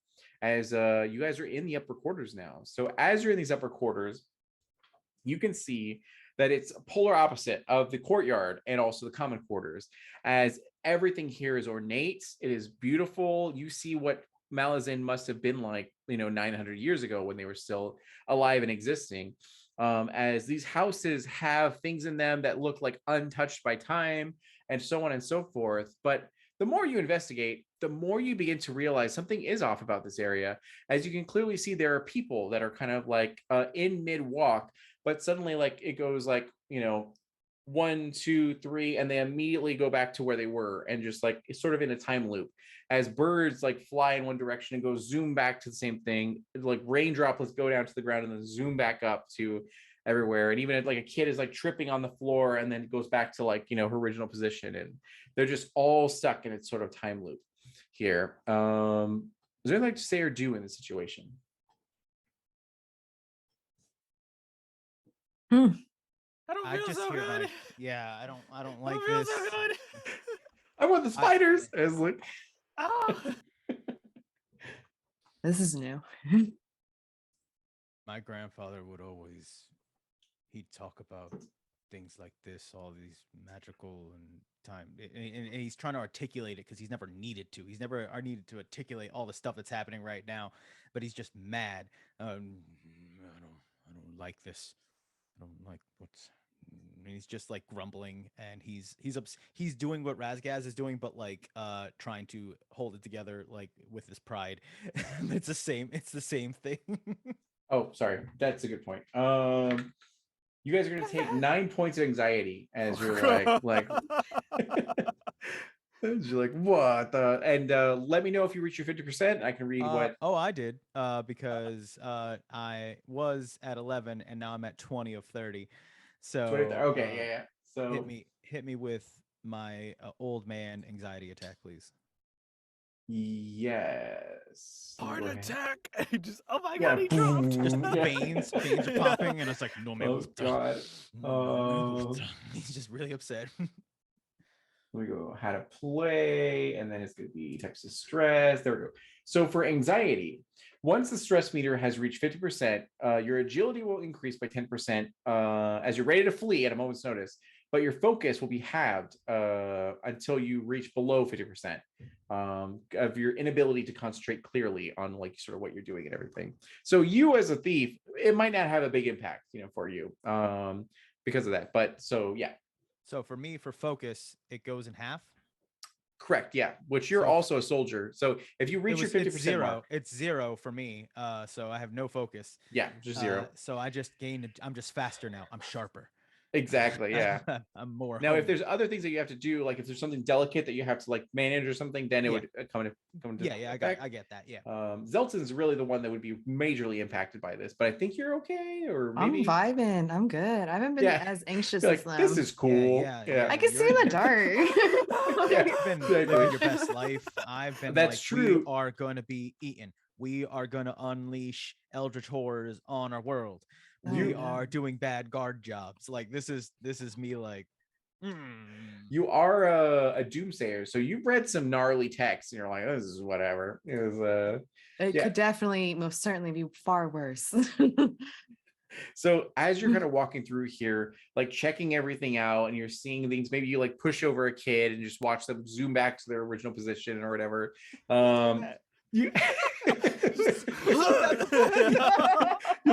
As you guys are in the upper quarters now. So as you're in these upper quarters, you can see that it's polar opposite of the courtyard and also the common quarters, as everything here is ornate. It is beautiful. You see what Malazan must have been like, 900 years ago when they were still alive and existing. As these houses have things in them that look like untouched by time and so on and so forth. But the more you investigate, the more you begin to realize something is off about this area. As you can clearly see, there are people that are kind of like in mid walk, but suddenly like it goes like, 1, 2, 3, and they immediately go back to where they were, and just like it's sort of in a time loop, as birds like fly in one direction and go zoom back to the same thing, like rain droplets go down to the ground and then zoom back up to everywhere. And even if like a kid is like tripping on the floor and then goes back to like, her original position, and they're just all stuck in its sort of time loop here. Is there anything to say or do in this situation? I don't feel so good. Yeah, I don't like feel this. so good. I want the spiders. As like, Oh. This is new. My grandfather would always, he'd talk about things like this, all these magical and time, and he's trying to articulate it because he's never needed to. He's never needed to articulate all the stuff that's happening right now, but he's just mad. I don't like this. I don't like what's. And he's just like grumbling, and he's doing what Razgaz is doing, but like trying to hold it together like with his pride. It's the same thing. oh, sorry, that's a good point. You guys are going to take 9 points of anxiety as you're like You're like, what the? And let me know if you reach your 50%. I can read what. Oh, I did. Because I was at 11 and now I'm at 20 of 30. So Okay, yeah. So hit me with my old man anxiety attack, please. yes. Heart Go ahead. attack. And he just, oh my Yeah. god, he dropped. Just Yeah. veins are popping, and it's like, no me Oh gusta. God. No me gusta. He's just really upset. We go how to play, and then it's going to be types of stress. There we go. So for anxiety, once the stress meter has reached 50%, your agility will increase by 10% as you're ready to flee at a moment's notice, but your focus will be halved until you reach below 50% of your inability to concentrate clearly on like sort of what you're doing and everything. So you as a thief, it might not have a big impact, for you because of that. But so yeah. So for me, for focus, it goes in half. Correct. Yeah. Which you're So also a soldier. So if you reach your 50% it's zero. mark, It's zero for me. So I have no focus. yeah, just zero. So I just gained. I'm just faster now. I'm sharper. Exactly. Yeah. I'm more. Now, if honed. there's other things that you have to do, like if there's something delicate that you have to like manage or something, then it would come into Yeah, I get that. Yeah. Zelton's really the one that would be majorly impacted by this, but I think you're okay, or maybe I'm vibing. I'm good. I haven't been as anxious you're as like, them. this is cool. Yeah. I can see in the dark. Yeah. You've been living your best life. I've been. That's like, true. We are going to be eaten. We are going to unleash eldritch horrors on our world. We are doing bad guard jobs. Like this is me. Like. You are a doomsayer, so you've read some gnarly texts, and you're like, oh, this is whatever. It could definitely, most certainly, be far worse. So as you're kind of walking through here, like checking everything out, and you're seeing things, maybe you like push over a kid and just watch them zoom back to their original position or whatever. You're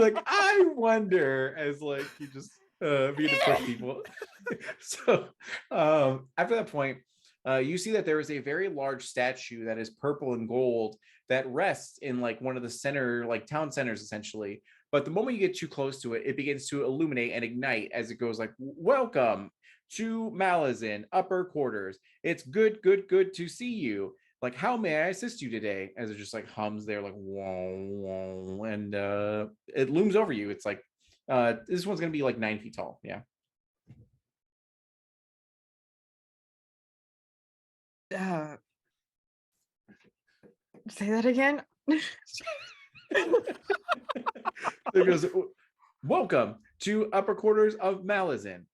like, I wonder, as like you just begin to push people. So after that point, you see that there is a very large statue that is purple and gold that rests in like one of the center, like town centers essentially. But the moment you get too close to it, it begins to illuminate and ignite as it goes like, welcome to Malazan upper quarters. It's good to see you. Like, how may I assist you today? As it just like hums there, like whoa, whoa, and it looms over you. It's like this one's gonna be like 9 feet tall. Yeah. Say that again. It goes, welcome to upper quarters of Malazan.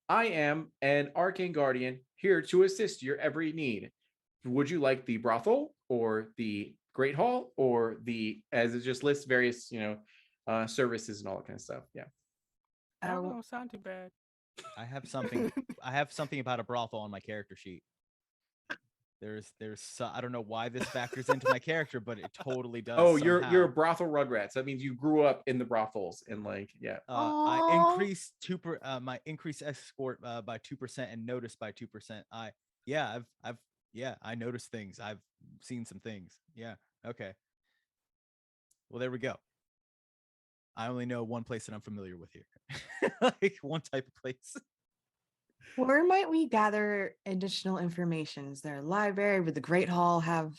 I am an arcane guardian here to assist your every need. Would you like the brothel or the great hall or the, as it just lists various, services and all that kind of stuff. Yeah. That don't sound too bad. I have something about a brothel on my character sheet. There's I don't know why this factors into my character, but it totally does. Oh, somehow. you're a brothel rugrats. That means you grew up in the brothals and like, yeah. I increased my increased escort by 2% and notice by 2%. I noticed things. I've seen some things. Yeah. Okay. Well, there we go. I only know one place that I'm familiar with here. Like one type of place. Where might we gather additional information? Is there a library? Would the Great Hall have?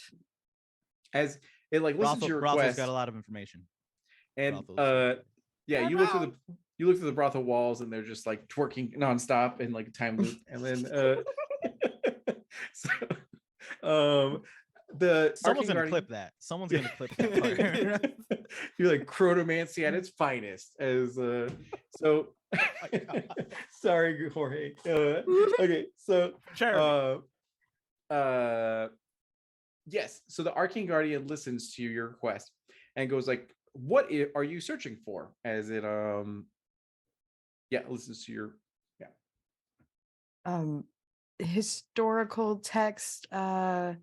As it like listens to your Brothel's request, got a lot of information. and you look through the brothel walls, and they're just like twerking nonstop in like a time loop, and then someone's gonna clip that. Someone's gonna clip that part. You're like chronomancy at its finest, as so. Sorry, Jorge. Okay, so yes, so the arcane guardian listens to your request and goes like, what are you searching for? As it listens to your Historical text, how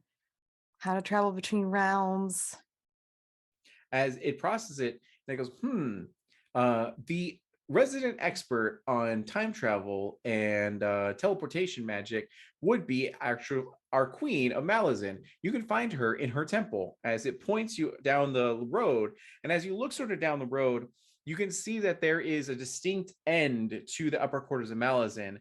to travel between realms. As it processes it, and it goes, the resident expert on time travel and teleportation magic would be our queen of Malazan. You can find her in her temple, as it points you down the road. And as you look sort of down the road, you can see that there is a distinct end to the upper quarters of Malazan,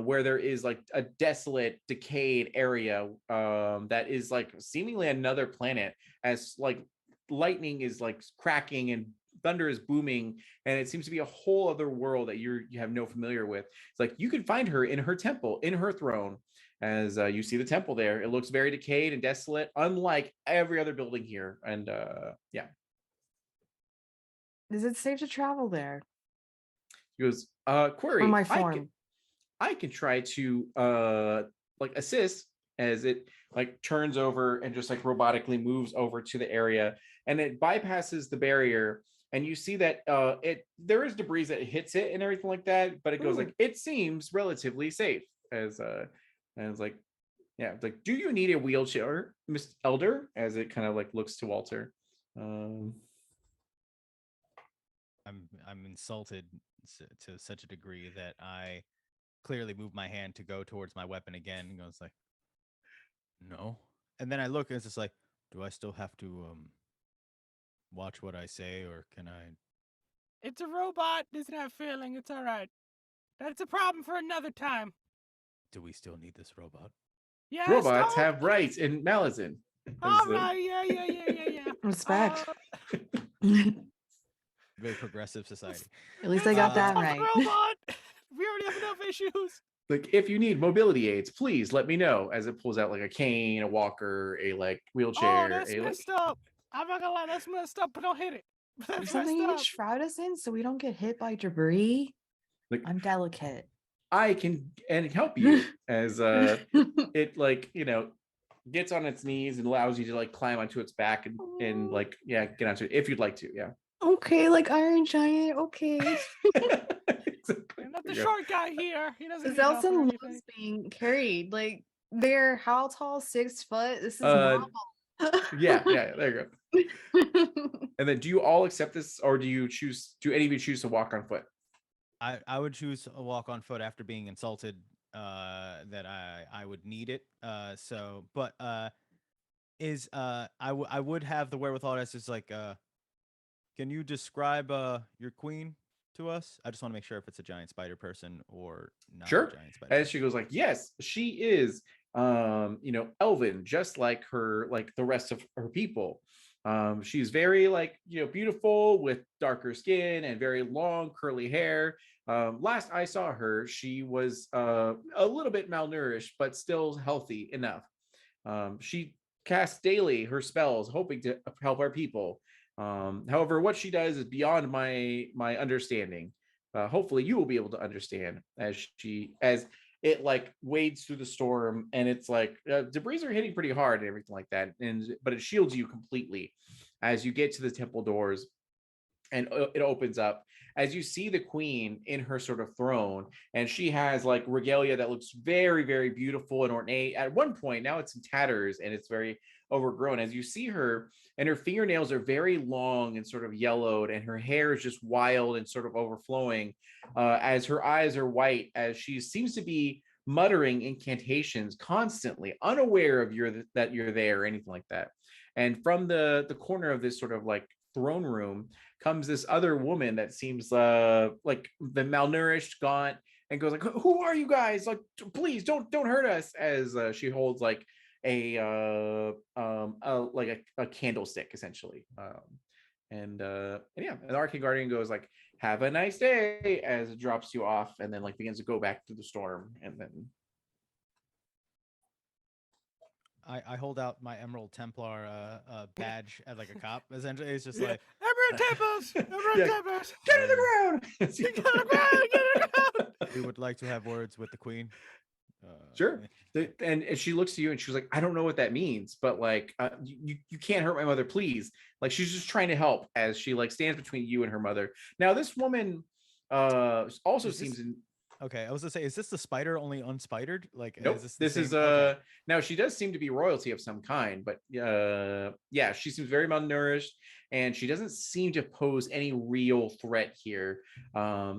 where there is like a desolate, decayed area that is like seemingly another planet, as like lightning is like cracking and thunder is booming, and it seems to be a whole other world that you have no familiar with. It's like you can find her in her temple, in her throne. As you see the temple there, it looks very decayed and desolate, unlike every other building here. And yeah, Is it safe to travel there? he goes, Or query, my form? I can try to like assist, as it like turns over and just like robotically moves over to the area, and it bypasses the barrier, and you see that there is debris that hits it and everything like that, but it goes like, it seems relatively safe. As and it's like, yeah, it's like, do you need a wheelchair, Miss Elder? As it kind of like looks to Walter. I'm insulted to such a degree that I clearly move my hand to go towards my weapon again, and goes like, no. And then I look, and it's just like, do I still have to watch what I say, or can I? It's a robot. Doesn't have feeling. It's all right. That's a problem for another time. Do we still need this robot? Yes, Robots don't. have rights in Malazan. All right. Yeah. Respect. Very progressive society. At least I got It's that a right. robot. We already have enough issues. Like, if you need mobility aids, please let me know. As it pulls out like a cane, a walker, a like wheelchair. Oh, that's messed up. I'm not gonna lie, that's messed up, but don't hit it. There's That's something messed you up. can shroud us in so we don't get hit by debris. Like, I'm delicate. I can and help you. As it like, gets on its knees and allows you to like climb onto its back and like, yeah, get onto it if you'd like to. Yeah. Okay, like Iron Giant. Okay. Exactly. I'm not the short guy here. He doesn't need Zelson help or loves anything. being carried. Like they're how tall? 6 foot. This is normal. Yeah, there you go. And then do you all accept this, or do any of you choose to walk on foot? I would choose a walk on foot after being insulted that I would need it. I would have the wherewithal as just like can you describe your queen to us? I just want to make sure if it's a giant spider person or not Sure. a giant spider As person. she goes like, yes, she is elven, just like her, like the rest of her people. She's very like, beautiful with darker skin and very long curly hair. Last I saw her, she was a little bit malnourished, but still healthy enough. She casts daily her spells, hoping to help our people. However, what she does is beyond my understanding. Hopefully, you will be able to understand as it like wades through the storm, and it's like debris are hitting pretty hard and everything like that, but it shields you completely as you get to the temple doors, and it opens up as you see the queen in her sort of throne, and she has like regalia that looks very, very beautiful and ornate. At one point, now it's in tatters and it's very overgrown as you see her, and her fingernails are very long and sort of yellowed, and her hair is just wild and sort of overflowing, as her eyes are white, as she seems to be muttering incantations constantly, unaware of that you're there or anything like that. And from the corner of this sort of like throne room comes this other woman that seems like the malnourished, gaunt, and goes like, "Who are you guys? Like, please don't hurt us." As she holds like a candlestick essentially, and yeah, and the Arcane Guardian goes like, "Have a nice day," as it drops you off, and then like begins to go back through the storm, and then. I hold out my Emerald Templar badge as like a cop. Essentially, it's just like Emerald Templars! Emerald Templars! Get to the ground! Get to the ground! Get to the ground! we would like to have words with the queen. Sure. And she looks to you and she's like, "I don't know what that means, but like, you can't hurt my mother, please." Like, she's just trying to help as she like stands between you and her mother. Now, this woman also seems in. Okay, I was gonna say, is this the spider only unspidered? Like, Nope. This is okay. Now she does seem to be royalty of some kind, but yeah, she seems very malnourished, and she doesn't seem to pose any real threat here. Yeah.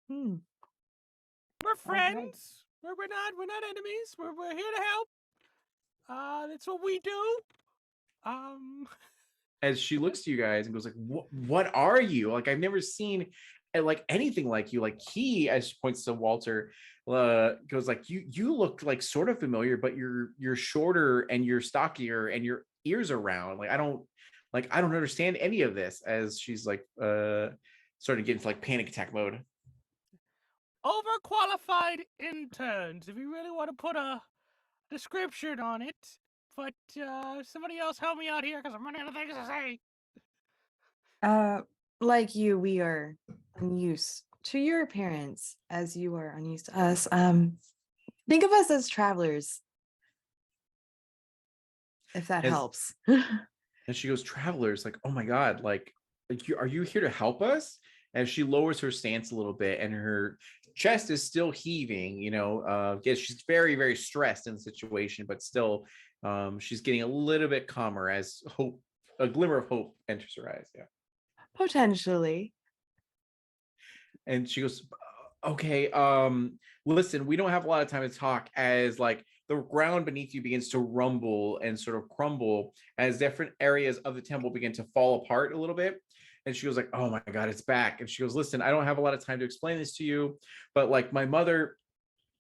We're friends. We're not enemies. We're here to help. That's what we do. As she looks to you guys and goes like, what are you? Like, I've never seen like anything like you. Like, he, as she points to Walter, goes like, you look like sort of familiar, but you're shorter and you're stockier and your ears are round. Like, I don't understand any of this. As she's like starting to get into like panic attack mode. Overqualified interns, if you really want to put a description on it. But somebody else help me out here because I'm running out of things to say. Like you, we are unused to your appearance as you are unused to us. Think of us as travelers, if that helps. And she goes, travelers, like, oh my God, like are you here to help us? As she lowers her stance a little bit and her chest is still heaving, yes, she's very, very stressed in the situation, but still she's getting a little bit calmer as a glimmer of hope enters her eyes. Yeah. Potentially. And she goes, okay, listen, we don't have a lot of time to talk, as like the ground beneath you begins to rumble and sort of crumble as different areas of the temple begin to fall apart a little bit. And she goes like, oh my God, it's back. And she goes, listen, I don't have a lot of time to explain this to you, but like my mother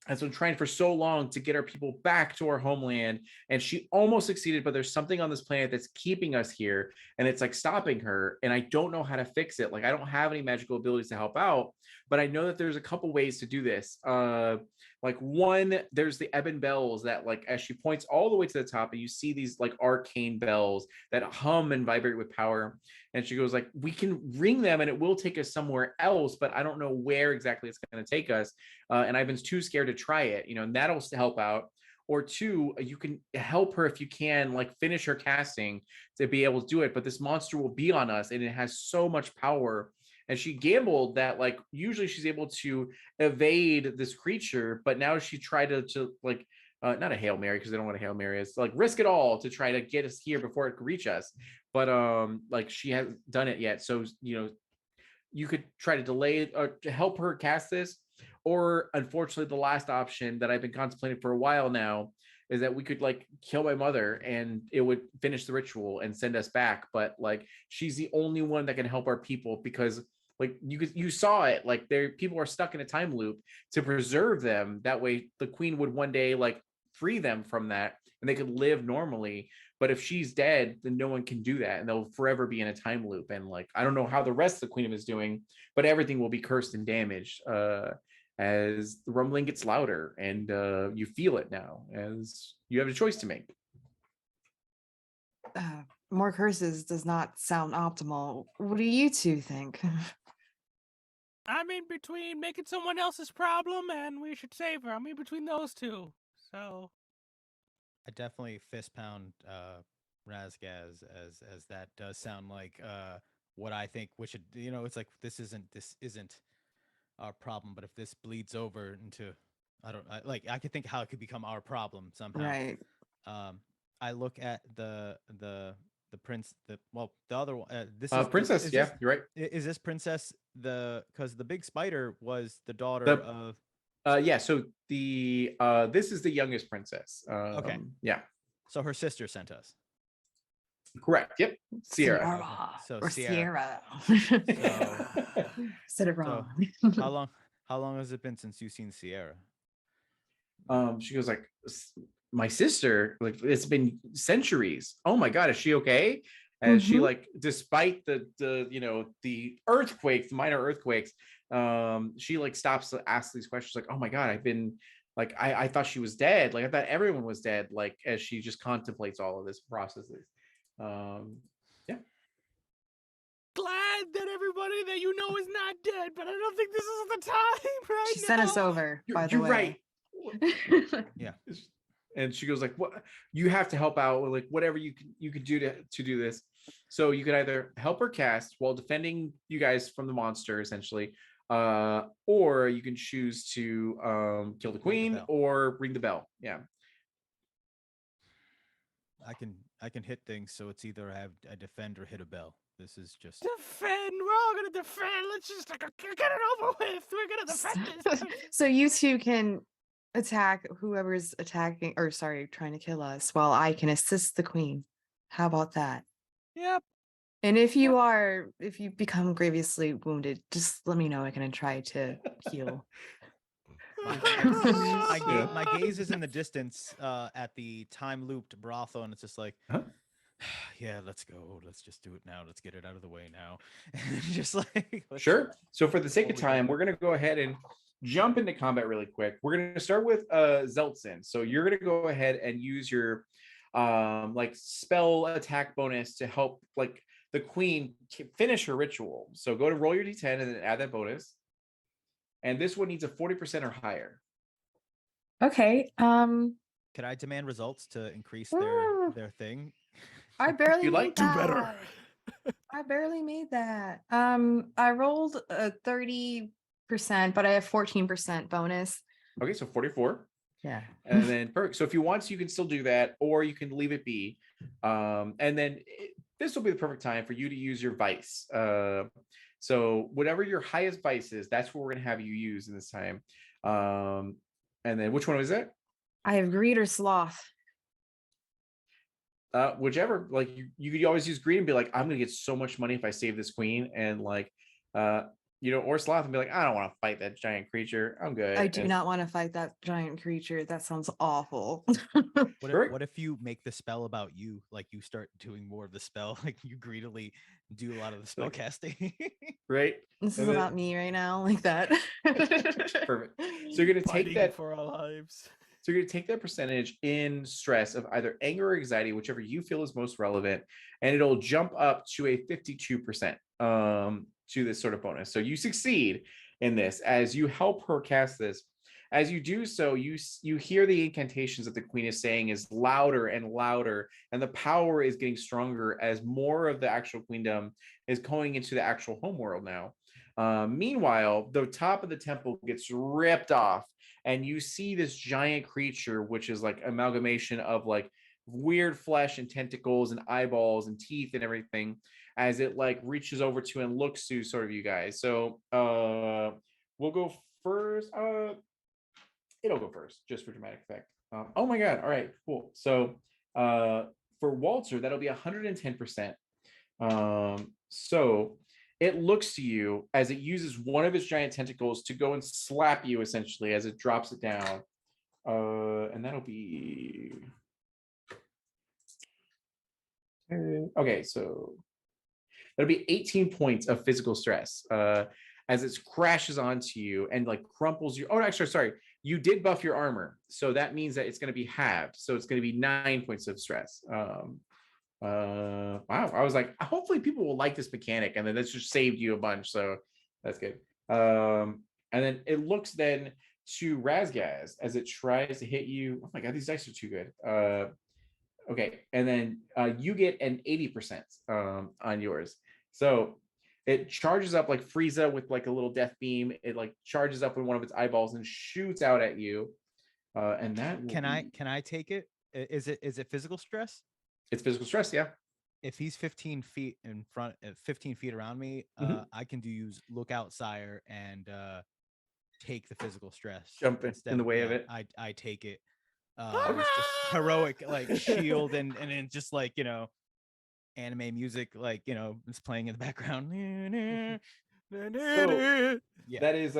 has been trying for so long to get our people back to our homeland, and she almost succeeded, but there's something on this planet that's keeping us here, and it's like stopping her, and I don't know how to fix it. Like, I don't have any magical abilities to help out, but I know that there's a couple ways to do this. Like, one, there's the ebon bells that, like, as she points all the way to the top, and you see these like arcane bells that hum and vibrate with power. And she goes like, we can ring them and it will take us somewhere else, but I don't know where exactly it's going to take us. And I've been too scared to try it, and that'll help out. Or two, you can help her if you can, like, finish her casting to be able to do it. But this monster will be on us and it has so much power. And she gambled that, like, usually she's able to evade this creature, but now she tried to like, not a Hail Mary, because they don't want a Hail Mary. It's like risk it all to try to get us here before it could reach us. But like, she hasn't done it yet. So, you could try to delay it or to help her cast this. Or unfortunately, the last option that I've been contemplating for a while now is that we could like kill my mother and it would finish the ritual and send us back. But like, she's the only one that can help our people, because like you saw it, like people are stuck in a time loop to preserve them. That way the queen would one day like free them from that and they could live normally. But if she's dead, then no one can do that, and they'll forever be in a time loop. And like, I don't know how the rest of the queen is doing, but everything will be cursed and damaged as the rumbling gets louder, and you feel it now as you have a choice to make. More curses does not sound optimal. What do you two think? I'm in between making someone else's problem and we should save her. I'm in between those two. So I definitely fist pound Razgaz as that does sound like what I think we should. It's like this isn't our problem, but if this bleeds over into I could think how it could become our problem somehow. Right. I look at the prince, the other one. This is princess. You're right. Is this princess because the big spider was the daughter of? Yeah. So the this is the youngest princess. Okay. Yeah. So her sister sent us. Correct. Yep. Sierra. Okay. So Sierra. Said it wrong. So how long has it been since you've seen Sierra? She goes like, my sister, like, it's been centuries. Oh my God, is she okay? As she like, despite the earthquakes, the minor earthquakes, she like stops to ask these questions like, oh my God, I've been like, I thought she was dead. Like, I thought everyone was dead. Like, as she just contemplates all of this processes. Yeah. Glad that everybody that you know is not dead, but I don't think this is the time right now. She sent us over, by the way. You're right. Yeah. And she goes like, what, you have to help out with like whatever you can do to do this. So you could either help her cast while defending you guys from the monster, essentially, or you can choose to kill the queen or ring the bell. Yeah. I can hit things, so it's either I defend or hit a bell. This is just defend. We're all gonna defend. Let's just get it over with. We're gonna defend this. So you two can attack whoever's attacking, or sorry, trying to kill us, while I can assist the queen. How about that? Yep. And if you become grievously wounded, just let me know. I can try to heal. My gaze is in the distance at the time looped brothel, and it's just like, Huh? yeah, let's go. Let's just do it now. Let's get it out of the way now. And just like, Sure. So for the sake of What we got? time, we're going to go ahead and jump into combat really quick. We're going to start with Zeltsin. So you're going to go ahead and use your like spell attack bonus to help like the queen finish her ritual. So go to roll your d10 and then add that bonus. And this one needs a 40% or higher. Okay. Could I demand results to increase their thing? I barely you made like, do that. better. I barely made that. I rolled a 30%, but I have 14% bonus. Okay, so 44. Yeah. And then perfect. So if you want to, you can still do that, or you can leave it be. And then this will be the perfect time for you to use your vice. So whatever your highest vice is, that's what we're going to have you use in this time. And then which one was it? I have greed or sloth. Whichever. Like you could always use greed and be like, I'm going to get so much money if I save this queen, and like or sloth and be like, I don't want to fight that giant creature. I'm good. I do not want to fight that giant creature. That sounds awful. What if you make the spell about you? Like you start doing more of the spell, like you greedily do a lot of the spell casting. Right? This And is then- about me right now, like that. Perfect. So you're going to take Fighting that. for our lives. So you're going to take that percentage in stress of either anger or anxiety, whichever you feel is most relevant, and it'll jump up to a 52% to this sort of bonus. So you succeed in this as you help her cast this. As you do so, you hear the incantations that the queen is saying is louder and louder, and the power is getting stronger as more of the actual queendom is going into the actual homeworld now. Meanwhile, the top of the temple gets ripped off, and you see this giant creature, which is like amalgamation of like weird flesh and tentacles and eyeballs and teeth and everything, as it like reaches over to and looks to sort of you guys. So we'll go first. It'll go first just for dramatic effect. Oh my god. All right, cool. So for Walter, that'll be 110%. So it looks to you as it uses one of its giant tentacles to go and slap you essentially as it drops it down. And that'll be okay, so that'll be 18 points of physical stress as it crashes onto you and like crumples you. Oh, actually, sorry, you did buff your armor, so that means that it's going to be halved. So it's going to be 9 points of stress. Wow, I was like, hopefully people will like this mechanic, and then this just saved you a bunch, so that's good. And then it looks then to Razgaz as it tries to hit you. Oh my god, these dice are too good. Okay, and then you get an 80% on yours. So it charges up like Frieza with like a little death beam. It like charges up with one of its eyeballs and shoots out at you. And that Can I take it? Is it physical stress? It's physical stress, yeah. If he's 15 feet in front, 15 feet around me, I can use Lookout Sire and take the physical stress. Jump in the way of it. I take it. It's just heroic, like shield and then just like anime music, like it's playing in the background. So Yeah. that is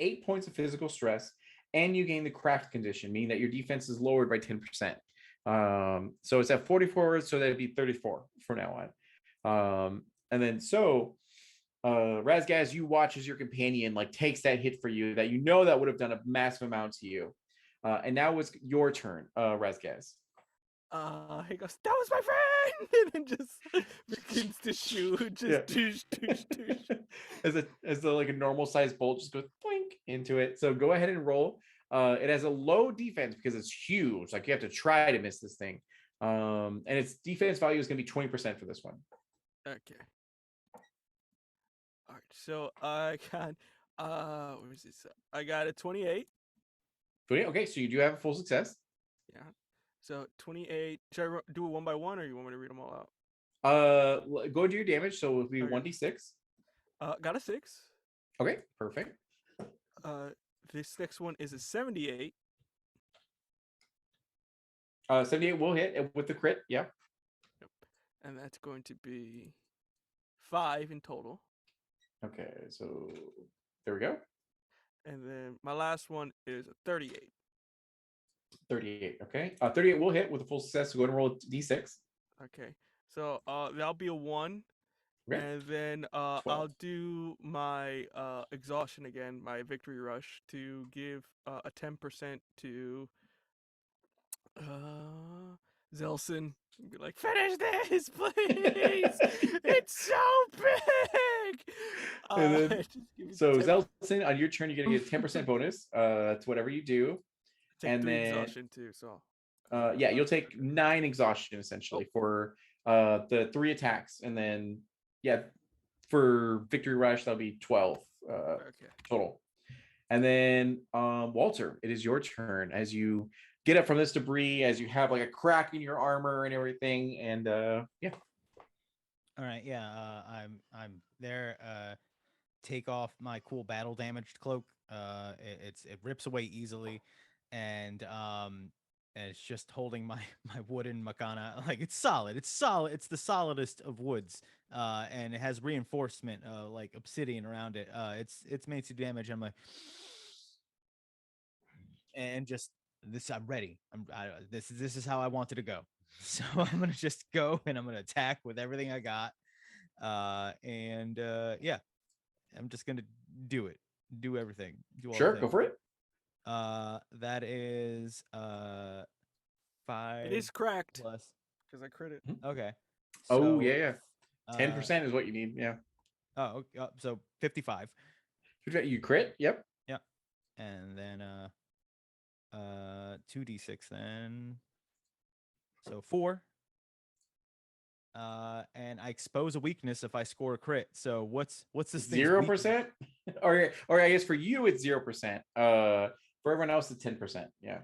8 points of physical stress, and you gain the craft condition, meaning that your defense is lowered by 10%. So it's at 44, so that'd be 34 from now on. And then so Razgaz, you watch as your companion like takes that hit for you that that would have done a massive amount to you. And now it's your turn, Razgaz. He goes, that was my friend, and then just begins to shoot, just douche. as the like a normal sized bolt just goes blink into it. So go ahead and roll. It has a low defense because it's huge. Like you have to try to miss this thing. And its defense value is going to be 20% for this one. Okay. All right. So I got what is this? I got a 28. Okay, so you do have a full success. Yeah. So 28. Should I do it one by one, or you want me to read them all out? Go do your damage. So it'll be Okay. 1d6. Got a 6. Okay, perfect. This next one is a 78. 78 will hit with the crit. Yeah. and that's going to be 5 in total. Okay, so there we go. And then my last one is a 38. 38. Okay. 38 will hit with a full success. So go and roll a d6. Okay. So that'll be a 1. Okay. And then 12. I'll do my exhaustion again, my victory rush, to give a 10% to Zelson. Be like, finish this, please. It's so big. And then, just give me so 10%. Zelson, on your turn, you're gonna get a 10% bonus to whatever you do. Take and 3 then exhaustion too. So yeah, you'll take 9 exhaustion essentially for the 3 attacks, and then yeah, for victory rush that'll be 12 okay. total. And then Walter, it is your turn as you get up from this debris, as you have like a crack in your armor and everything, and yeah. All right, yeah, I'm there. Take off my cool battle damaged cloak. It rips away easily, and it's just holding my wooden makana. Like it's solid. It's solid. It's the solidest of woods. And it has reinforcement, like obsidian around it. It's made some damage. I'm like, and just this. I'm ready. This is how I wanted to go. So I'm gonna just go and I'm gonna attack with everything I got. And yeah, I'm just gonna do it. Do everything. Do all Sure, the go things. for it. That is 5. It is cracked plus. because I crit it. Okay. Oh So, yeah, 10% is what you need. Yeah. So 55. You crit. Yep. Yep. And then 2d6 then. So 4. And I expose a weakness if I score a crit. So what's this thing's 0%? or I guess for you it's 0%. For everyone else it's 10%. Yeah.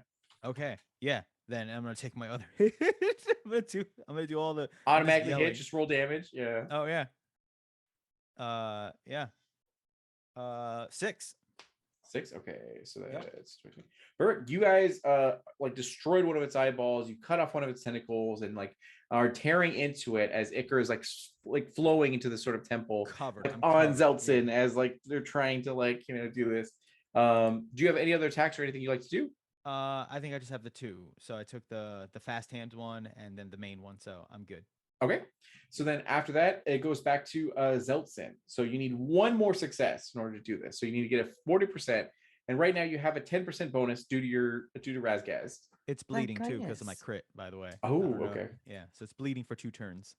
Okay. Yeah. Then I'm gonna take my other hit. I'm gonna do all the Automatically hit, just roll damage. Yeah. Oh yeah. Yeah. 6. 6. Okay, so Yep. that's 20. Perfect. You guys like destroyed one of its eyeballs. You cut off one of its tentacles and like are tearing into it as Icar is like flowing into the sort of temple Covered. like, I'm on covered, Zeltsin yeah. as like they're trying to like do this. Do you have any other attacks or anything you like to do? I think I just have the 2. So I took the fast hand one and then the main one. So I'm good. Okay. So then after that, it goes back to Zeltsin. So you need one more success in order to do this. So you need to get a 40%. And right now you have a 10% bonus due to Razgaz. It's bleeding too because of my crit, by the way. Oh, okay. Yeah. So it's bleeding for 2 turns.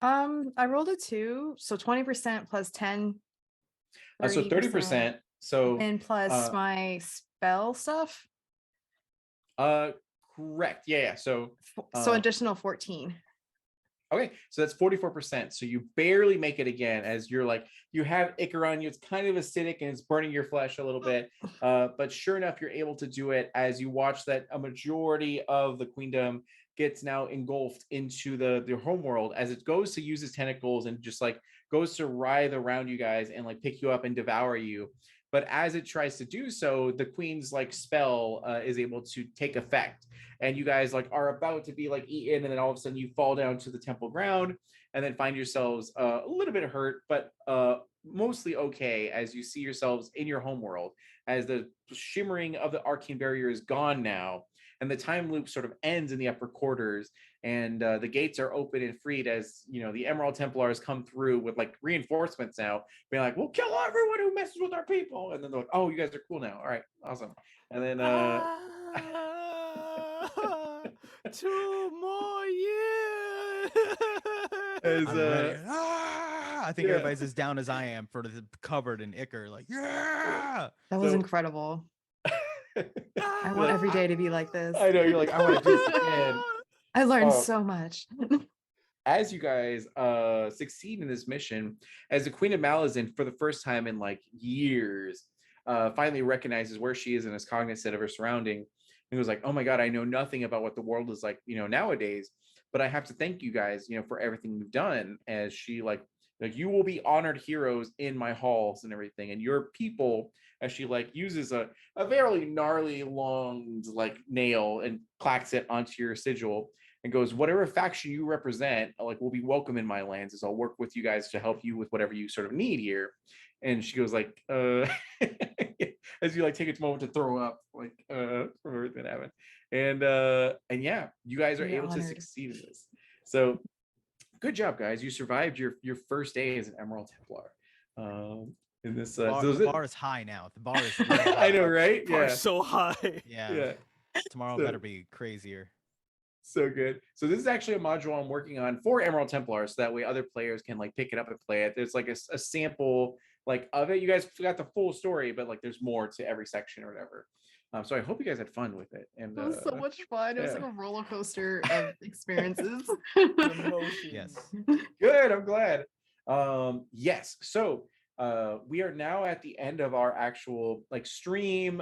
I rolled a 2, so 20% plus 10. So 30%. So and plus my spell stuff. Correct. Yeah. So additional 14. Okay, so that's 44%. So you barely make it again as you're like, you have Icar on you. It's kind of acidic and it's burning your flesh a little bit. But sure enough, you're able to do it as you watch that a majority of the queendom gets now engulfed into the home world as it goes to use its tentacles and just like goes to writhe around you guys and like pick you up and devour you. But as it tries to do so, the queen's like spell is able to take effect, and you guys like are about to be like eaten, and then all of a sudden you fall down to the temple ground, and then find yourselves a little bit hurt, but mostly okay as you see yourselves in your home world as the shimmering of the arcane barrier is gone now, and the time loop sort of ends in the upper quarters, and the gates are open and freed as the Emerald Templars come through with like reinforcements now, being like, we'll kill everyone who messes with our people, and then they're like, oh, you guys are cool now, all right, awesome. And then 2 more years. I'm ready. I think everybody's as down as I am for the covered in Icar. Like, yeah, that was incredible. I want every day to be like this. I know, you're like, I want to do this again. I learned so much. As you guys succeed in this mission, as the Queen of Malazan, for the first time in like years, finally recognizes where she is and is cognizant of her surrounding, and was like, oh my god, I know nothing about what the world is like nowadays, but I have to thank you guys for everything you've done. As she like Like, you will be honored heroes in my halls and everything. And your people, as she like uses a very gnarly long like nail and clacks it onto your sigil and goes, whatever faction you represent, like, will be welcome in my lands, as I'll work with you guys to help you with whatever you sort of need here. And she goes like, as you like take a moment to throw up, like, from everything that happened. And yeah, you guys are You're able to honored. succeed in this. So good job, guys. You survived your first day as an Emerald Templar. In this, The bar is high now. The bar is real I high. know, right? Bar Yeah, so high. Yeah. yeah. Tomorrow So- better be crazier. So good. So this is actually a module I'm working on for Emerald Templars, so that way other players can like pick it up and play it. There's like a sample like of it. You guys got the full story, but like there's more to every section or whatever. So I hope you guys had fun with it. And It was so much fun. It was like yeah. a roller coaster of experiences. Emotions. Yes. Good, I'm glad. Yes, so we are now at the end of our actual like stream.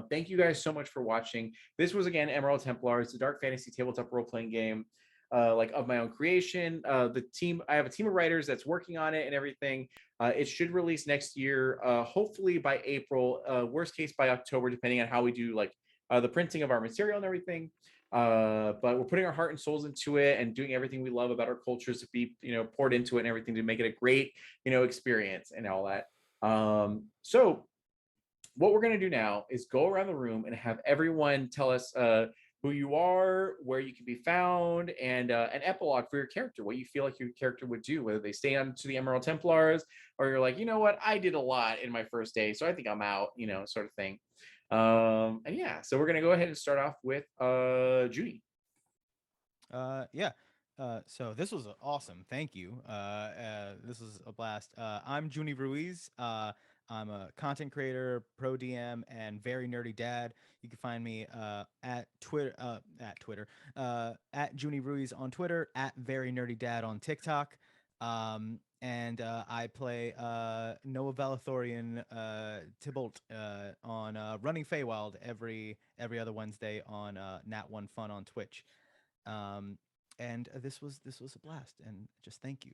Thank you guys so much for watching. This was again Emerald Templars, the dark fantasy tabletop role-playing game, like of my own creation. I have a team of writers that's working on it and everything. It should release next year, hopefully by April, worst case by October, depending on how we do like the printing of our material and everything. But we're putting our heart and souls into it and doing everything we love about our cultures to be, poured into it and everything to make it a great, experience and all that. So what we're going to do now is go around the room and have everyone tell us who you are, where you can be found, and an epilogue for your character, what you feel like your character would do, whether they stay on to the Emerald Templars, or you're like, you know what, I did a lot in my first day, so I think I'm out, sort of thing. And yeah, so we're going to go ahead and start off with Judy. Yeah. So this was awesome. Thank you. This was a blast. I'm Junie Ruiz. I'm a content creator, pro DM, and very nerdy dad. You can find me at Twitter, at Junie Ruiz on Twitter, at very nerdy dad on TikTok. And I play Noah Valathorian Tybalt on Running Feywild every other Wednesday on Nat One Fun on Twitch. And this was a blast, and just thank you,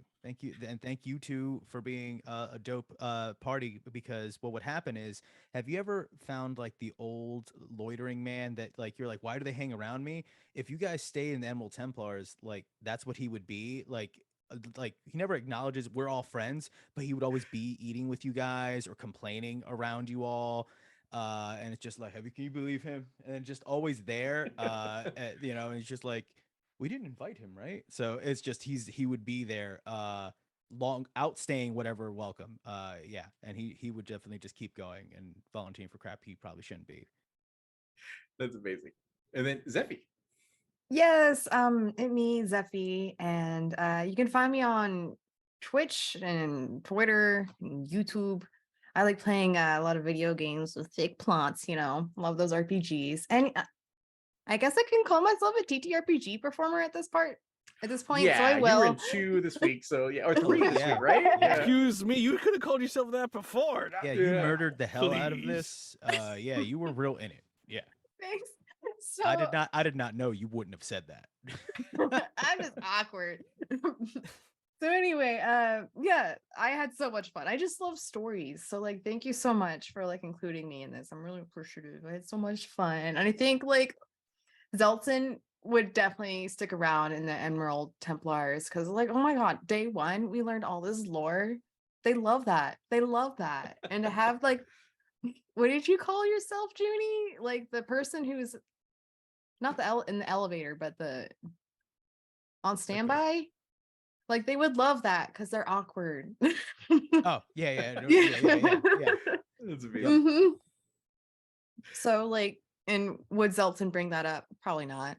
and thank you too for being a dope party, because what would happen is, have you ever found like the old loitering man that like you're like, why do they hang around me? If you guys stay in the Emerald Templars, like that's what he would be like he never acknowledges we're all friends, but he would always be eating with you guys or complaining around you all. And it's just like, can you believe him? And just always there, and he's just like, we didn't invite him, right? So it's just he would be there, long outstaying whatever welcome. Yeah, and he would definitely just keep going and volunteering for crap he probably shouldn't be. That's amazing. And then Zeffy. Yes, it me, Zeffy, and you can find me on Twitch and Twitter and YouTube. I like playing a lot of video games with thick plots, love those RPGs. And I guess I can call myself a TTRPG performer at this point, so I You will. were in 2 this week, so yeah, or 3 this Yeah. week, right? Yeah. Excuse me, you could have called yourself that before. Yeah, you Yeah. murdered the hell out of Please. this. Yeah, you were real in it. Yeah. Thanks. So I did not know you wouldn't have said that. I'm just awkward. So anyway, yeah, I had so much fun. I just love stories. So like, thank you so much for like including me in this. I'm really appreciative. I had so much fun. And I think like Zelton would definitely stick around in the Emerald Templars, because like, oh my God, day one, we learned all this lore. They love that. And to have like, what did you call yourself, Junie? Like the person who's not in the elevator, but the on standby. Like they would love that because they're awkward. Oh yeah. That's amazing. Mhm. So like, and would Zelton bring that up? Probably not.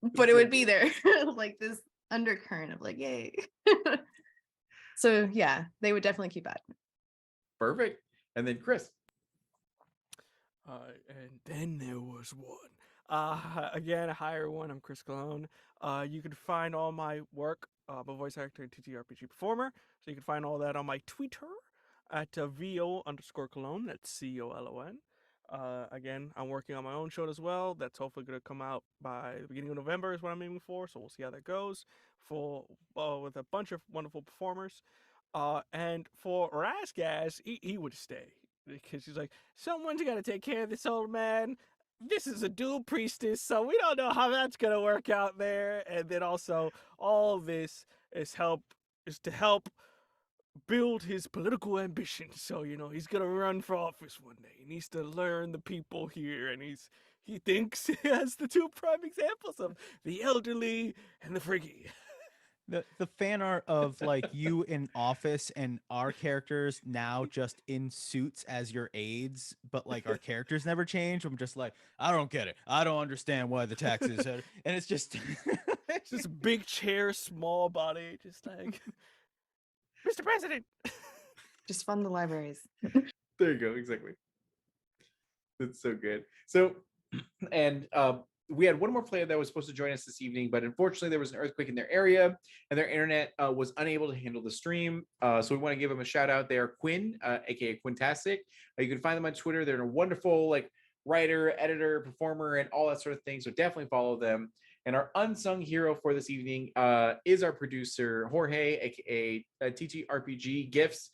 But it would be there, like this undercurrent of like, yay. So yeah, they would definitely keep that. Perfect. And then Chris. And then there was one. Again, hi everyone, I'm Chris Cologne. You can find all my work, I'm a voice actor and TTRPG performer, so you can find all that on my Twitter at VO_Cologne, that's COLON. Again, I'm working on my own show as well. That's hopefully going to come out by the beginning of November is what I'm aiming for, so we'll see how that goes. for with a bunch of wonderful performers. And for Rasgas, he would stay because he's like, someone's got to take care of this old man. This is a dual priestess, so we don't know how that's gonna work out there. And then also, all this is to help build his political ambition. So he's gonna run for office one day. He needs to learn the people here, and he thinks he has the two prime examples of the elderly and the friggy. The fan art of like you in office and our characters now just in suits as your aides, but like our characters never change. I'm just like, I don't get it. I don't understand why the taxes are, and it's just It's just big chair, small body, just like Mr. President. Just fund the libraries. There you go. Exactly. That's so good. So, and we had one more player that was supposed to join us this evening, but unfortunately there was an earthquake in their area and their internet was unable to handle the stream. So we want to give them a shout out there, Quinn, aka Quintastic. You can find them on Twitter. They're a wonderful like writer, editor, performer, and all that sort of thing. So definitely follow them. And our unsung hero for this evening is our producer, Jorge, aka Ttrpg Gifts.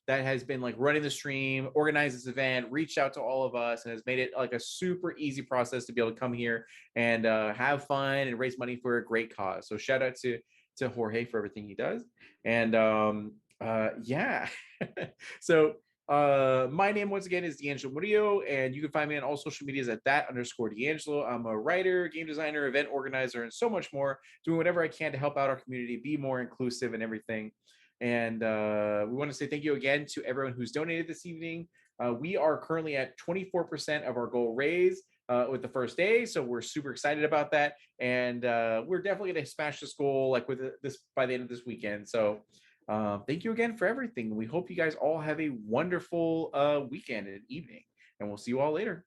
That has been like running the stream, organized this event, reached out to all of us, and has made it like a super easy process to be able to come here and have fun and raise money for a great cause. So shout out to Jorge for everything he does. And yeah. So my name once again is D'Angelo Murillo, and you can find me on all social medias at @_D'Angelo. I'm a writer, game designer, event organizer, and so much more, doing whatever I can to help out our community, be more inclusive and everything. And we want to say thank you again to everyone who's donated this evening. We are currently at 24% of our goal raise with the first day, so we're super excited about that. And we're definitely going to smash this goal like with this by the end of this weekend. So thank you again for everything. We hope you guys all have a wonderful weekend and evening, and we'll see you all later.